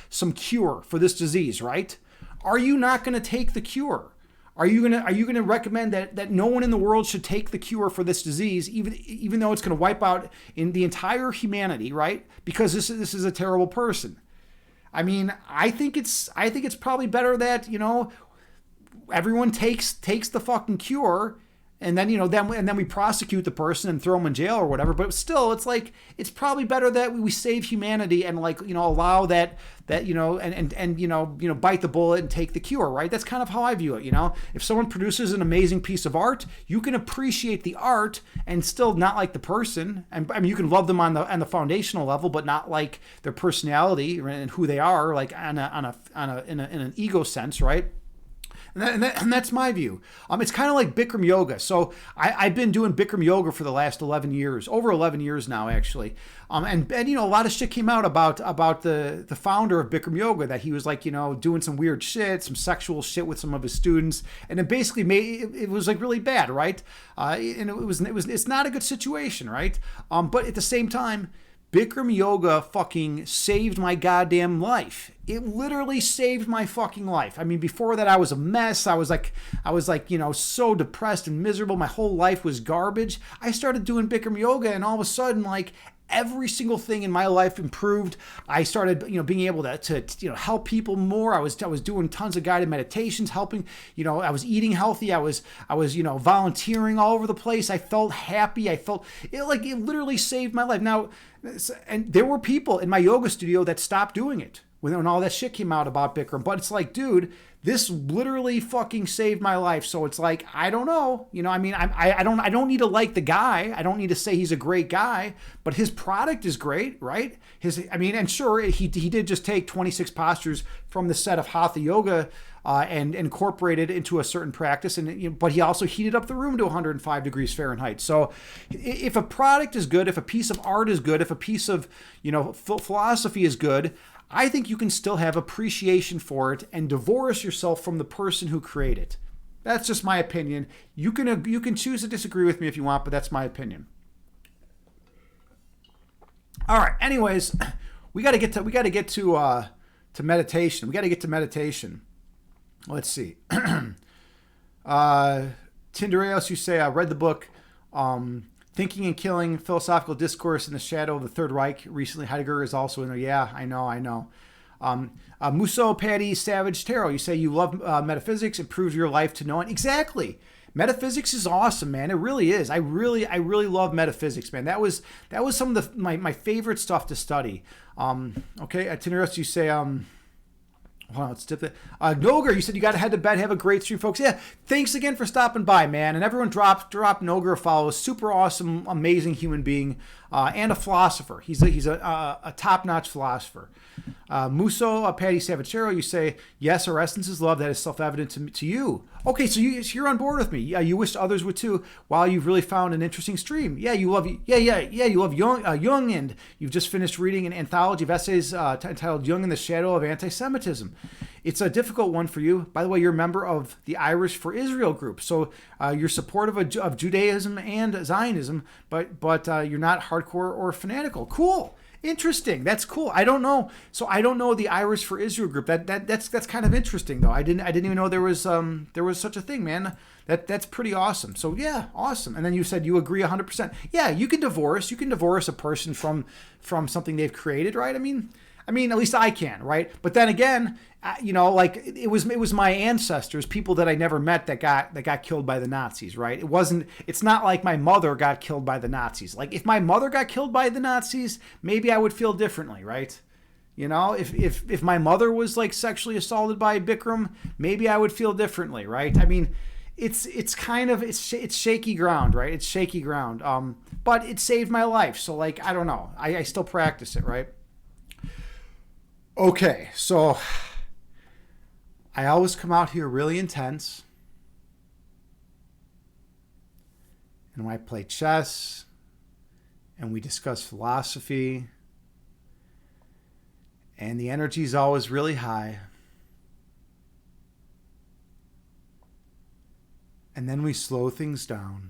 some cure for this disease, right? Are you not going to take the cure? Are you gonna recommend that no one in the world should take the cure for this disease, even though it's gonna wipe out in the entire humanity, right? Because this is a terrible person. I mean, I think it's probably better that everyone takes the fucking cure, and then then we prosecute the person and throw them in jail or whatever. But still, it's probably better that we save humanity and allow that and bite the bullet and take the cure, right? That's kind of how I view it. If someone produces an amazing piece of art, you can appreciate the art and still not like the person. And I mean, you can love them on the foundational level, but not like their personality and who they are, in an ego sense, right? And that's my view. It's kind of like Bikram yoga. So I've been doing Bikram yoga for the last 11 years, over 11 years now, actually. And a lot of shit came out about the founder of Bikram yoga, that he was doing some weird shit, some sexual shit with some of his students, and it basically it was really bad, right? And it's not a good situation, right? But at the same time, Bikram yoga fucking saved my goddamn life. It literally saved my fucking life. I mean, before that I was a mess. I was like, so depressed and miserable. My whole life was garbage. I started doing Bikram yoga, and all of a sudden, like, every single thing in my life improved. I started, being able to help people more. I was doing tons of guided meditations, helping, I was eating healthy. I was volunteering all over the place. I felt happy. I felt it literally saved my life. Now, and there were people in my yoga studio that stopped doing it when all that shit came out about Bikram. But it's like, dude, this literally fucking saved my life. So it's like, I don't know. I don't need to like the guy. I don't need to say he's a great guy, but his product is great, right? And sure, he did just take 26 postures from the set of Hatha Yoga and incorporate it into a certain practice. But he also heated up the room to 105 degrees Fahrenheit. So if a product is good, if a piece of art is good, if a piece of, philosophy is good, I think you can still have appreciation for it and divorce yourself from the person who created it. That's just my opinion. You can choose to disagree with me if you want, but that's my opinion. All right. Anyways, we got to get to meditation. We got to get to meditation. Let's see. Tindereos, you say I read the book Thinking and Killing, Philosophical Discourse in the Shadow of the Third Reich. Recently, Heidegger is also in there. Yeah, I know. Musso, Patty, Savage, Tarot, you say you love metaphysics, improves your life to know it. Exactly. Metaphysics is awesome, man. It really is. I really love metaphysics, man. That was some of my favorite stuff to study. Okay, at Tindereos, you say hold on, let's dip it. Noger, you said you got to head to bed. Have a great stream, folks. Yeah, thanks again for stopping by, man. And everyone drop Noger a follow. Super awesome, amazing human being and a philosopher. He's a top-notch philosopher. Musso, Patty Savachero, you say, yes, our essence is love. That is self-evident to you. Okay, so you're on board with me. Yeah, you wish others would too. Wow, you've really found an interesting stream. Yeah, you love Jung, and you've just finished reading an anthology of essays entitled Jung in the Shadow of Anti-Semitism. It's a difficult one for you. By the way, you're a member of the Irish for Israel group, so you're supportive of Judaism and Zionism, but you're not hardcore or fanatical. Cool. Interesting. That's cool. I don't know. So I don't know the Irish for Israel group. That's kind of interesting though. I didn't even know there was such a thing, man. That's pretty awesome. So yeah, awesome. And then you said you agree 100%. Yeah, you can divorce a person from something they've created, right? I mean, at least I can, right? But then again, it was my ancestors, people that I never met that got killed by the Nazis, right? It's not like my mother got killed by the Nazis. Like if my mother got killed by the Nazis, maybe I would feel differently, right? If my mother was like sexually assaulted by Bikram, maybe I would feel differently, right? I mean, it's shaky ground, right? It's shaky ground. But it saved my life. So like, I don't know. I still practice it, right? Okay, so I always come out here really intense. And when I play chess and we discuss philosophy, and the energy is always really high. And then we slow things down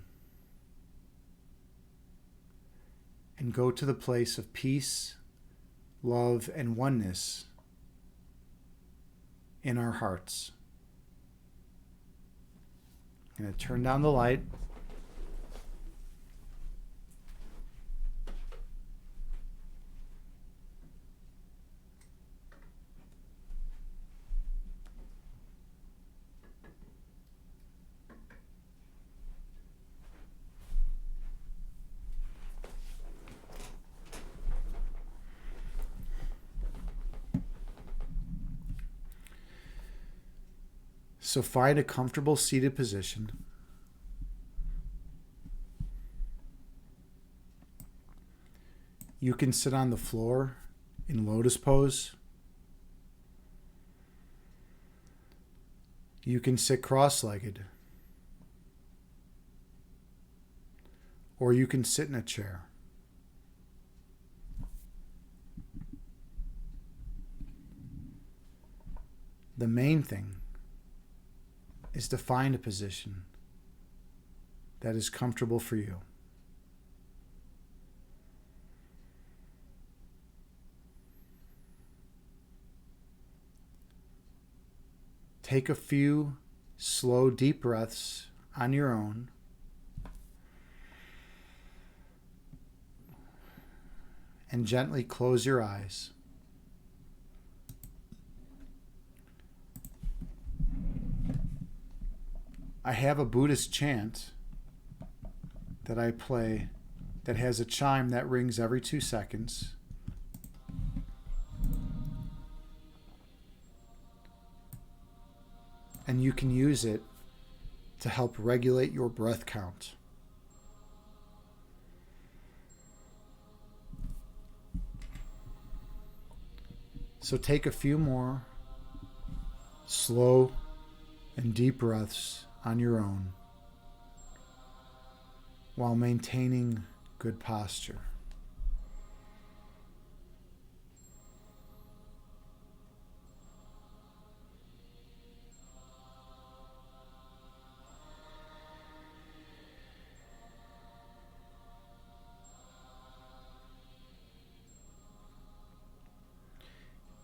and go to the place of peace, love, and oneness in our hearts. I'm going to turn down the light. So find a comfortable seated position. You can sit on the floor in lotus pose. You can sit cross-legged. Or you can sit in a chair. The main thing is to find a position that is comfortable for you. Take a few slow, deep breaths on your own. And gently close your eyes. I have a Buddhist chant that I play that has a chime that rings every 2 seconds. And you can use it to help regulate your breath count. So take a few more slow and deep breaths on your own while maintaining good posture.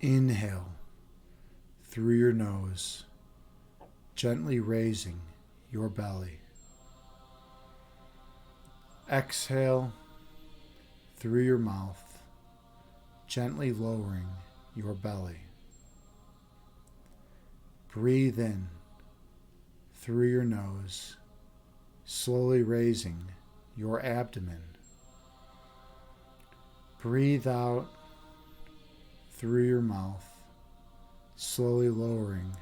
Inhale through your nose, gently raising your belly. Exhale through your mouth, gently lowering your belly. Breathe in through your nose, slowly raising your abdomen. Breathe out through your mouth, slowly lowering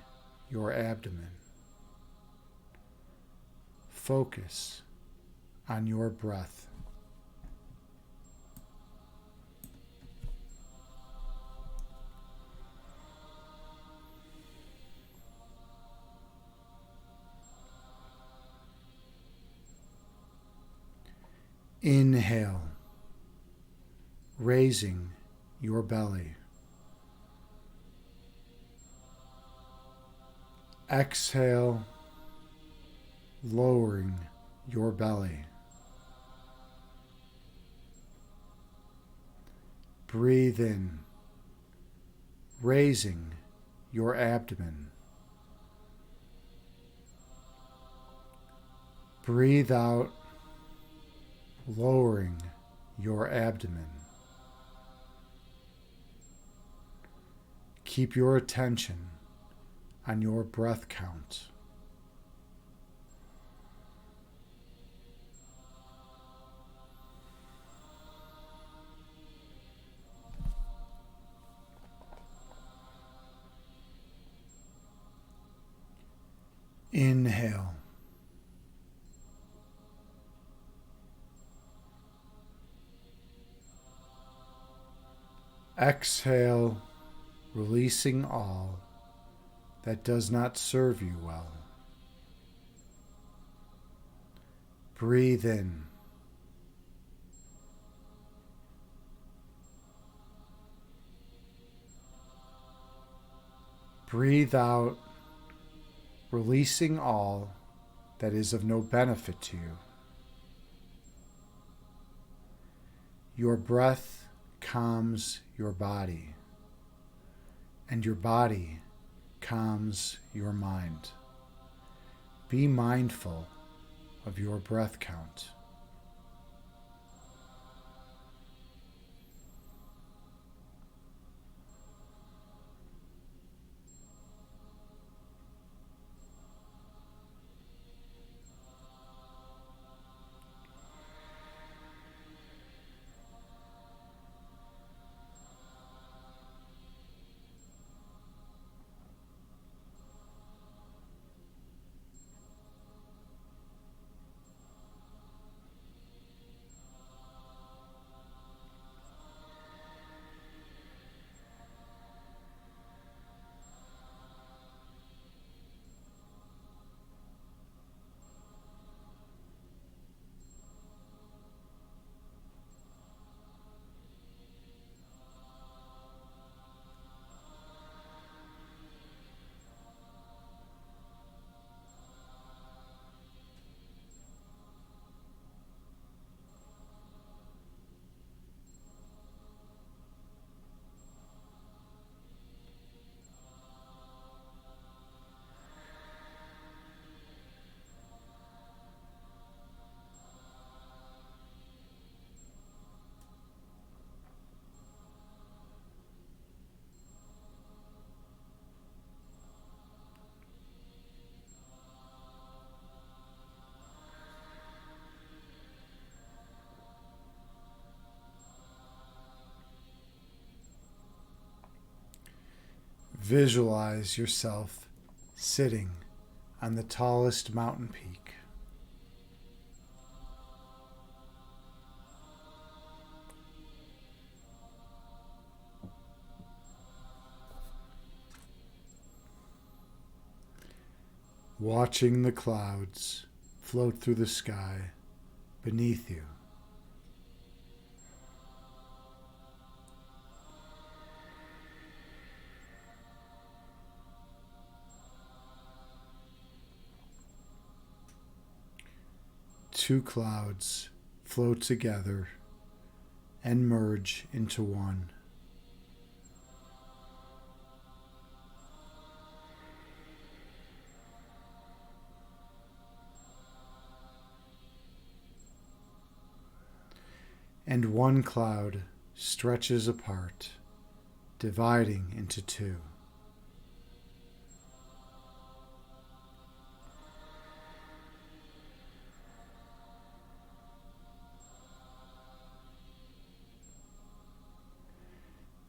your abdomen. Focus on your breath. Inhale, raising your belly. Exhale, lowering your belly. Breathe in, raising your abdomen. Breathe out, lowering your abdomen. Keep your attention on your breath count. Inhale. Exhale, releasing all that does not serve you well. Breathe in. Breathe out, releasing all that is of no benefit to you. Your breath calms your body, and your body calms your mind. Be mindful of your breath count. Visualize yourself sitting on the tallest mountain peak. Watching the clouds float through the sky beneath you. Two clouds float together and merge into one. And one cloud stretches apart, dividing into two.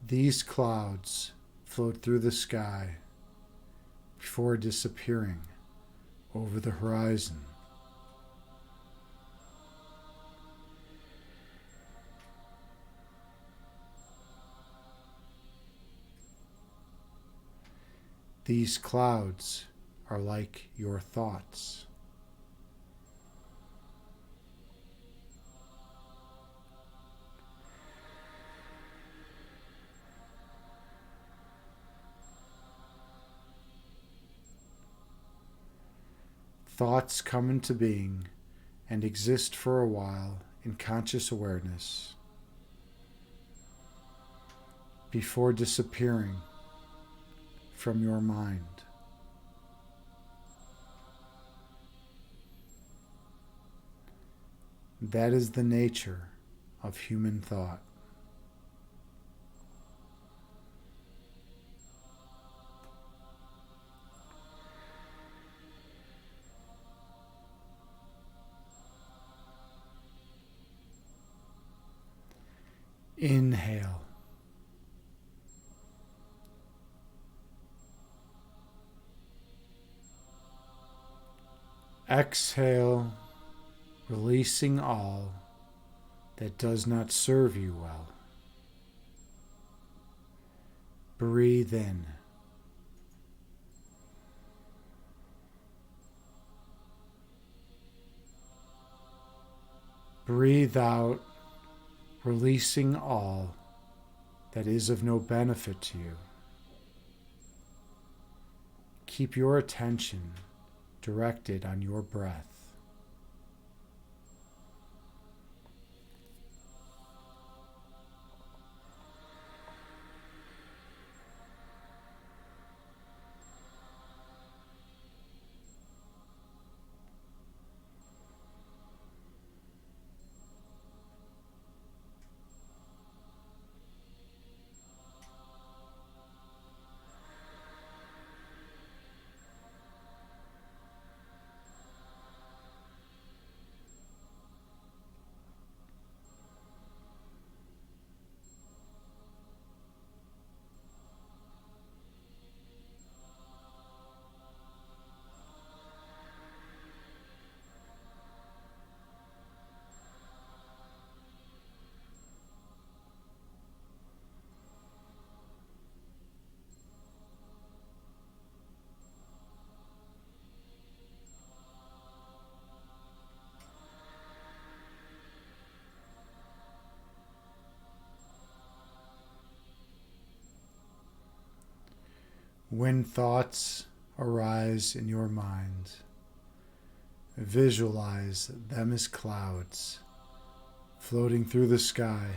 These clouds float through the sky before disappearing over the horizon. These clouds are like your thoughts. Thoughts come into being and exist for a while in conscious awareness before disappearing from your mind. That is the nature of human thought. Inhale. Exhale, releasing all that does not serve you well. Breathe in. Breathe out, releasing all that is of no benefit to you. Keep your attention directed on your breath. When thoughts arise in your mind, visualize them as clouds floating through the sky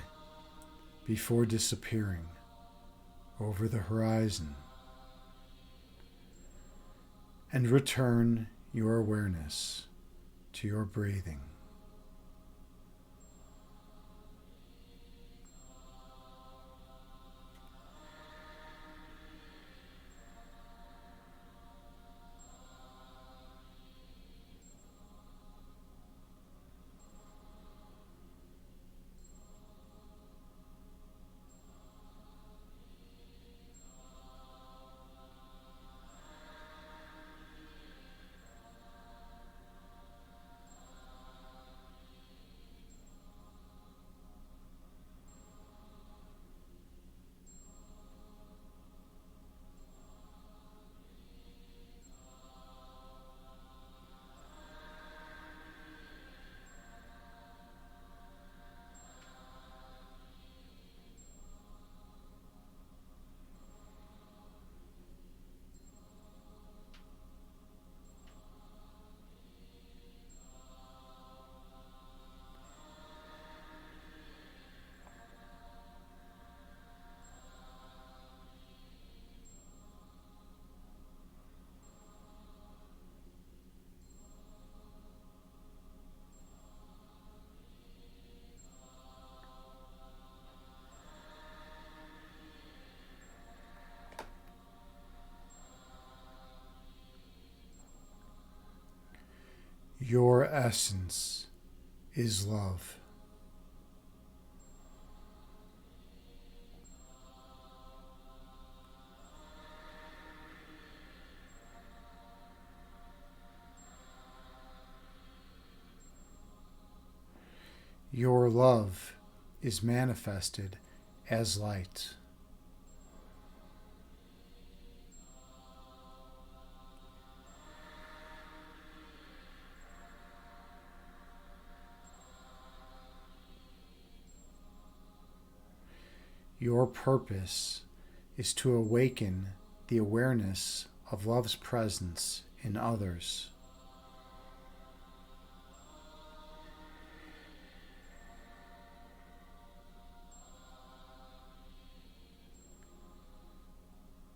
before disappearing over the horizon, and return your awareness to your breathing. Your essence is love. Your love is manifested as light. Your purpose is to awaken the awareness of love's presence in others.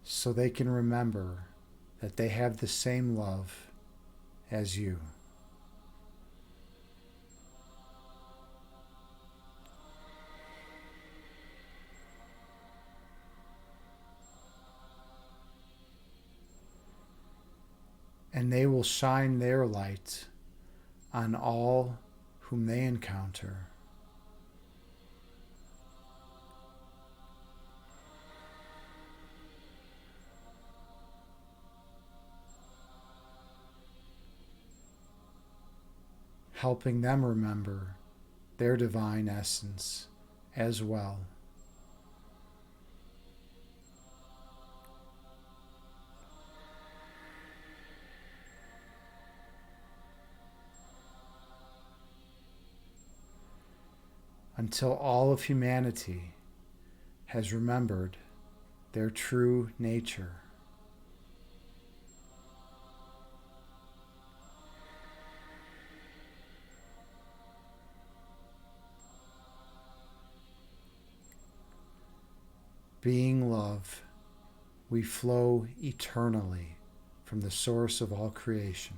So they can remember that they have the same love as you. And they will shine their light on all whom they encounter. Helping them remember their divine essence as well. Until all of humanity has remembered their true nature. Being love, we flow eternally from the source of all creation.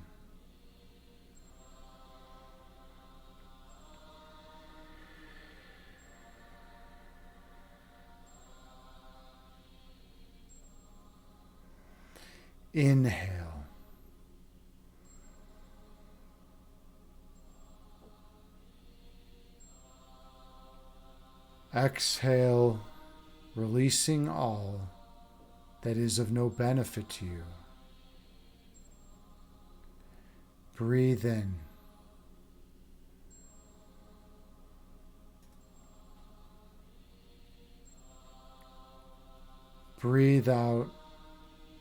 Inhale. Exhale, releasing all that is of no benefit to you. Breathe in. Breathe out,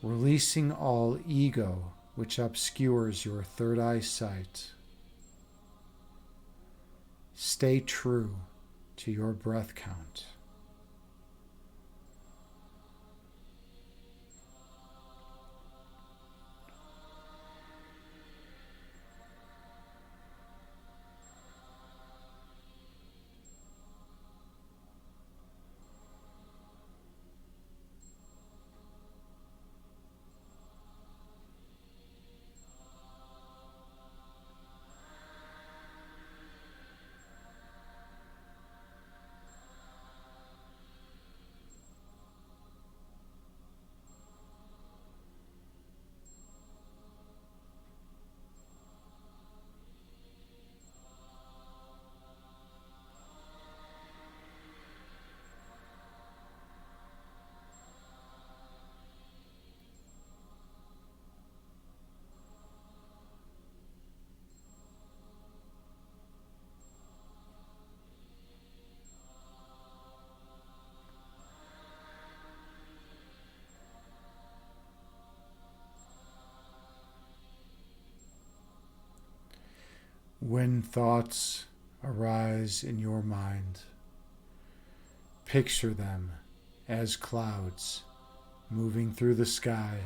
releasing all ego which obscures your third eye sight. Stay true to your breath count. When thoughts arise in your mind, picture them as clouds moving through the sky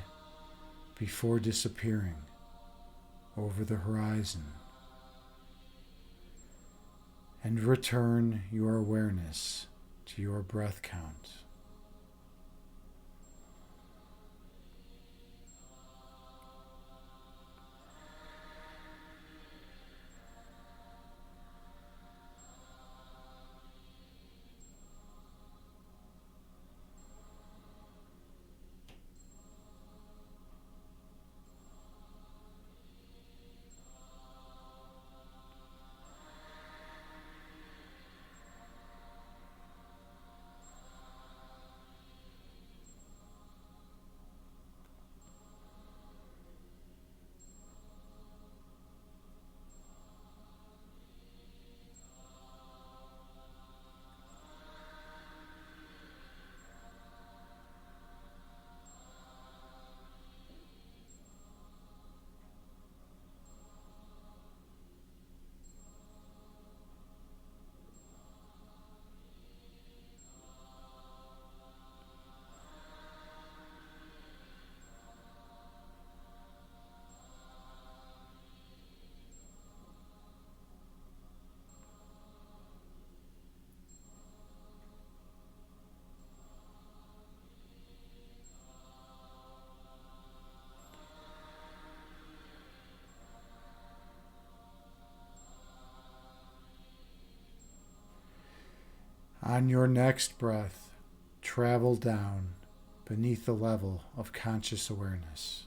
before disappearing over the horizon, and return your awareness to your breath count. On your next breath, travel down beneath the level of conscious awareness.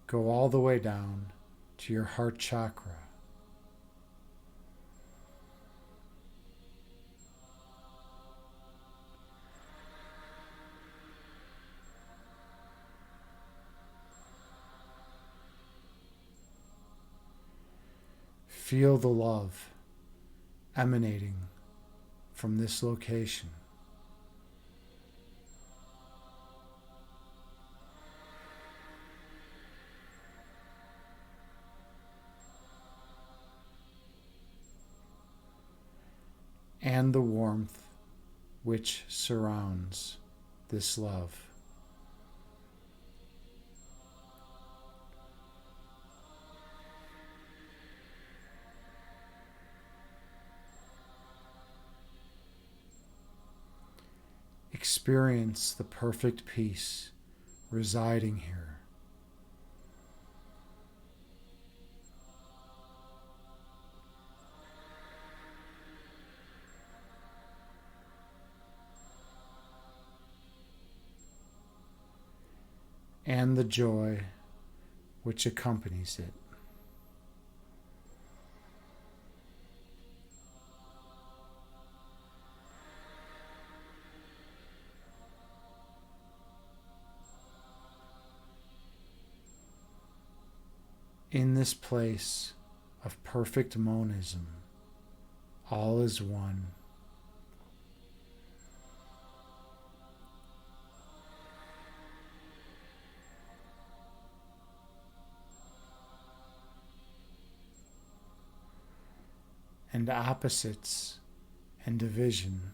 Go all the way down to your heart chakra. Feel the love emanating from this location. And the warmth which surrounds this love. Experience the perfect peace residing here. And the joy which accompanies it. In this place of perfect monism, all is one. And opposites and division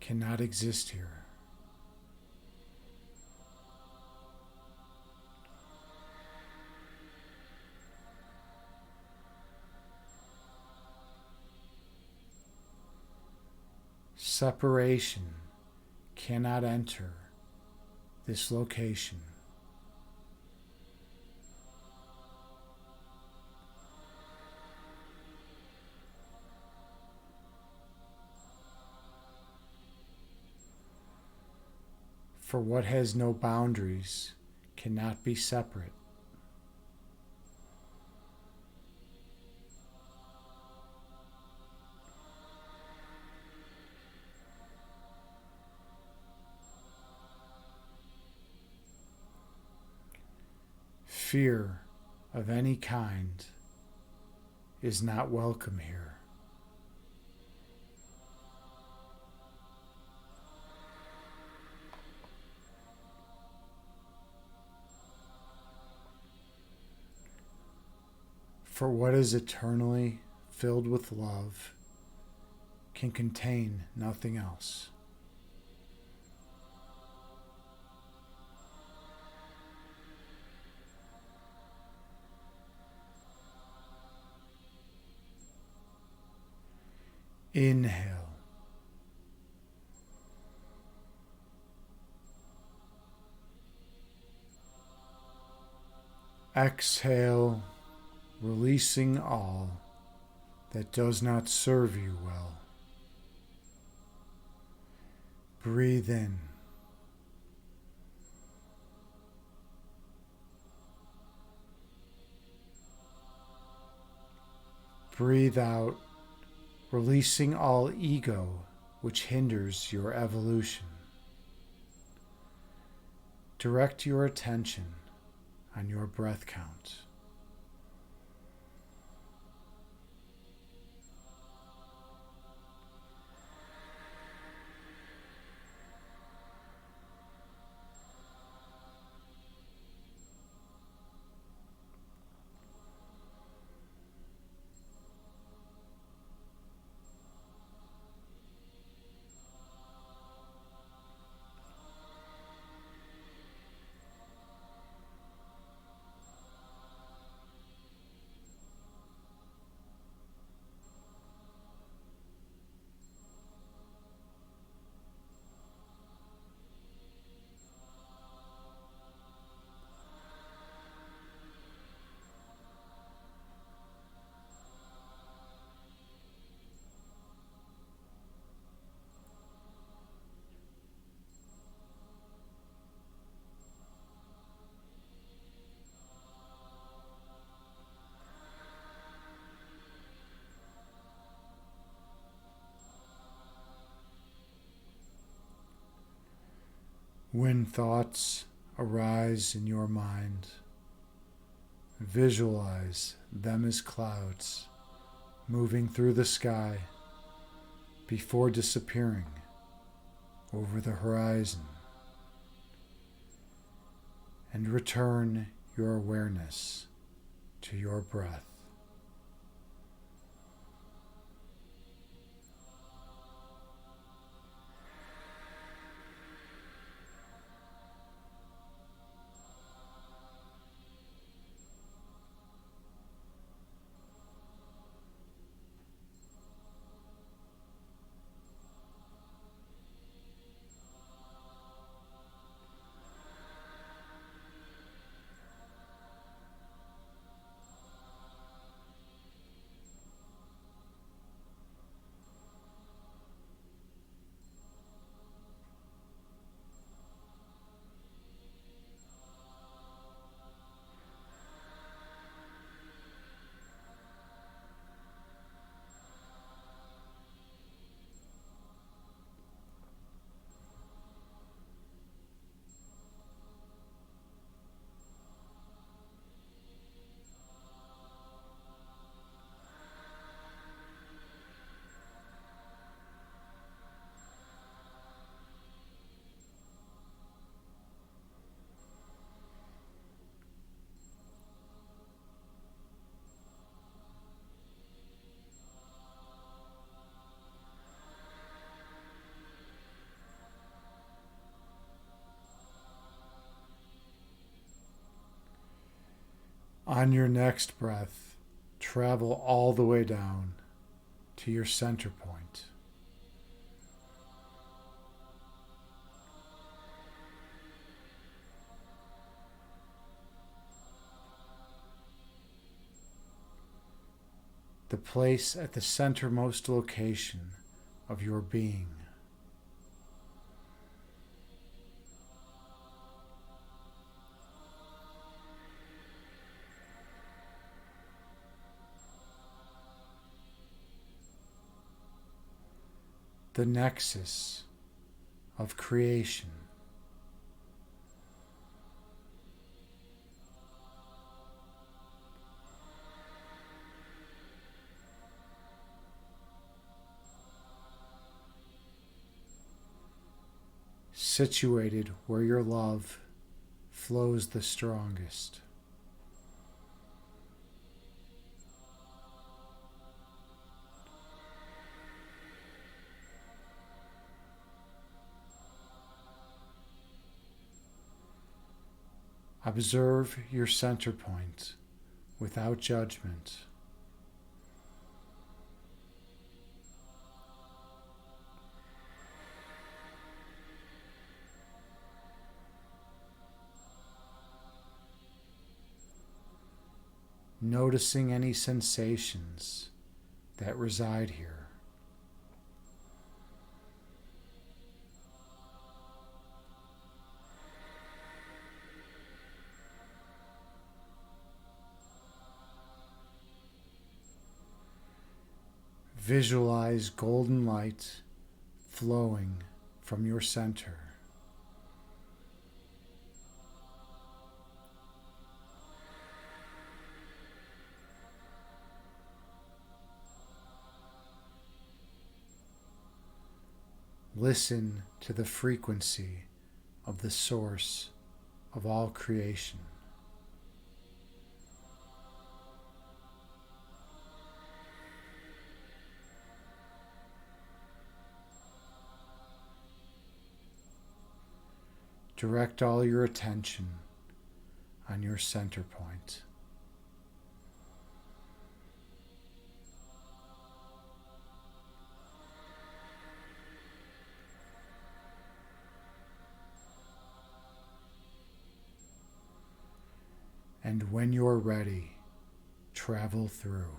cannot exist here. Separation cannot enter this location. For what has no boundaries cannot be separate. Fear of any kind is not welcome here. For what is eternally filled with love can contain nothing else. Inhale. Exhale, releasing all that does not serve you well. Breathe in. Breathe out, releasing all ego which hinders your evolution. Direct your attention on your breath count. When thoughts arise in your mind, visualize them as clouds moving through the sky before disappearing over the horizon, and return your awareness to your breath. On your next breath, travel all the way down to your center point. The place at the centermost location of your being. The nexus of creation. Situated where your love flows the strongest. Observe your center point without judgment. Noticing any sensations that reside here. Visualize golden light flowing from your center. Listen to the frequency of the source of all creation. Direct all your attention on your center point. And when you're ready, travel through.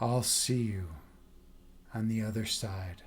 I'll see you on the other side.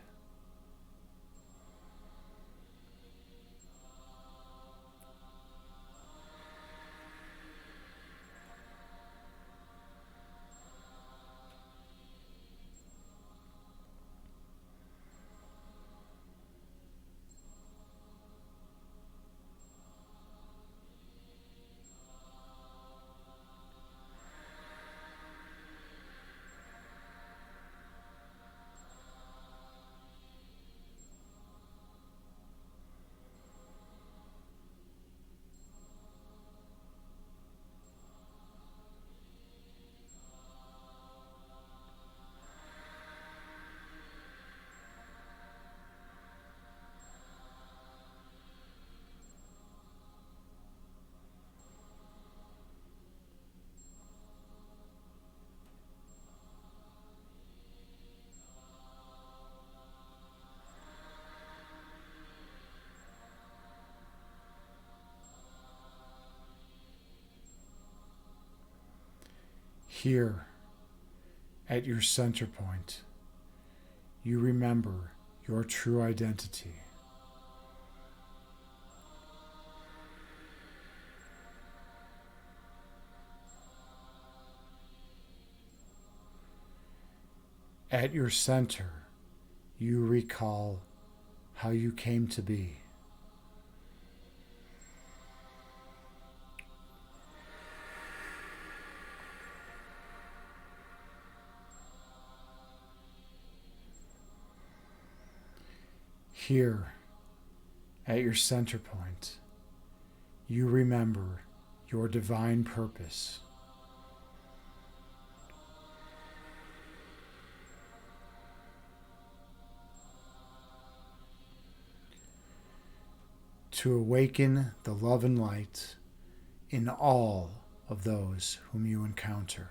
Here, at your center point, you remember your true identity. At your center, you recall how you came to be. Here, at your center point, you remember your divine purpose. To awaken the love and light in all of those whom you encounter.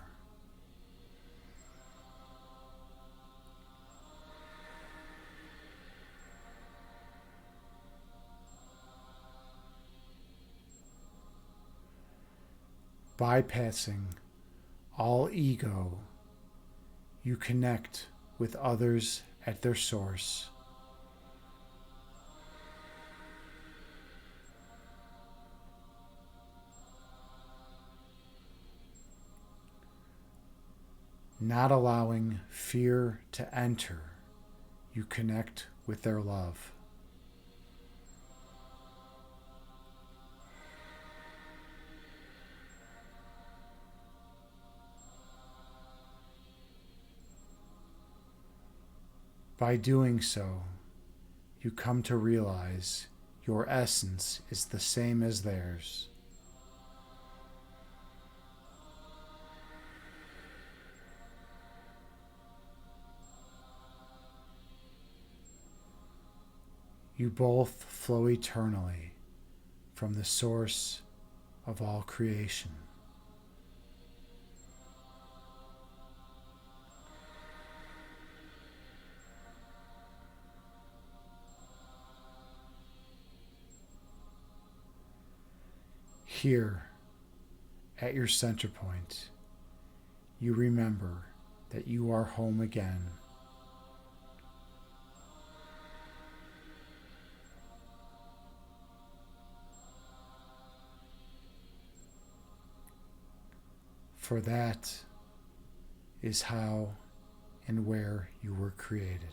Bypassing all ego, you connect with others at their source. Not allowing fear to enter, you connect with their love. By doing so, you come to realize your essence is the same as theirs. You both flow eternally from the source of all creation. Here, at your center point, you remember that you are home again. For that is how and where you were created.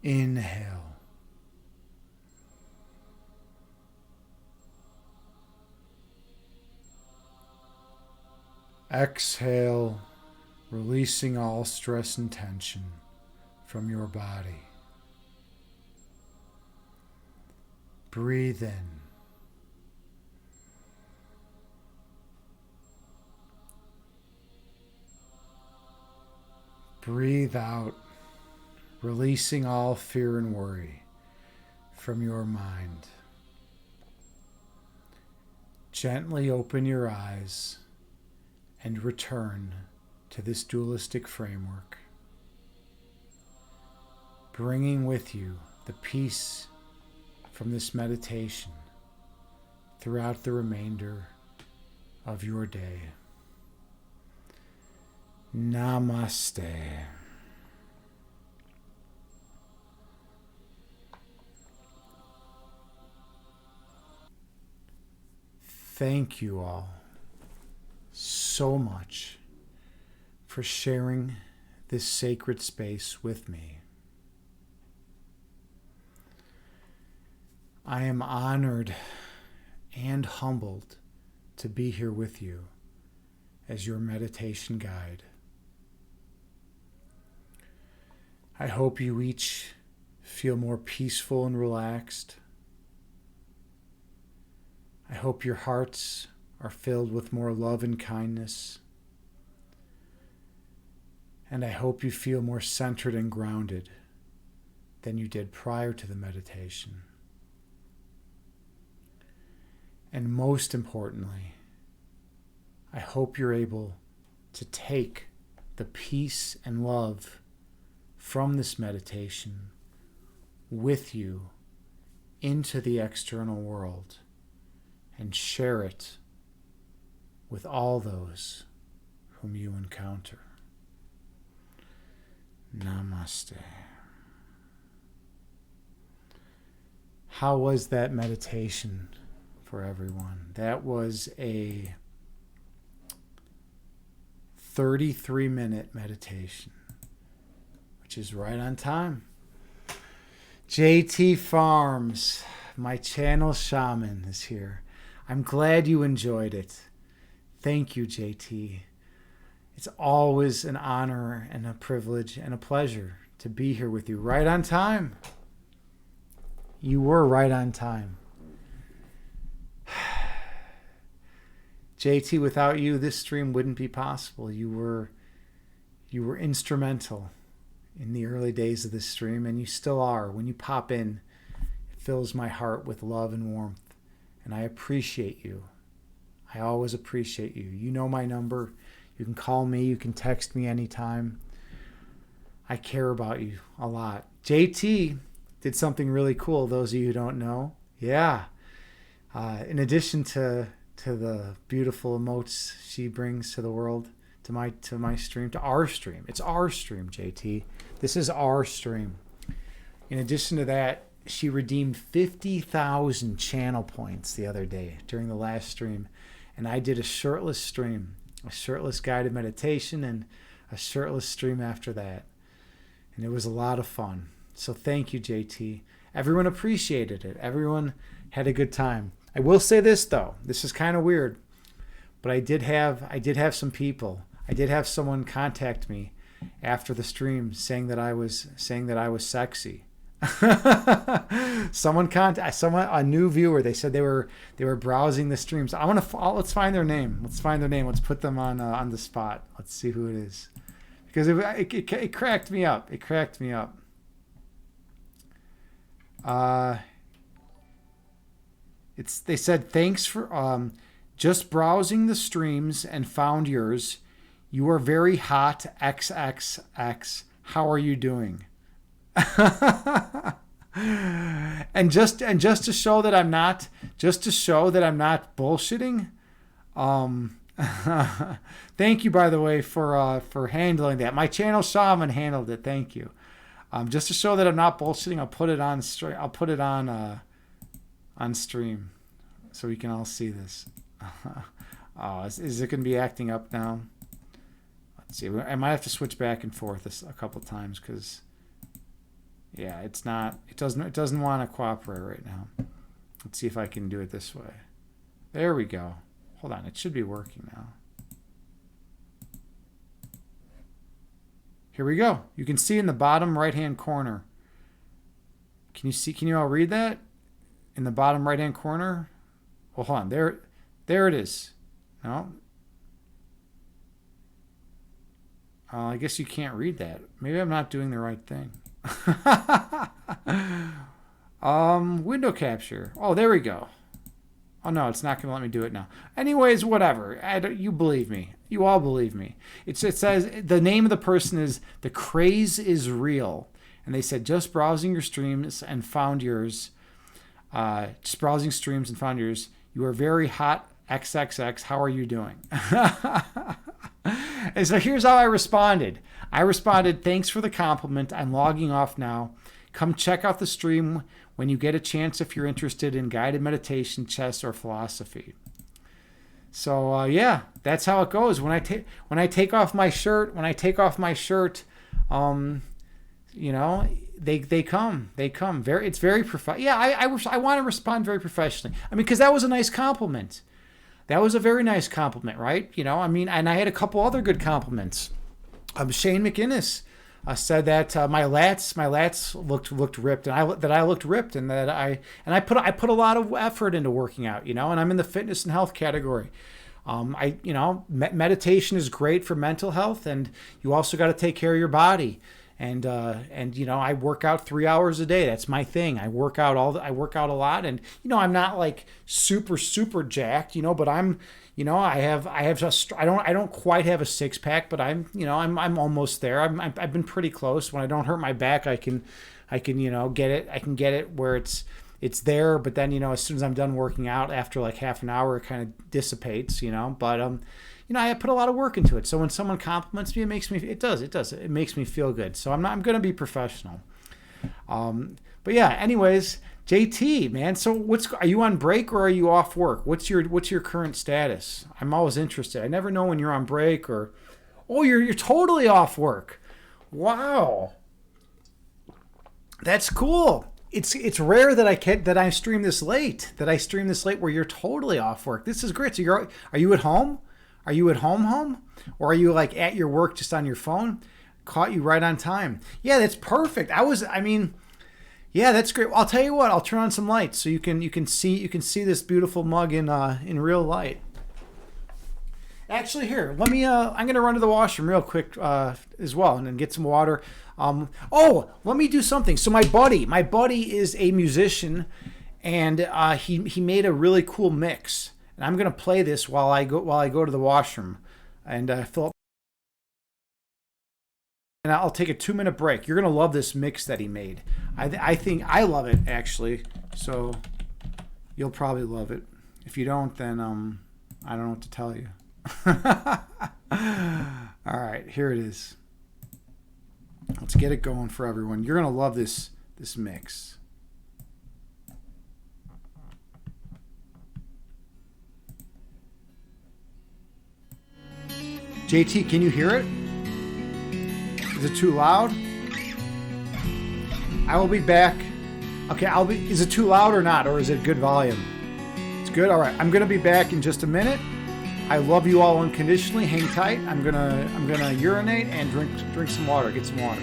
Inhale. Exhale, releasing all stress and tension from your body. Breathe in. Breathe out, releasing all fear and worry from your mind. Gently open your eyes and return to this dualistic framework, bringing with you the peace from this meditation throughout the remainder of your day. Namaste. Thank you all so much for sharing this sacred space with me. I am honored and humbled to be here with you as your meditation guide. I hope you each feel more peaceful and relaxed. I hope your hearts are filled with more love and kindness. And I hope you feel more centered and grounded than you did prior to the meditation. And most importantly, I hope you're able to take the peace and love from this meditation with you into the external world and share it with all those whom you encounter. Namaste. How was that meditation for everyone? That was a 33-minute meditation, which is right on time. JT Farms, my channel shaman, is here. I'm glad you enjoyed it. Thank you, JT. It's always an honor and a privilege and a pleasure to be here with you. Right on time. You were right on time. JT, without you, this stream wouldn't be possible. You were instrumental in the early days of this stream, and you still are. When you pop in, it fills my heart with love and warmth, and I appreciate you. I always appreciate you. You know my number. You can call me. You can text me anytime. I care about you a lot. JT did something really cool, those of you who don't know. Yeah. In addition to the beautiful emotes she brings to the world, to my stream, to our stream. It's our stream, JT. This is our stream. In addition to that, she redeemed 50,000 channel points the other day during the last stream. And I did a shirtless stream, a shirtless guided meditation, and a shirtless stream after that. And it was a lot of fun. So thank you, JT. Everyone appreciated it. Everyone had a good time. I will say this though. This is kind of weird, but I did have some people. I did have someone contact me after the stream saying that I was sexy. A new viewer. They said they were browsing the streams. Let's find their name. Let's put them on the spot. Let's see who it is, because it cracked me up. They said, thanks for just browsing the streams and found yours. You are very hot, XXX. How are you doing? and just to show that I'm not bullshitting. Thank you, by the way, for handling that. My channel shaman handled it. Thank you. Just to show that I'm not bullshitting, I'll put it on stream so we can all see this. Is it going to be acting up now? Let's see. I might have to switch back and forth a couple times because, yeah, it doesn't want to cooperate right now. Let's see if I can do it this way. There we go. Hold on, it should be working now. Here we go. You can see in the bottom right-hand corner. Can you all read that? In the bottom right-hand corner? Well, hold on. There it is. No? I guess you can't read that. Maybe I'm not doing the right thing. Window capture. Oh, there we go. Oh, no, it's not going to let me do it now. Anyways, whatever. You believe me. You all believe me. It says the name of the person is The Craze is Real. And they said, just browsing your streams and found yours. Just browsing streams and found yours. You are very hot, XXX. How are you doing? And so here's how I responded. Thanks for the compliment. I'm logging off now. Come check out the stream when you get a chance if you're interested in guided meditation, chess, or philosophy. So yeah, that's how it goes. When I take off my shirt, you know, they come. It's very professional. Yeah, I want to respond very professionally. I mean, because that was a nice compliment. That was a very nice compliment, right? You know, I mean, and I had a couple other good compliments. Shane McInnes said that my lats looked ripped, and I looked ripped, and that I put a lot of effort into working out, you know, and I'm in the fitness and health category. Meditation is great for mental health, and you also got to take care of your body. and you know, I work out 3 hours a day. That's my thing. I work out a lot, and you know, I'm not like super jacked, you know, but I'm, you know, I have just, I don't quite have a six pack, but I'm, you know, I'm almost there. I've been pretty close. When I don't hurt my back, I can, you know, get it. I can get it where it's there, but then, you know, as soon as I'm done working out, after like half an hour, it kind of dissipates, you know. But you know, I put a lot of work into it. So when someone compliments me, it makes me feel good. So I'm going to be professional. But yeah, anyways, JT, man. So are you on break or are you off work? What's your current status? I'm always interested. I never know when you're on break or, oh, you're totally off work. Wow. That's cool. It's rare that I stream this late. Where you're totally off work. This is great. So are you at home? Are you at home? Or are you like at your work just on your phone? Caught you right on time. Yeah, that's perfect. Yeah, that's great. I'll tell you what. I'll turn on some lights so you can see this beautiful mug in real light. Actually, here, let me. I'm gonna run to the washroom real quick as well, and then get some water. Let me do something. So my buddy is a musician, and he made a really cool mix, and I'm gonna play this while I go to the washroom, and fill up. And I'll take a 2-minute break. You're gonna love this mix that he made. I think I love it actually. So you'll probably love it. If you don't, then I don't know what to tell you. All right, here it is. Let's get it going for everyone. You're gonna love this mix. JT, can you hear it? Is it too loud? I will be back. Okay, is it too loud or not? Or is it good volume? It's good? All right, I'm gonna be back in just a minute. I love you all unconditionally. Hang tight. I'm gonna urinate and drink some water. Get some water.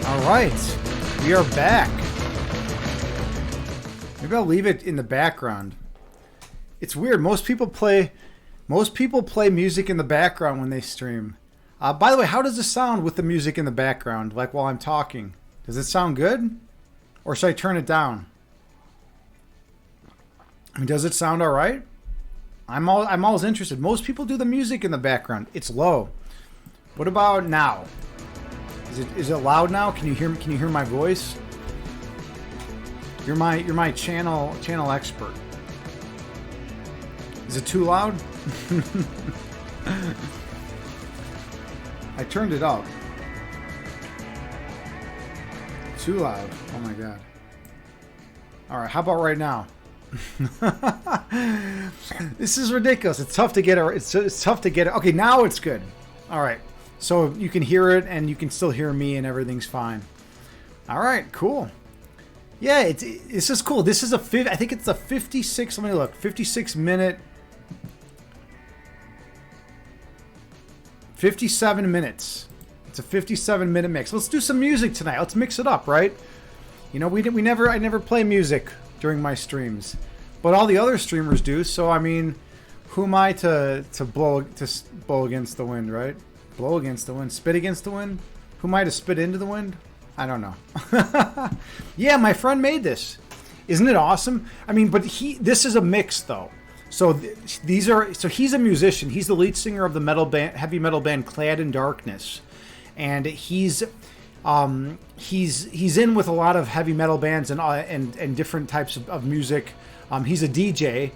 All right, we are back. Maybe I'll leave it in the background. It's weird. Most people play music in the background when they stream. By the way, how does it sound with the music in the background, like while I'm talking? Does it sound good, or should I turn it down? I mean, does it sound all right? I'm always interested. Most people do the music in the background. It's low. What about now? Is it loud now? Can you hear my voice? You're my channel expert. Is it too loud? I turned it up. Too loud. Oh my god. All right, how about right now? This is ridiculous. It's tough to get it. It's tough to get it. Okay, now it's good. All right. So you can hear it and you can still hear me and everything's fine. All right, cool. Yeah, it's just cool. This is I think it's a 56, let me look, 56 minute, 57 minutes. It's a 57 minute mix. Let's do some music tonight. Let's mix it up, right? You know, I never play music during my streams, but all the other streamers do. So I mean, who am I to blow against the wind, right? Blow against the wind, spit against the wind. Who am I to spit into the wind? I don't know. Yeah, my friend made this. Isn't it awesome? I mean, but this is a mix though. So he's a musician. He's the lead singer of the heavy metal band Clad in Darkness, and he's in with a lot of heavy metal bands and different types of music. He's a DJ,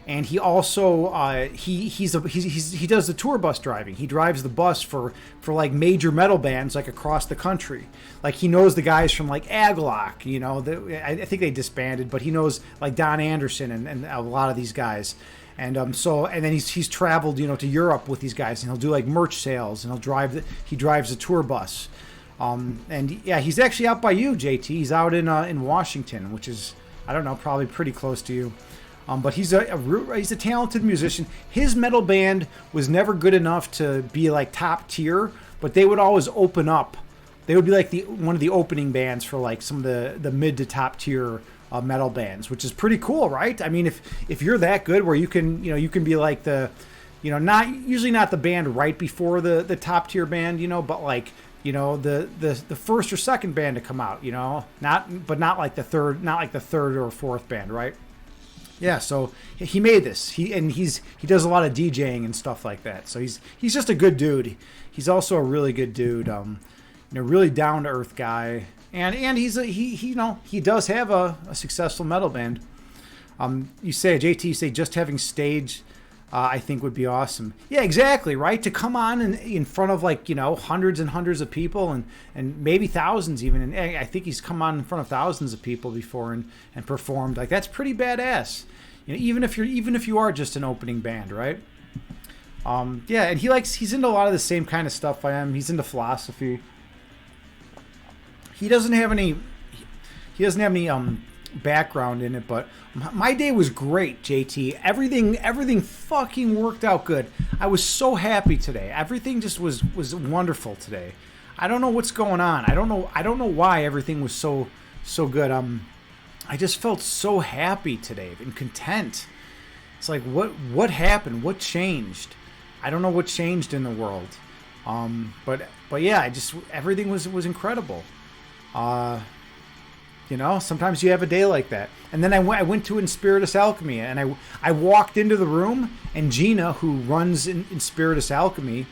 and he also he does the tour bus driving. He drives the bus for like major metal bands like across the country. Like he knows the guys from like Aglock, you know. I think they disbanded, but he knows like Don Anderson and a lot of these guys. And and then he's traveled, you know, to Europe with these guys, and he'll do like merch sales, and he drives a tour bus. And yeah, he's actually out by you, JT. He's out in Washington, which is, I don't know, probably pretty close to you. But he's a talented musician. His metal band was never good enough to be like top tier, but they would always open up. They would be like one of the opening bands for like some of the mid to top tier metal bands, which is pretty cool, right? I mean, if you're that good, where you can be like not the band right before the top tier band, you know, but like, you know, the first or second band to come out, you know, not like the third or fourth band, right? Yeah, so he made this. He does a lot of DJing and stuff like that. So he's just a good dude. He's also a really good dude. Really down to earth guy. And he does have a successful metal band. You say, JT, you say just having stage, I think would be awesome. Yeah, exactly, right? To come on in front of like, you know, hundreds and hundreds of people and maybe thousands even. And I think he's come on in front of thousands of people before and performed. Like, that's pretty badass. You know, even if you are just an opening band, right? Yeah, and he's into a lot of the same kind of stuff I am. He's into philosophy. He doesn't have any background in it, but my day was great, JT. Everything fucking worked out good. I was so happy today. Everything just was wonderful today. I don't know what's going on. I don't know why everything was so good. I just felt so happy today and content. It's like what happened? What changed? I don't know what changed in the world. But yeah, everything was incredible. You know, sometimes you have a day like that. And then I went to Inspiritus Alchemy, and I walked into the room, and Gina, who runs Inspiritus Alchemy,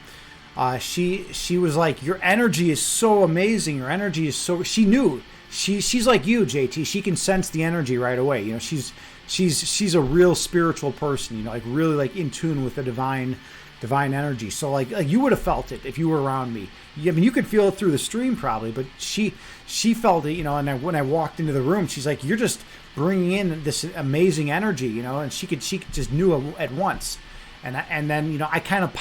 she was like, your energy is so amazing. Your energy is so, she knew. She's like you, JT. She can sense the energy right away. You know, she's a real spiritual person, you know, like really like in tune with the divine energy. So like you would have felt it if you were around me. I mean, you could feel it through the stream probably, but she felt it, you know. And when I walked into the room, she's like, you're just bringing in this amazing energy, you know. And she just knew at once. And then, you know, I helped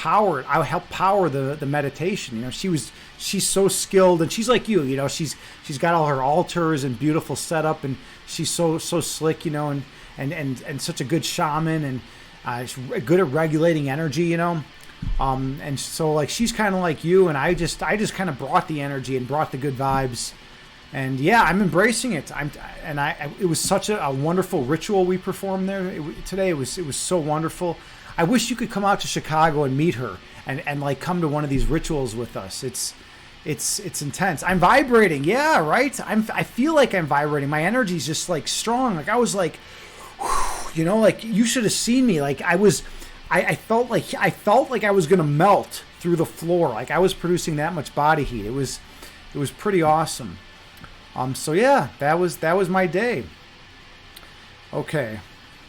power the meditation. You know, she's so skilled, and she's like you know, she's got all her altars and beautiful setup, and she's so slick, you know, and such a good shaman, and she's good at regulating energy, you know. And so like she's kind of like you, and I just kind of brought the energy and brought the good vibes. And yeah, I'm embracing it. It was such a wonderful ritual we performed there today. It was so wonderful. I wish you could come out to Chicago and meet her and like come to one of these rituals with us. It's intense. I'm vibrating. Yeah, right. I feel like I'm vibrating. My energy's just like strong. Like I was like, whew, like you should have seen me. Like I felt like I was gonna melt through the floor. Like I was producing that much body heat. It was pretty awesome. So yeah, that was my day. Okay.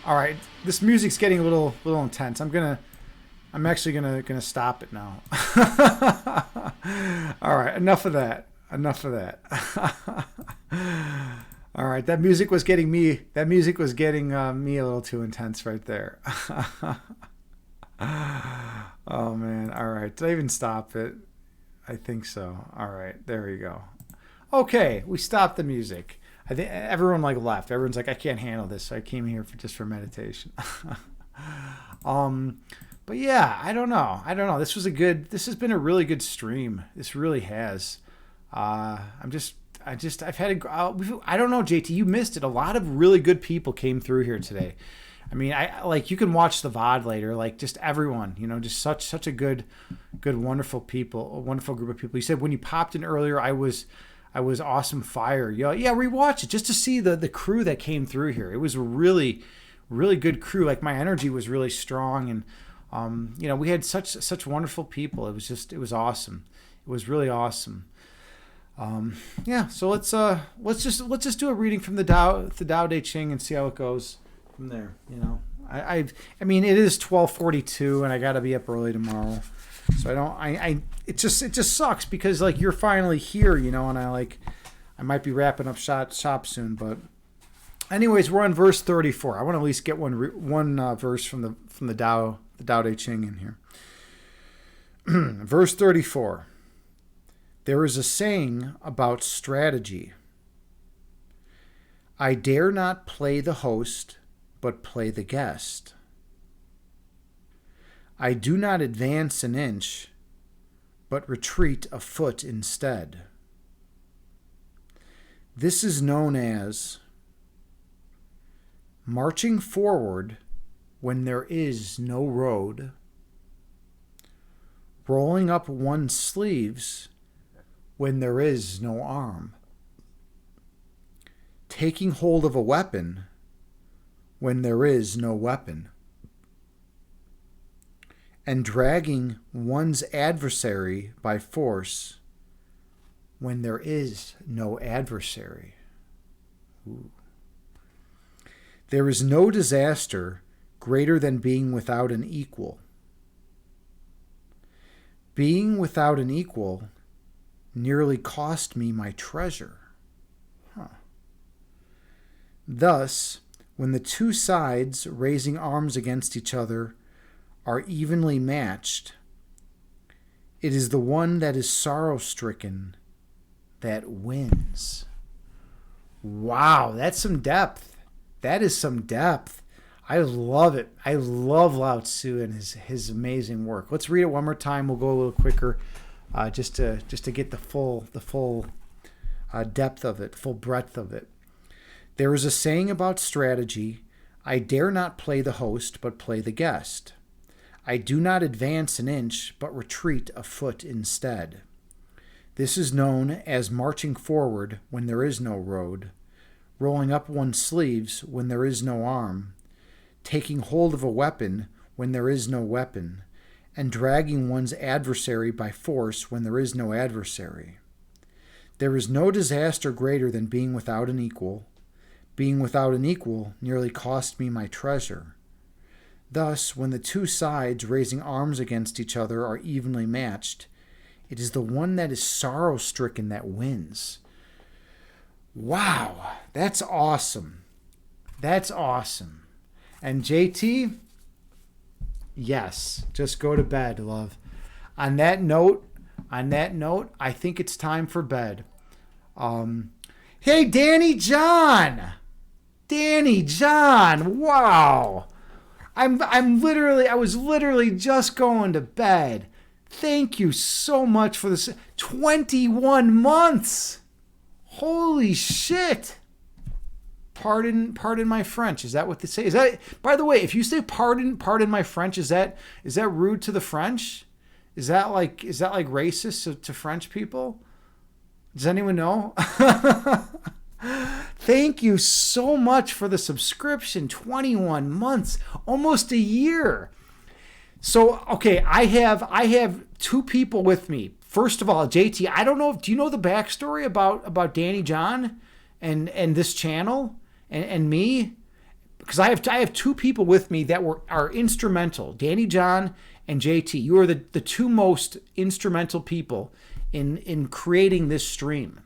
All right. This music's getting a little intense. I'm actually gonna stop it now. All right, enough of that. All right, that music was getting me a little too intense right there. Oh man. All right. Did I even stop it? I think so. All right, there we go. Okay, we stopped the music. I think everyone like left. Everyone's like, I can't handle this, so I came here just for meditation. But yeah, I don't know. This has been a really good stream. This really has. I've had I don't know, JT, you missed it. A lot of really good people came through here today. I mean, you can watch the VOD later, like just everyone, just such a good, wonderful people, a wonderful group of people. You said when you popped in earlier, I was awesome fire. Yeah, rewatch it just to see the crew that came through here. It was a really, really good crew. Like my energy was really strong, and we had such wonderful people. It was awesome. It was really awesome. So let's just do a reading from the Tao Te Ching and see how it goes from there. I mean it is 12:42 and I got to be up early tomorrow. So it just sucks because like you're finally here, and I might be wrapping up shop soon, but anyways, we're on verse 34. I want to at least get one verse from the Tao Te Ching in here. Verse 34. There is a saying about strategy. I dare not play the host, but play the guest. I do not advance an inch, but retreat a foot instead. This is known as marching forward when there is no road, rolling up one's sleeves when there is no arm, taking hold of a weapon when there is no weapon, and dragging one's adversary by force when there is no adversary. Ooh. There is no disaster greater than being without an equal. Being without an equal nearly cost me my treasure. Thus, when the two sides raising arms against each other are evenly matched, it is the one that is sorrow-stricken that wins. Wow, that's some depth. That is some depth. I love it. I love Lao Tzu and his amazing work. Let's read it one more time. We'll go a little quicker, just to get the full depth of it, full breadth of it. There is a saying about strategy: I dare not play the host, but play the guest. I do not advance an inch, but retreat a foot instead. This is known as marching forward when there is no road, rolling up one's sleeves when there is no arm, taking hold of a weapon when there is no weapon, and dragging one's adversary by force when there is no adversary. There is no disaster greater than being without an equal. Being without an equal nearly cost me my treasure. Thus, when the two sides raising arms against each other are evenly matched, it is the one that is sorrow-stricken that wins. Wow, that's awesome. That's awesome. And JT, yes, just go to bed, love. On that note, I think it's time for bed. Hey, Danny John, wow. I was literally just going to bed. Thank you so much for this. 21 months. Holy shit. Pardon my French. Is that what they say? Is that, by the way, if you say pardon my French, is that rude to the French? Is that like racist to French people? Does anyone know? Thank you so much for the subscription. 21 months, almost a year. So, okay, I have two people with me. First of all, JT, I don't know, do you know the backstory about Danny John and this channel? And me, because I have two people with me that are instrumental. Danny John and JT. You are the two most instrumental people in creating this stream.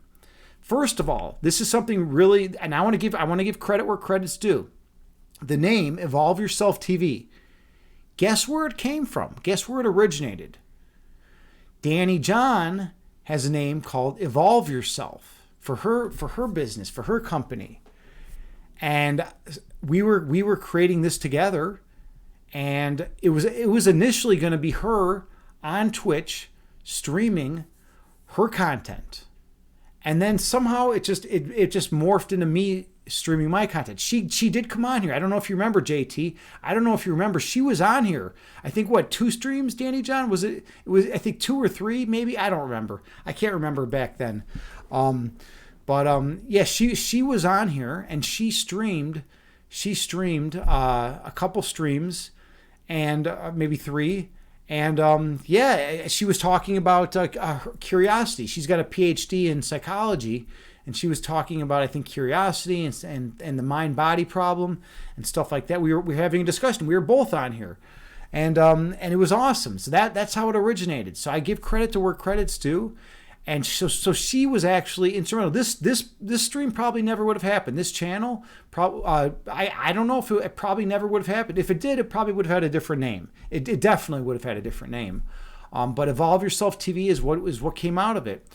First of all, this is something really, and I want to give credit where credit's due. The name Evolve Yourself TV. Guess where it came from? Guess where it originated? Danny John has a name called Evolve Yourself for her business, for her company. And we were creating this together, and it was initially going to be her on Twitch streaming her content, and then somehow it just morphed into me streaming my content. She did come on here. I don't know if you remember, JT. I don't know if you remember. She was on here. I think 2 streams, Danny John? Was it? It was, I think 2 or 3 maybe. I don't remember. I can't remember back then. Yeah, she was on here, and she streamed a couple streams, and maybe 3, and yeah, she was talking about curiosity. She's got a PhD in psychology, and she was talking about, I think, curiosity and the mind-body problem and stuff like that. We were having a discussion. We were both on here, and it was awesome. So that's how it originated. So I give credit to where credit's due. And so she was actually instrumental. This stream probably never would have happened. This channel, I don't know if it probably never would have happened. If it did, it probably would have had a different name. It definitely would have had a different name. But Evolve Yourself TV is what came out of it.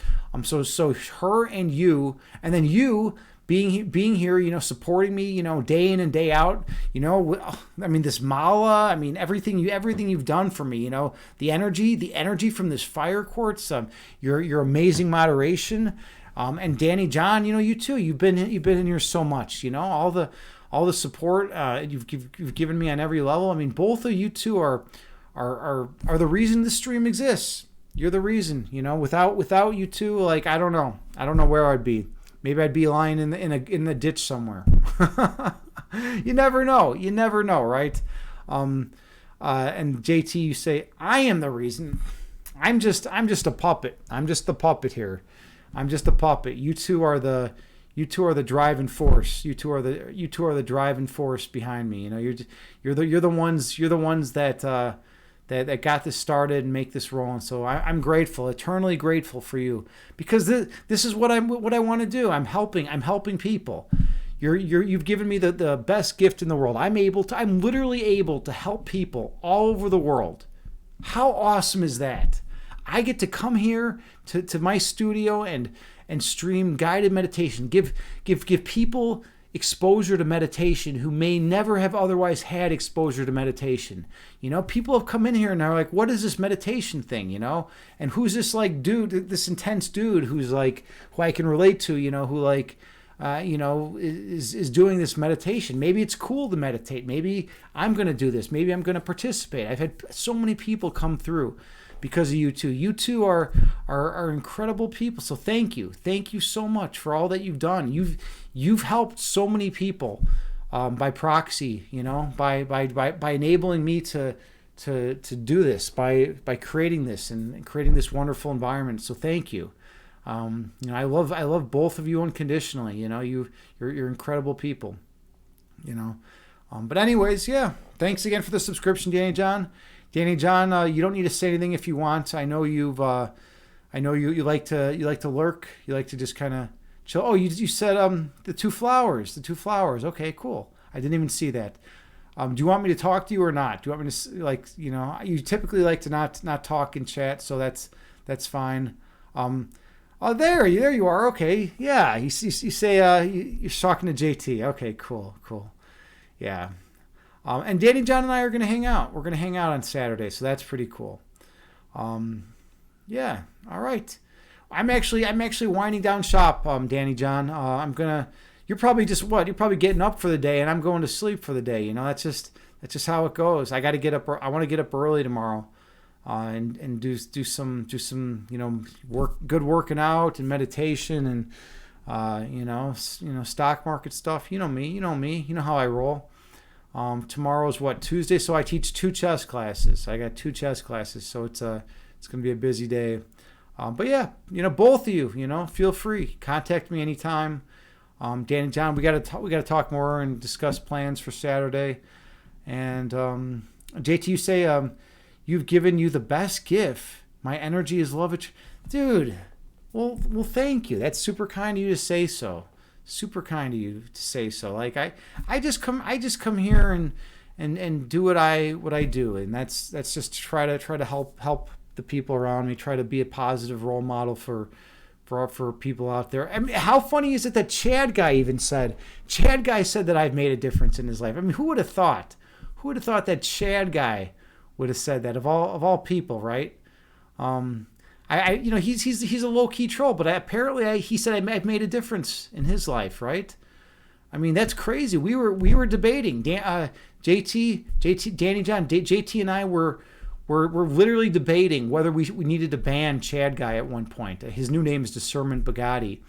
So her and you, and then you being here, supporting me, day in and day out, I mean, this mala, I mean, everything you've done for me, the energy from this fire quartz, your amazing moderation, and Danny John, you too, you've been in here so much, all the support you've given me on every level. I mean, both of you two are the reason this stream exists. You're the reason, without you two, like, I don't know where I'd be. Maybe I'd be lying in the ditch somewhere. You never know, right? And JT, you say, I am the reason. I'm just a puppet. I'm just the puppet here. I'm just a puppet. You two are the driving force. You two are the driving force behind me. You're the ones that got this started and make this roll. And so I'm grateful, eternally grateful for you, because this is what I want to do. I'm helping people. You've given me the best gift in the world. I'm literally able to help people all over the world. How awesome is that? I get to come here to my studio and stream guided meditation, give people exposure to meditation who may never have otherwise had exposure to meditation. People have come in here and are like, what is this meditation thing, and who's this like dude, this intense dude who's like, who I can relate to, who like, is doing this meditation. Maybe it's cool to meditate. Maybe I'm going to do this. Maybe I'm going to participate. I've had so many people come through because of you two. You two are incredible people. So thank you so much for all that you've done. You've helped so many people by proxy, by enabling me to do this, by creating this and creating this wonderful environment. So thank you. I love both of you unconditionally. You're incredible people. But anyways, yeah. Thanks again for the subscription, Danny John. Danny John, you don't need to say anything if you want. I know you like to lurk. You like to just kind of chill. Oh, you said the two flowers. Okay, cool. I didn't even see that. Do you want me to talk to you or not? Do you want me to you typically like to not talk in chat, so that's fine. Oh, there you are. Okay, yeah. You say you're talking to JT. Okay, cool. Yeah. And Danny John and I are going to hang out. We're going to hang out on Saturday, so that's pretty cool. Yeah, all right. I'm actually winding down shop, Danny John. You're probably just you're probably getting up for the day, and I'm going to sleep for the day. You know, that's just how it goes. I got to get up. I want to get up early tomorrow, and do some good working out and meditation and stock market stuff. You know me. You know how I roll. Tomorrow's Tuesday, so I teach 2 chess classes. I got 2 chess classes, so it's going to be a busy day. But yeah, both of you, feel free. Contact me anytime. Danny John, we got to talk more and discuss plans for Saturday. And JT, you say you've given you the best gift. My energy is love. Dude, well, thank you. That's super kind of you to say so. Super kind of you to say so. Like I just come here and do what I do, and that's just try to help the people around me, try to be a positive role model for people out there. I mean, how funny is it that Chad Guy said that I've made a difference in his life? I mean, who would have thought? Who would have thought that Chad Guy would have said that of all people, right? He's a low key troll, but apparently he said I've made a difference in his life, right? I mean, that's crazy. We were debating. Danny John, JT and I were literally debating whether we needed to ban Chad Guy at one point. His new name is Discernment Bugatti.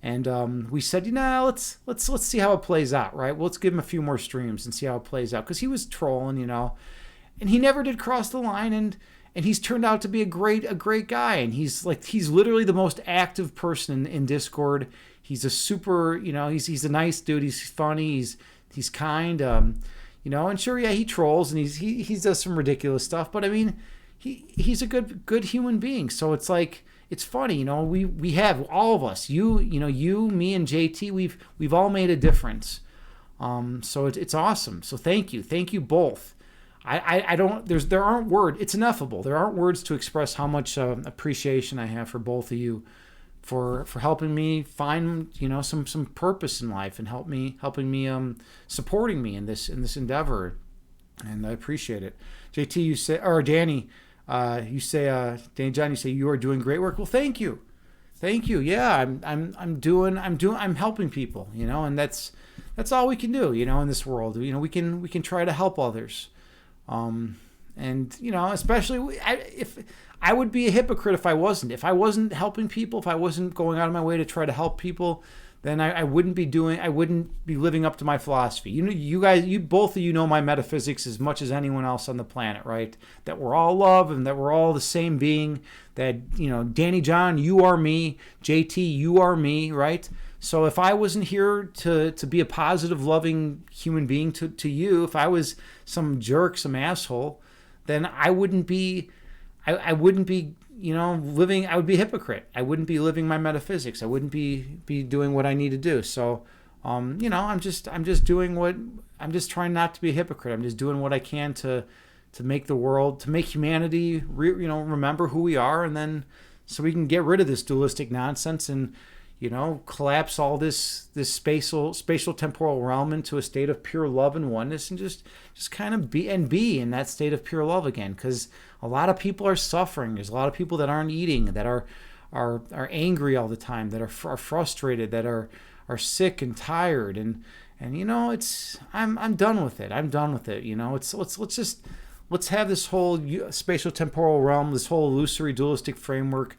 And we said, let's see how it plays out, right? Well, let's give him a few more streams and see how it plays out. Because he was trolling, and he never did cross the line, and he's turned out to be a great guy. And he's literally the most active person in Discord. He's a super, he's a nice dude. He's funny. He's kind. And sure, yeah, he trolls and he does some ridiculous stuff. But I mean, he's a good human being. So it's like, it's funny, we have all of us, you, me and JT, we've all made a difference. So it's awesome. So thank you both. There aren't words. It's ineffable. There aren't words to express how much appreciation I have for both of you, for helping me find some purpose in life and helping me supporting me in this endeavor, and I appreciate it. JT, you say, or Danny, you say, Danny John, you say you are doing great work. Well, thank you. Yeah, I'm helping people, and that's all we can do, in this world. We can try to help others. And especially if I would be a hypocrite if I wasn't helping people, if I wasn't going out of my way to try to help people, then I wouldn't be living up to my philosophy. You guys, both of you know my metaphysics as much as anyone else on the planet, right? That we're all love and that we're all the same being. That, Danny John, you are me. JT, you are me, right? So if I wasn't here to be a positive, loving human being to you, if I was some jerk, some asshole, then I wouldn't be living. I would be a hypocrite. I wouldn't be living my metaphysics. I wouldn't be doing what I need to do. So, I'm just trying not to be a hypocrite. I'm just doing what I can to make the world, to make humanity, remember who we are, and then so we can get rid of this dualistic nonsense and, collapse all this spatial temporal realm into a state of pure love and oneness, and just kind of be in that state of pure love again. Because a lot of people are suffering. There's a lot of people that aren't eating, that are angry all the time, that are frustrated, that are sick and tired, and I'm done with it. I'm done with it. Let's have this whole spatial temporal realm, this whole illusory dualistic framework,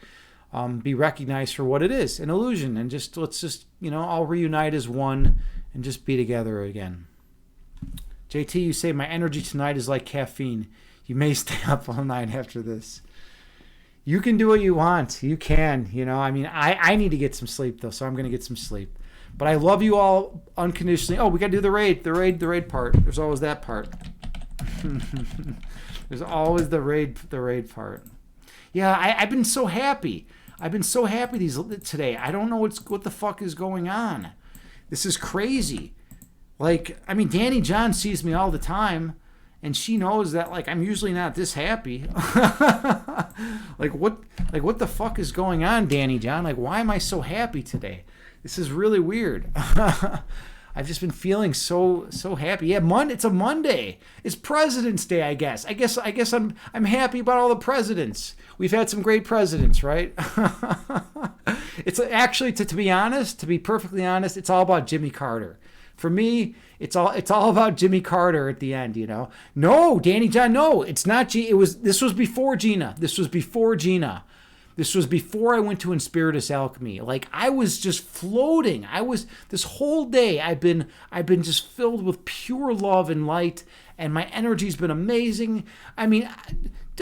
be recognized for what it is, an illusion, and let's all reunite as one and just be together again. JT, you say my energy tonight is like caffeine. You may stay up all night after this. You can do what you want. You can, I need to get some sleep though, so I'm going to get some sleep. But I love you all unconditionally. Oh, we got to do the raid part. There's always that part. There's always the raid part. Yeah, I've been so happy. Today. I don't know what the fuck is going on. This is crazy. Danny John sees me all the time, and she knows that I'm usually not this happy. What the fuck is going on, Danny John? Why am I so happy today? This is really weird. I've just been feeling so happy. Yeah, It's a Monday. It's President's Day, I guess. I'm happy about all the presidents. We've had some great presidents, right? It's actually, to be honest, to be perfectly honest, it's all about Jimmy Carter. For me, it's all about Jimmy Carter at the end, you know. No, Danny John, no, it's not. This was before Gina. This was before Gina. This was before I went to Inspiritus Alchemy. Like, I was just floating. This whole day I've been just filled with pure love and light, and my energy's been amazing. I mean,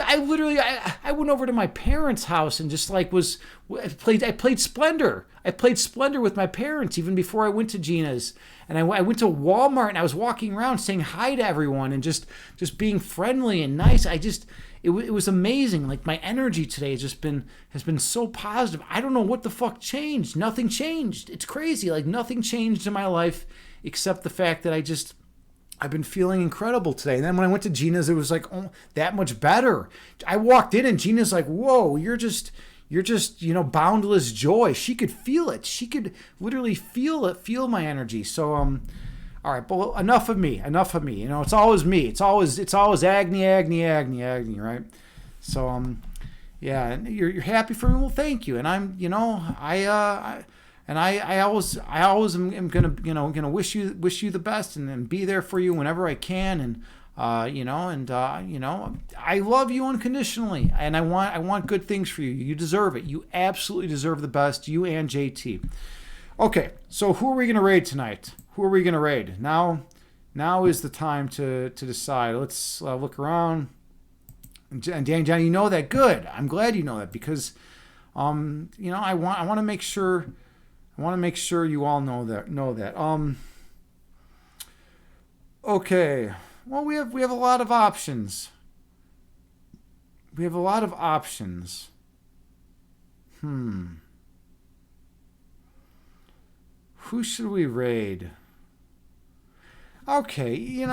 I literally went over to my parents' house and just like I played Splendor. I played Splendor with my parents even before I went to Gina's. And I went to Walmart and I was walking around saying hi to everyone and just being friendly and nice. It was amazing. Like, my energy today has been so positive. I don't know what the fuck changed. Nothing changed. It's crazy. Like, nothing changed in my life except the fact that I've been feeling incredible today. And then when I went to Gina's, it was like, oh, that much better. I walked in and Gina's like, whoa, you're just, boundless joy. She could feel it. She could literally feel my energy. So, all right, but enough of me. You know, it's always me. It's always Agni, right? So, yeah, and you're happy for me. Well, thank you. And I'm, I always am gonna wish you the best and be there for you whenever I can. And I love you unconditionally, and I want good things for you. You deserve it. You absolutely deserve the best. You and JT. Okay, so who are we gonna raid tonight? Who are we gonna raid? Now is the time to decide. Let's look around. And Danny John, you know that. Good. I'm glad you know that because, I want to make sure. I want to make sure you all know that. Okay. Well, we have a lot of options. Who should we raid? Okay,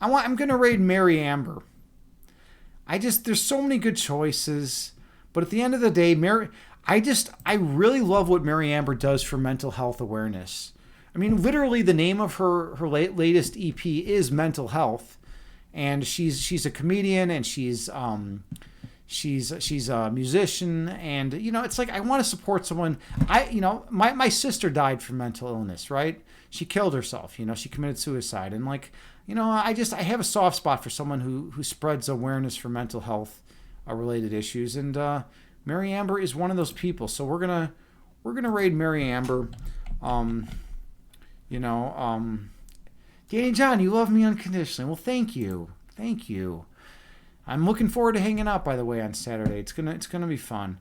I'm gonna raid Mary Amber. There's so many good choices, but at the end of the day, I really love what Mary Amber does for mental health awareness. I mean, literally, the name of her latest EP is Mental Health, and she's a comedian and she's a musician, and it's like I want to support someone. My sister died from mental illness, right? She killed herself. She committed suicide, and I have a soft spot for someone who spreads awareness for mental health related issues, and Mary Amber is one of those people. So we're gonna raid Mary Amber. Danny John, you love me unconditionally. Well, thank you. I'm looking forward to hanging out, by the way, on Saturday. It's gonna be fun.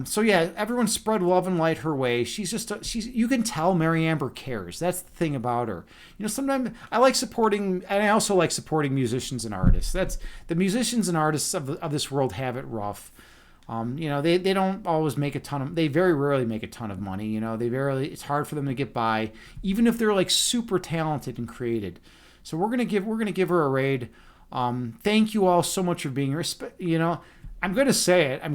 So yeah, everyone spread love and light her way. You can tell Mary Amber cares. That's the thing about her. Sometimes I like supporting, and I also like supporting musicians and artists. That's the musicians and artists of this world have it rough. They don't always make they very rarely make a ton of money. It's hard for them to get by, even if they're like super talented and created. So we're gonna give her a raid. Thank you all so much for being here. I'm gonna say it. I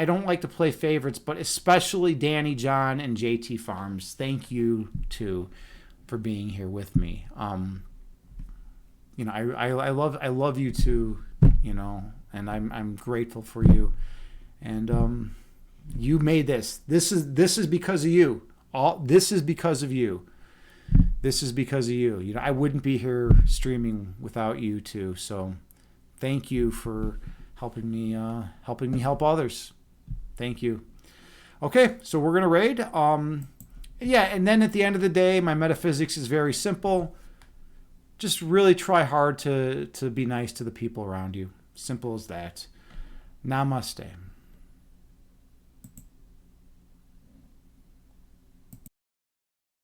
don't like to play favorites, but especially Danny John and JT Farms. Thank you too for being here with me. I love you too. And I'm grateful for you. And you made this. This is because of you. This is because of you. I wouldn't be here streaming without you too. So thank you for helping me help others. Thank you. Okay, so we're gonna raid. And then at the end of the day, my metaphysics is very simple. Just really try hard to be nice to the people around you. Simple as that. Namaste.